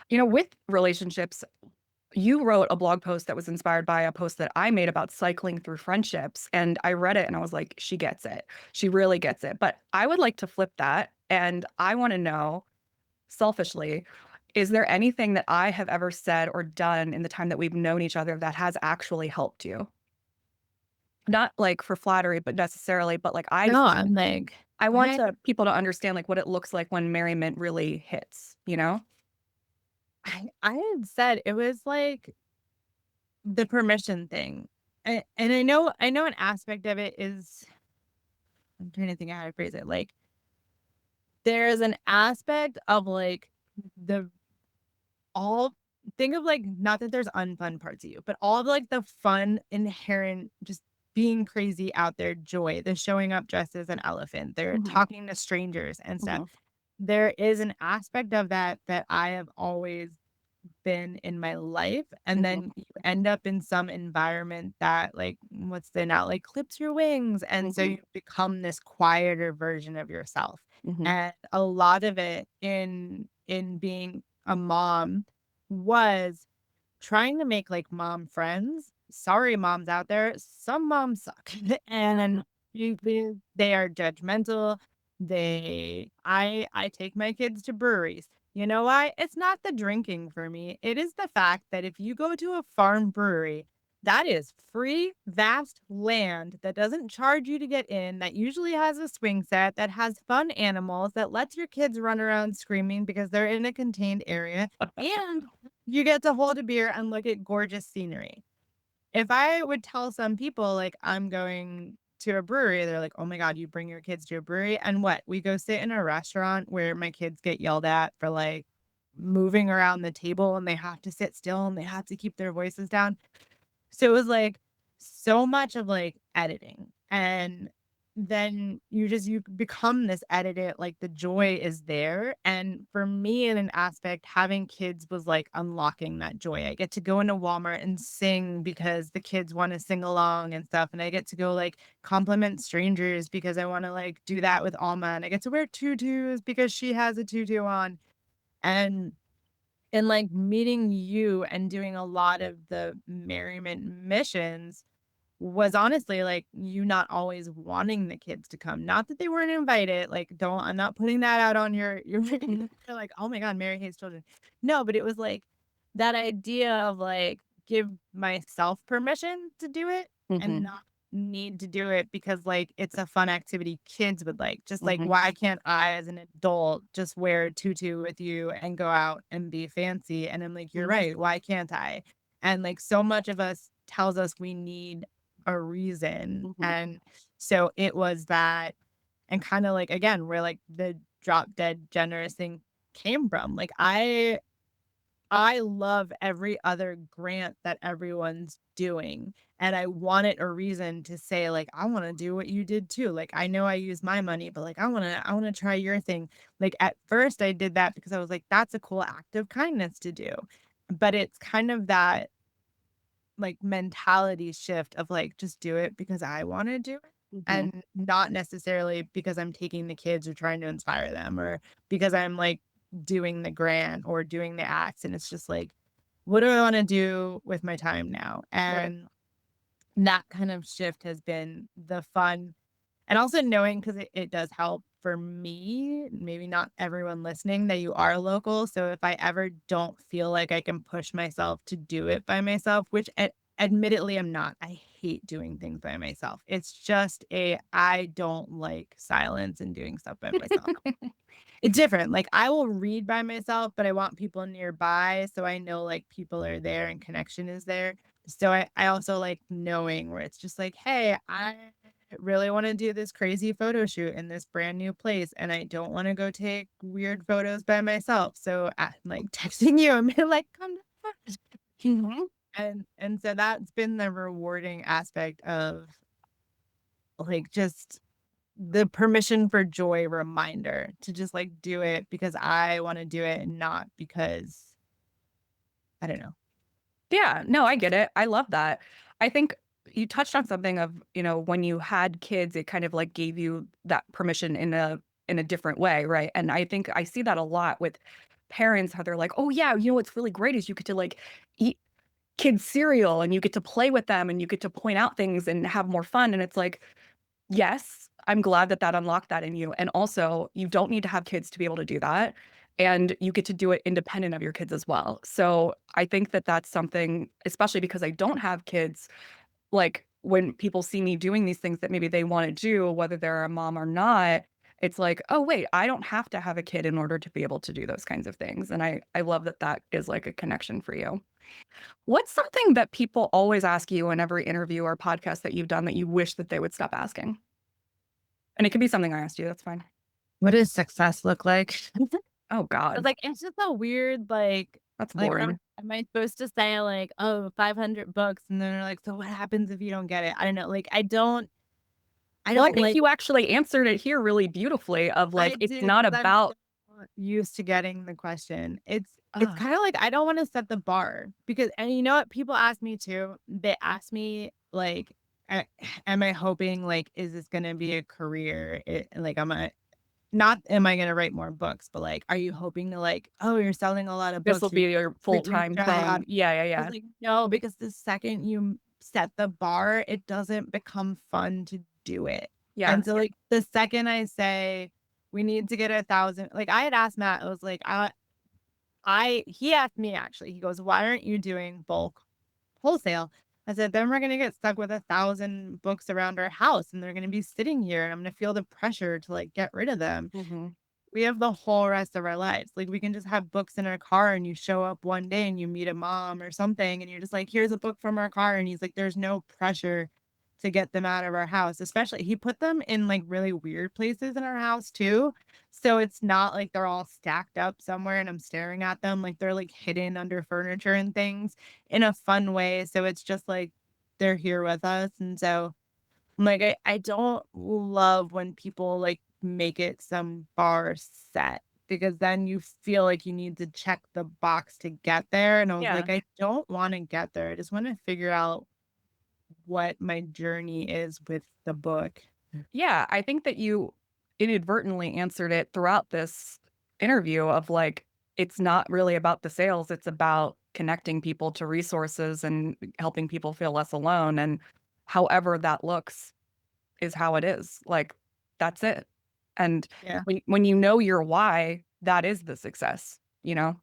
You know, with relationships, you wrote a blog post that was inspired by a post that I made about cycling through friendships. And I read it and I was like, she gets it. She really gets it. But I would like to flip that. And I want to know selfishly, is there anything that I have ever said or done in the time that we've known each other that has actually helped you? Not like for flattery, but necessarily, but like No, I'm like, I want I to people to understand like what it looks like when merriment really hits, you know? I had said it was like the permission thing. And I know an aspect of it is I'm trying to think of how to phrase it. Like there is an aspect of like the all think of like not that there's unfun parts of you, but all of like the fun inherent just being crazy out there joy, the showing up dressed as an elephant, they're Mhm, talking to strangers and stuff. mhm, There is an aspect of that that I have always been in my life, and mhm, then you end up in some environment that, like, what's the now, like, clips your wings, and so mhm, you become this quieter version of yourself, mhm, and a lot of it in being a mom was trying to make, like, mom friends. Sorry, moms out there, some moms suck, and they are judgmental. I take my kids to breweries. You know why? It's not the drinking for me. It is the fact that if you go to a farm brewery, that is free, vast land that doesn't charge you to get in, that usually has a swing set, that has fun animals, that lets your kids run around screaming because they're in a contained area, and you get to hold a beer and look at gorgeous scenery. If I would tell some people, like, I'm going to a brewery, they're like, "Oh my god, you bring your kids to a brewery?" And what? We go sit in a restaurant where my kids get yelled at for, like, moving around the table, and they have to sit still, and they have to keep their voices down. So it was, like, so much of, like, editing, and then you become this editor, like, the joy is there, and for me, in an aspect, having kids was, like, unlocking that joy. I get to go into Walmart and sing because the kids wanna sing along and stuff, and I get to go, like, compliment strangers because I wanna, like, do that with Alma, and I get to wear tutus because she has a tutu on, and like, meeting you and doing a lot of the merriment missions was honestly, like, you not always wanting the kids to come. Not that they weren't invited, like, don't I'm not putting that out on your you're like, "Oh my god, Mary hates children." No, but it was, like, that idea of, like, give myself permission to do it and mhm, not need to do it because, like, it's a fun activity kids would like. Just like, mhm. why can't I, as an adult, just wear a tutu with you and go out and be fancy? And I'm like, "You're Mhm, right, why can't I?" And, like, so much of us tells us we need a reason, mhm. and so it was that and kinda, like, again, where, like, the drop dead generous thing came from. Like, I love every other grant that everyone's doing, and I wanted a reason to say, like, "I wanna do what you did too." Like, I know I use my money, but, like, I wanna try your thing. Like, at first, I did that because I was like, "That's a cool act of kindness to do." But it's kind of that, like, mentality shift of, like, just do it because I wanna do it. Mhm. and not necessarily because I'm taking the kids or trying to inspire them or because I'm like doing the grant or doing the acts. And it's just like, what do I want to do with my time now? Right. And that kind of shift has been the fun. And also knowing, because it does help for me, maybe not everyone listening, that you are local. So if I ever don't feel like I can push myself to do it by myself, which admittedly I'm not. I hate doing things by myself. It's just I don't like silence and doing stuff by myself. It's different. Like I will read by myself, but I want people nearby so I know like people are there and connection is there. So I also like knowing where it's just like, hey, I really want to do this crazy photo shoot in this brand new place and I don't want to go take weird photos by myself. So I'm like texting you and be like, come to the photo shoot. Mhm. And so that's been the rewarding aspect of like just the permission for joy reminder to just, like, do it because I wanna do it and not because I don't know. Yeah, no, I get it. I love that. I think you touched on something of, when you had kids, it kind of like gave you that permission in a different way, right? And I think I see that a lot with parents, how they're like, "Oh yeah, what's really great is you get to like eat kids cereal and you get to play with them and you get to point out things and have more fun." And it's like, yes, I'm glad that that unlocked that in you. And also, you don't need to have kids to be able to do that. And you get to do it independent of your kids as well. So I think that that's something, especially because I don't have kids, like when people see me doing these things that maybe they want to do, whether they're a mom or not, it's like, oh, wait, I don't have to have a kid in order to be able to do those kinds of things. And I love that that is like a connection for you. What's something that people always ask you in every interview or podcast that you've done that you wish that they would stop asking? And it could be something I asked you, that's fine. What does success look like? Oh It's god, like, it's just a weird, that's like, boring. am I supposed to say, like, "Oh, 500 books," and then they're like, "So what happens if you don't get it?" I don't know, like, I Well, I don't think like you actually answered it here really beautifully of, like, I it's do not because 'cause I'm about so used to getting the question. It's ugh, kinda like I don't wanna set the bar because and you know what? People ask me too. They ask me, like, a am I hoping, like, is this gonna be a career? Like, am I gonna write more books, but, like, are you hoping to, like, "Oh, you're selling a lot of this will books, you're be your quit your full-time job." thing. Yeah, yeah, I was yeah. like, "No," because the second you set the bar, it doesn't become fun to do it. Yeah. And so, like, the second I say, "We need to get 1,000" like, I had asked Matt, I was like, I he asked me actually, he goes, "Why aren't you doing bulk wholesale?" I said, "Then we're gonna get stuck with 1,000 books around our house, and they're gonna be sitting here, and I'm gonna feel the pressure to, like, get rid of them." Mhm. We have the whole rest of our lives. Like, we can just have books in our car and you show up one day and you meet a mom or something and you're just like, "Here's a book from our car." And he's like, "There's no pressure to get them out of our house." Especially he put them in, like, really weird places in our house too. So it's not like they're all stacked up somewhere and I'm staring at them. Like, they're, like, hidden under furniture and things in a fun way. So it's just like they're here with us. And so like, I don't love when people, like, make it some bar set because then you feel like you need to check the box to get there, and I was Yeah. like, "I don't wanna get there, I just wanna figure out what my journey is with the book." Yeah, I think that you inadvertently answered it throughout this interview of, like, it's not really about the sales, it's about connecting people to resources and helping people feel less alone, and however that looks is how it is, like, that's it, and Yeah. when you know your why, that is the success, you know?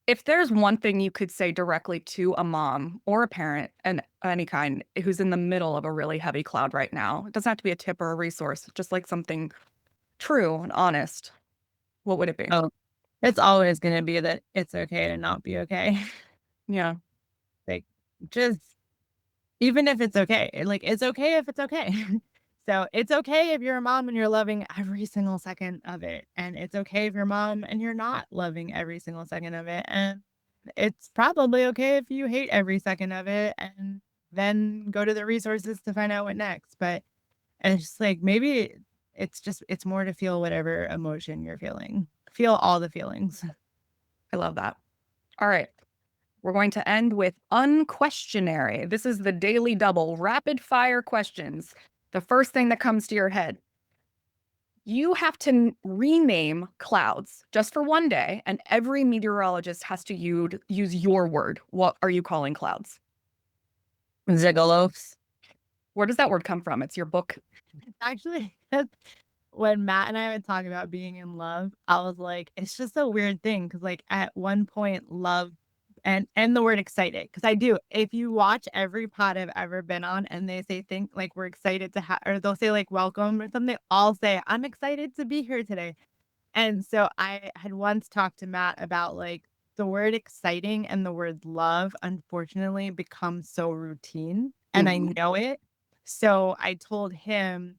If there's one thing you could say directly to a mom or a parent and any kind who's in the middle of a really heavy cloud right now, it doesn't have to be a tip or a resource, just like something true and honest, what would it be? Oh, it's always gonna be that it's okay to not be okay. Yeah. Like, just even if it's okay, like, it's okay if it's okay. So, it's okay if you're a mom and you're loving every single second of it, and it's okay if you're a mom and you're not loving every single second of it, and it's probably okay if you hate every second of it and then go to the resources to find out what next, but it's just like, maybe it's more to feel whatever emotion you're feeling. Feel all the feelings. I love that. All right. We're going to end with unquestionary. This is the daily double rapid fire questions. The first thing that comes to your head. You have to rename clouds just for one day, and every meteorologist has to use your word. What are you calling clouds? Zigalos. Where does that word come from? It's your book. Actually, when Matt and I would talk about being in love, I was like, it's just a weird thing because, like, at one point, love and the word excited, because I do. If you watch every pod I've ever been on and they say think like we're excited to have, or they'll say like welcome or something, I'll say I'm excited to be here today. And so I had once talked to Matt about like the word exciting and the word love, unfortunately, becomes so routine and I Mhm. know it. So I told him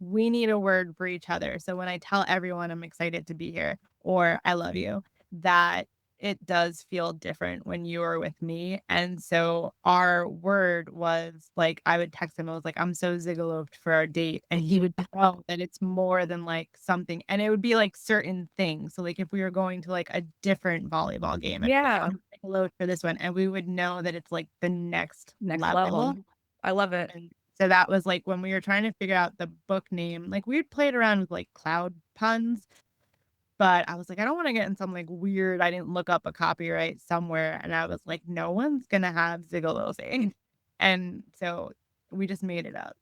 we need a word for each other. So when I tell everyone I'm excited to be here or I love you, that it does feel different when you're with me. And so our word was like, I would text him, I was like, I'm so zigaloped for our date. And he would know that it's more than like something. And it would be like certain things. So like if we were going to like a different volleyball game, I'd be like, Yeah, I'm zigaloped for this one. And we would know that it's like the next next level. level. I love it. And so that was, like, when we were trying to figure out the book name, like, we played around with, like, cloud puns, but I was like, "I don't wanna get in some, like, weird" I didn't look up a copyright somewhere, and I was like, "No one's gonna have Zigalose." And so we just made it up.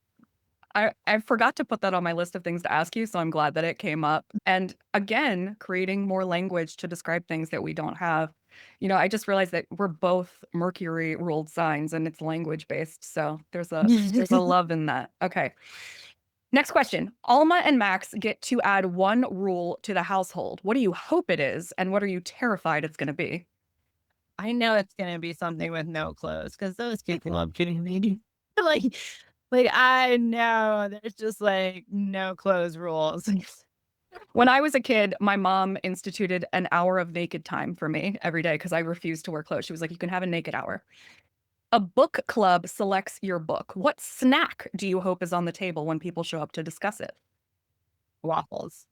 I forgot to put that on my list of things to ask you, so I'm glad that it came up. And again, creating more language to describe things that we don't have. I just realized that we're both Mercury ruled signs and it's language based. So there's a love in that. Okay. Next question. Alma and Max get to add one rule to the household. What do you hope it is, and what are you terrified it's going to be? I know it's gonna be something with no clothes because those kids love getting naked. Like I know there's just, like, no clothes rules. When I was a kid, my mom instituted an hour of naked time for me every day because I refused to wear clothes. She was like, "You can have a naked hour." A book club selects your book. What snack do you hope is on the table when people show up to discuss it? Waffles.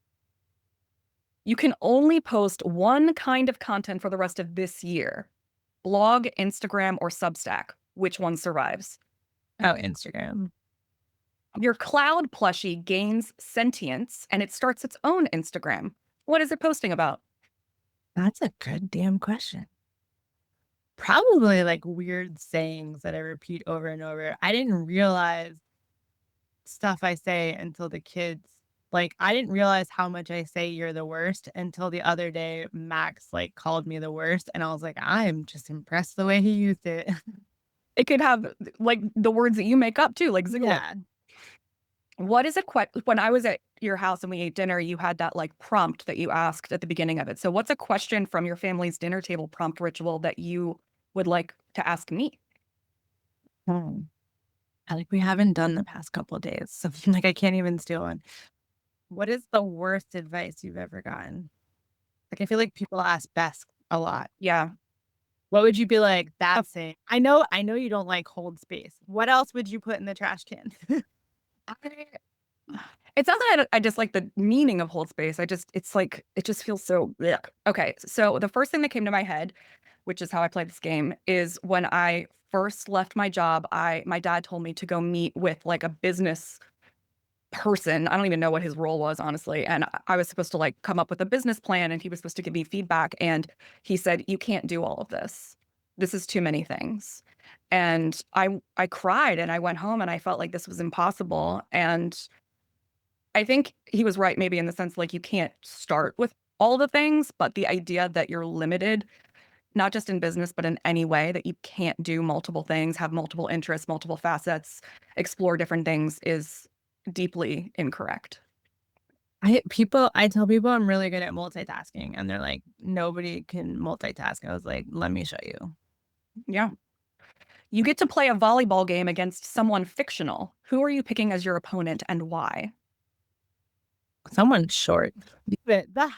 You can only post one kind of content for the rest of this year. Blog, Instagram, or Substack. Which one survives? Oh, Instagram. Your cloud plushie gains sentience and it starts its own Instagram. What is it posting about? That's a good damn question. Probably, like, weird sayings that I repeat over and over. I didn't realize stuff I say until the kids like, I didn't realize how much I say "you're the worst" until the other day, Max, like, called me the worst, and I was like, "I'm just impressed the way he used it." It could have like the words that you make up too, like Zigalo. Yeah. What is a when I was at your house and we ate dinner, you had that like prompt that you asked at the beginning of it. So what's a question from your family's dinner table prompt ritual that you would like to ask me? Hmm. Like, we haven't done the past couple of days, so, like, I can't even steal one. What is the worst advice you've ever gotten? Like, I feel like people ask best a lot. Yeah. What would you be like, "That's it." I know you don't like hold space. What else would you put in the trash can? I It's not that I dislike the meaning of hold space. It's like, it just feels so blech. Okay, so the first thing that came to my head, which is how I play this game, is when I first left my job, my dad told me to go meet with like a business person. I don't even know what his role was, honestly. And I was supposed to like come up with a business plan and he was supposed to give me feedback. And he said, "You can't do all of this. This is too many things." And I cried and I went home and I felt like this was impossible. And I think he was right, maybe in the sense like you can't start with all the things, but the idea that you're limited, not just in business, but in any way, that you can't do multiple things, have multiple interests, multiple facets, explore different things is deeply incorrect. I tell people I'm really good at multitasking, and they're like, "Nobody can multitask." I was like, "Let me show you." Yeah. You get to play a volleyball game against someone fictional. Who are you picking as your opponent and why? Someone's short. But that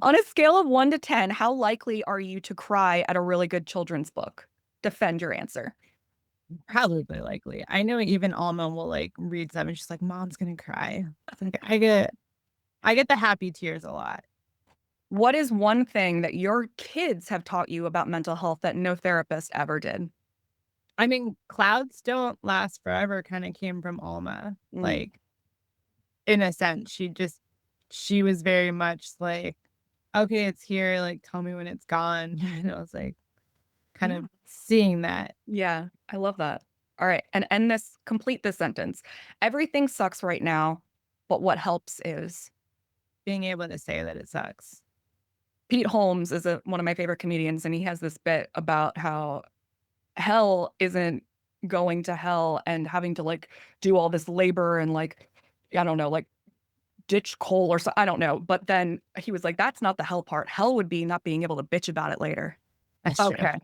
On a scale of 1 to 10, how likely are you to cry at a really good children's book? Defend your answer. probably likely. I know even Alma will, like, read some, and she's like, "Mom's gonna cry." Like, I get the happy tears a lot. What is one thing that your kids have taught you about mental health that no therapist ever did? I mean, clouds don't last forever kinda came from Alma, Mm. like, in a sense, she was very much like, "Okay, it's here, like, tell me when it's gone," and I was like, kind Yeah. of seeing that, Yeah, I love that. All right, and complete this sentence. Everything sucks right now, but what helps is being able to say that it sucks. Pete Holmes is one of my favorite comedians, and he has this bit about how hell isn't going to hell and having to like do all this labor and like I don't know, like ditch coal or so I don't know. But then he was like, that's not the hell part. Hell would be not being able to bitch about it later. That's true. Okay.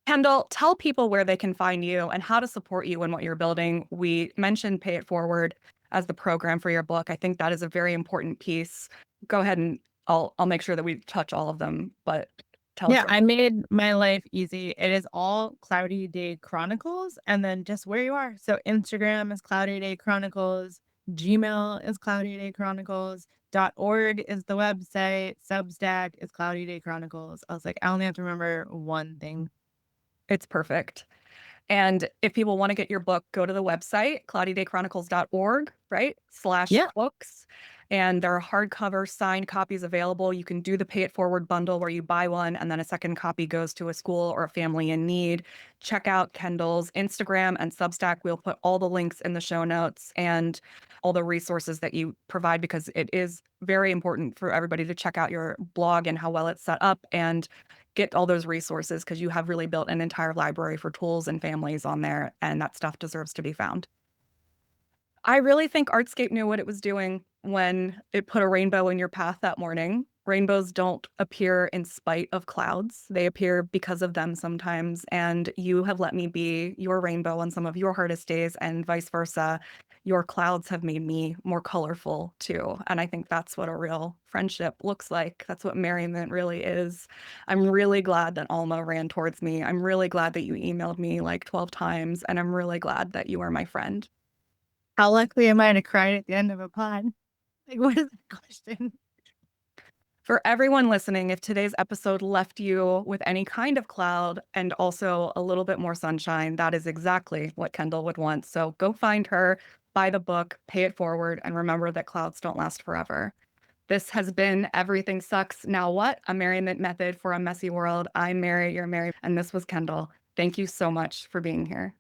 Kendall, tell people where they can find you and how to support you in what you're building. We mentioned Pay It Forward as the program for your book. I think that is a very important piece. Go ahead and I'll make sure that we touch all of them, but tell us Yeah, where. I made my life easy. It is all Cloudy Day Chronicles and then just where you are. So Instagram is Cloudy Day Chronicles, Gmail is Cloudy Day Chronicles, .org is the website, Substack is Cloudy Day Chronicles. I was like, I only have to remember one thing. It's perfect. And if people want to get your book, go to the website, cloudydaychronicles.org, right? Slash Yeah. books. And there are hardcover signed copies available. You can do the Pay It Forward bundle where you buy one and then a second copy goes to a school or a family in need. Check out Kendall's Instagram and Substack. We'll put all the links in the show notes and all the resources that you provide because it is very important for everybody to check out your blog and how well it's set up and get all those resources because you have really built an entire library for tools and families on there, and that stuff deserves to be found. I really think Artscape knew what it was doing when it put a rainbow in your path that morning. Rainbows don't appear in spite of clouds. They appear because of them sometimes. And you have let me be your rainbow on some of your hardest days, and vice versa. Your clouds have made me more colorful too. And I think that's what a real friendship looks like. That's what merriment really is. I'm really glad that Alma ran towards me. I'm really glad that you emailed me like 12 times. And I'm really glad that you are my friend. How likely am I to cry at the end of a pod? Like, what is the question? For everyone listening, if today's episode left you with any kind of cloud and also a little bit more sunshine, that is exactly what Kendall would want. So go find her, buy the book, pay it forward, and remember that clouds don't last forever. This has been Everything Sucks. Now What? A Merriment Method for a Messy World. I'm Mary, you're Mary, and this was Kendall. Thank you so much for being here.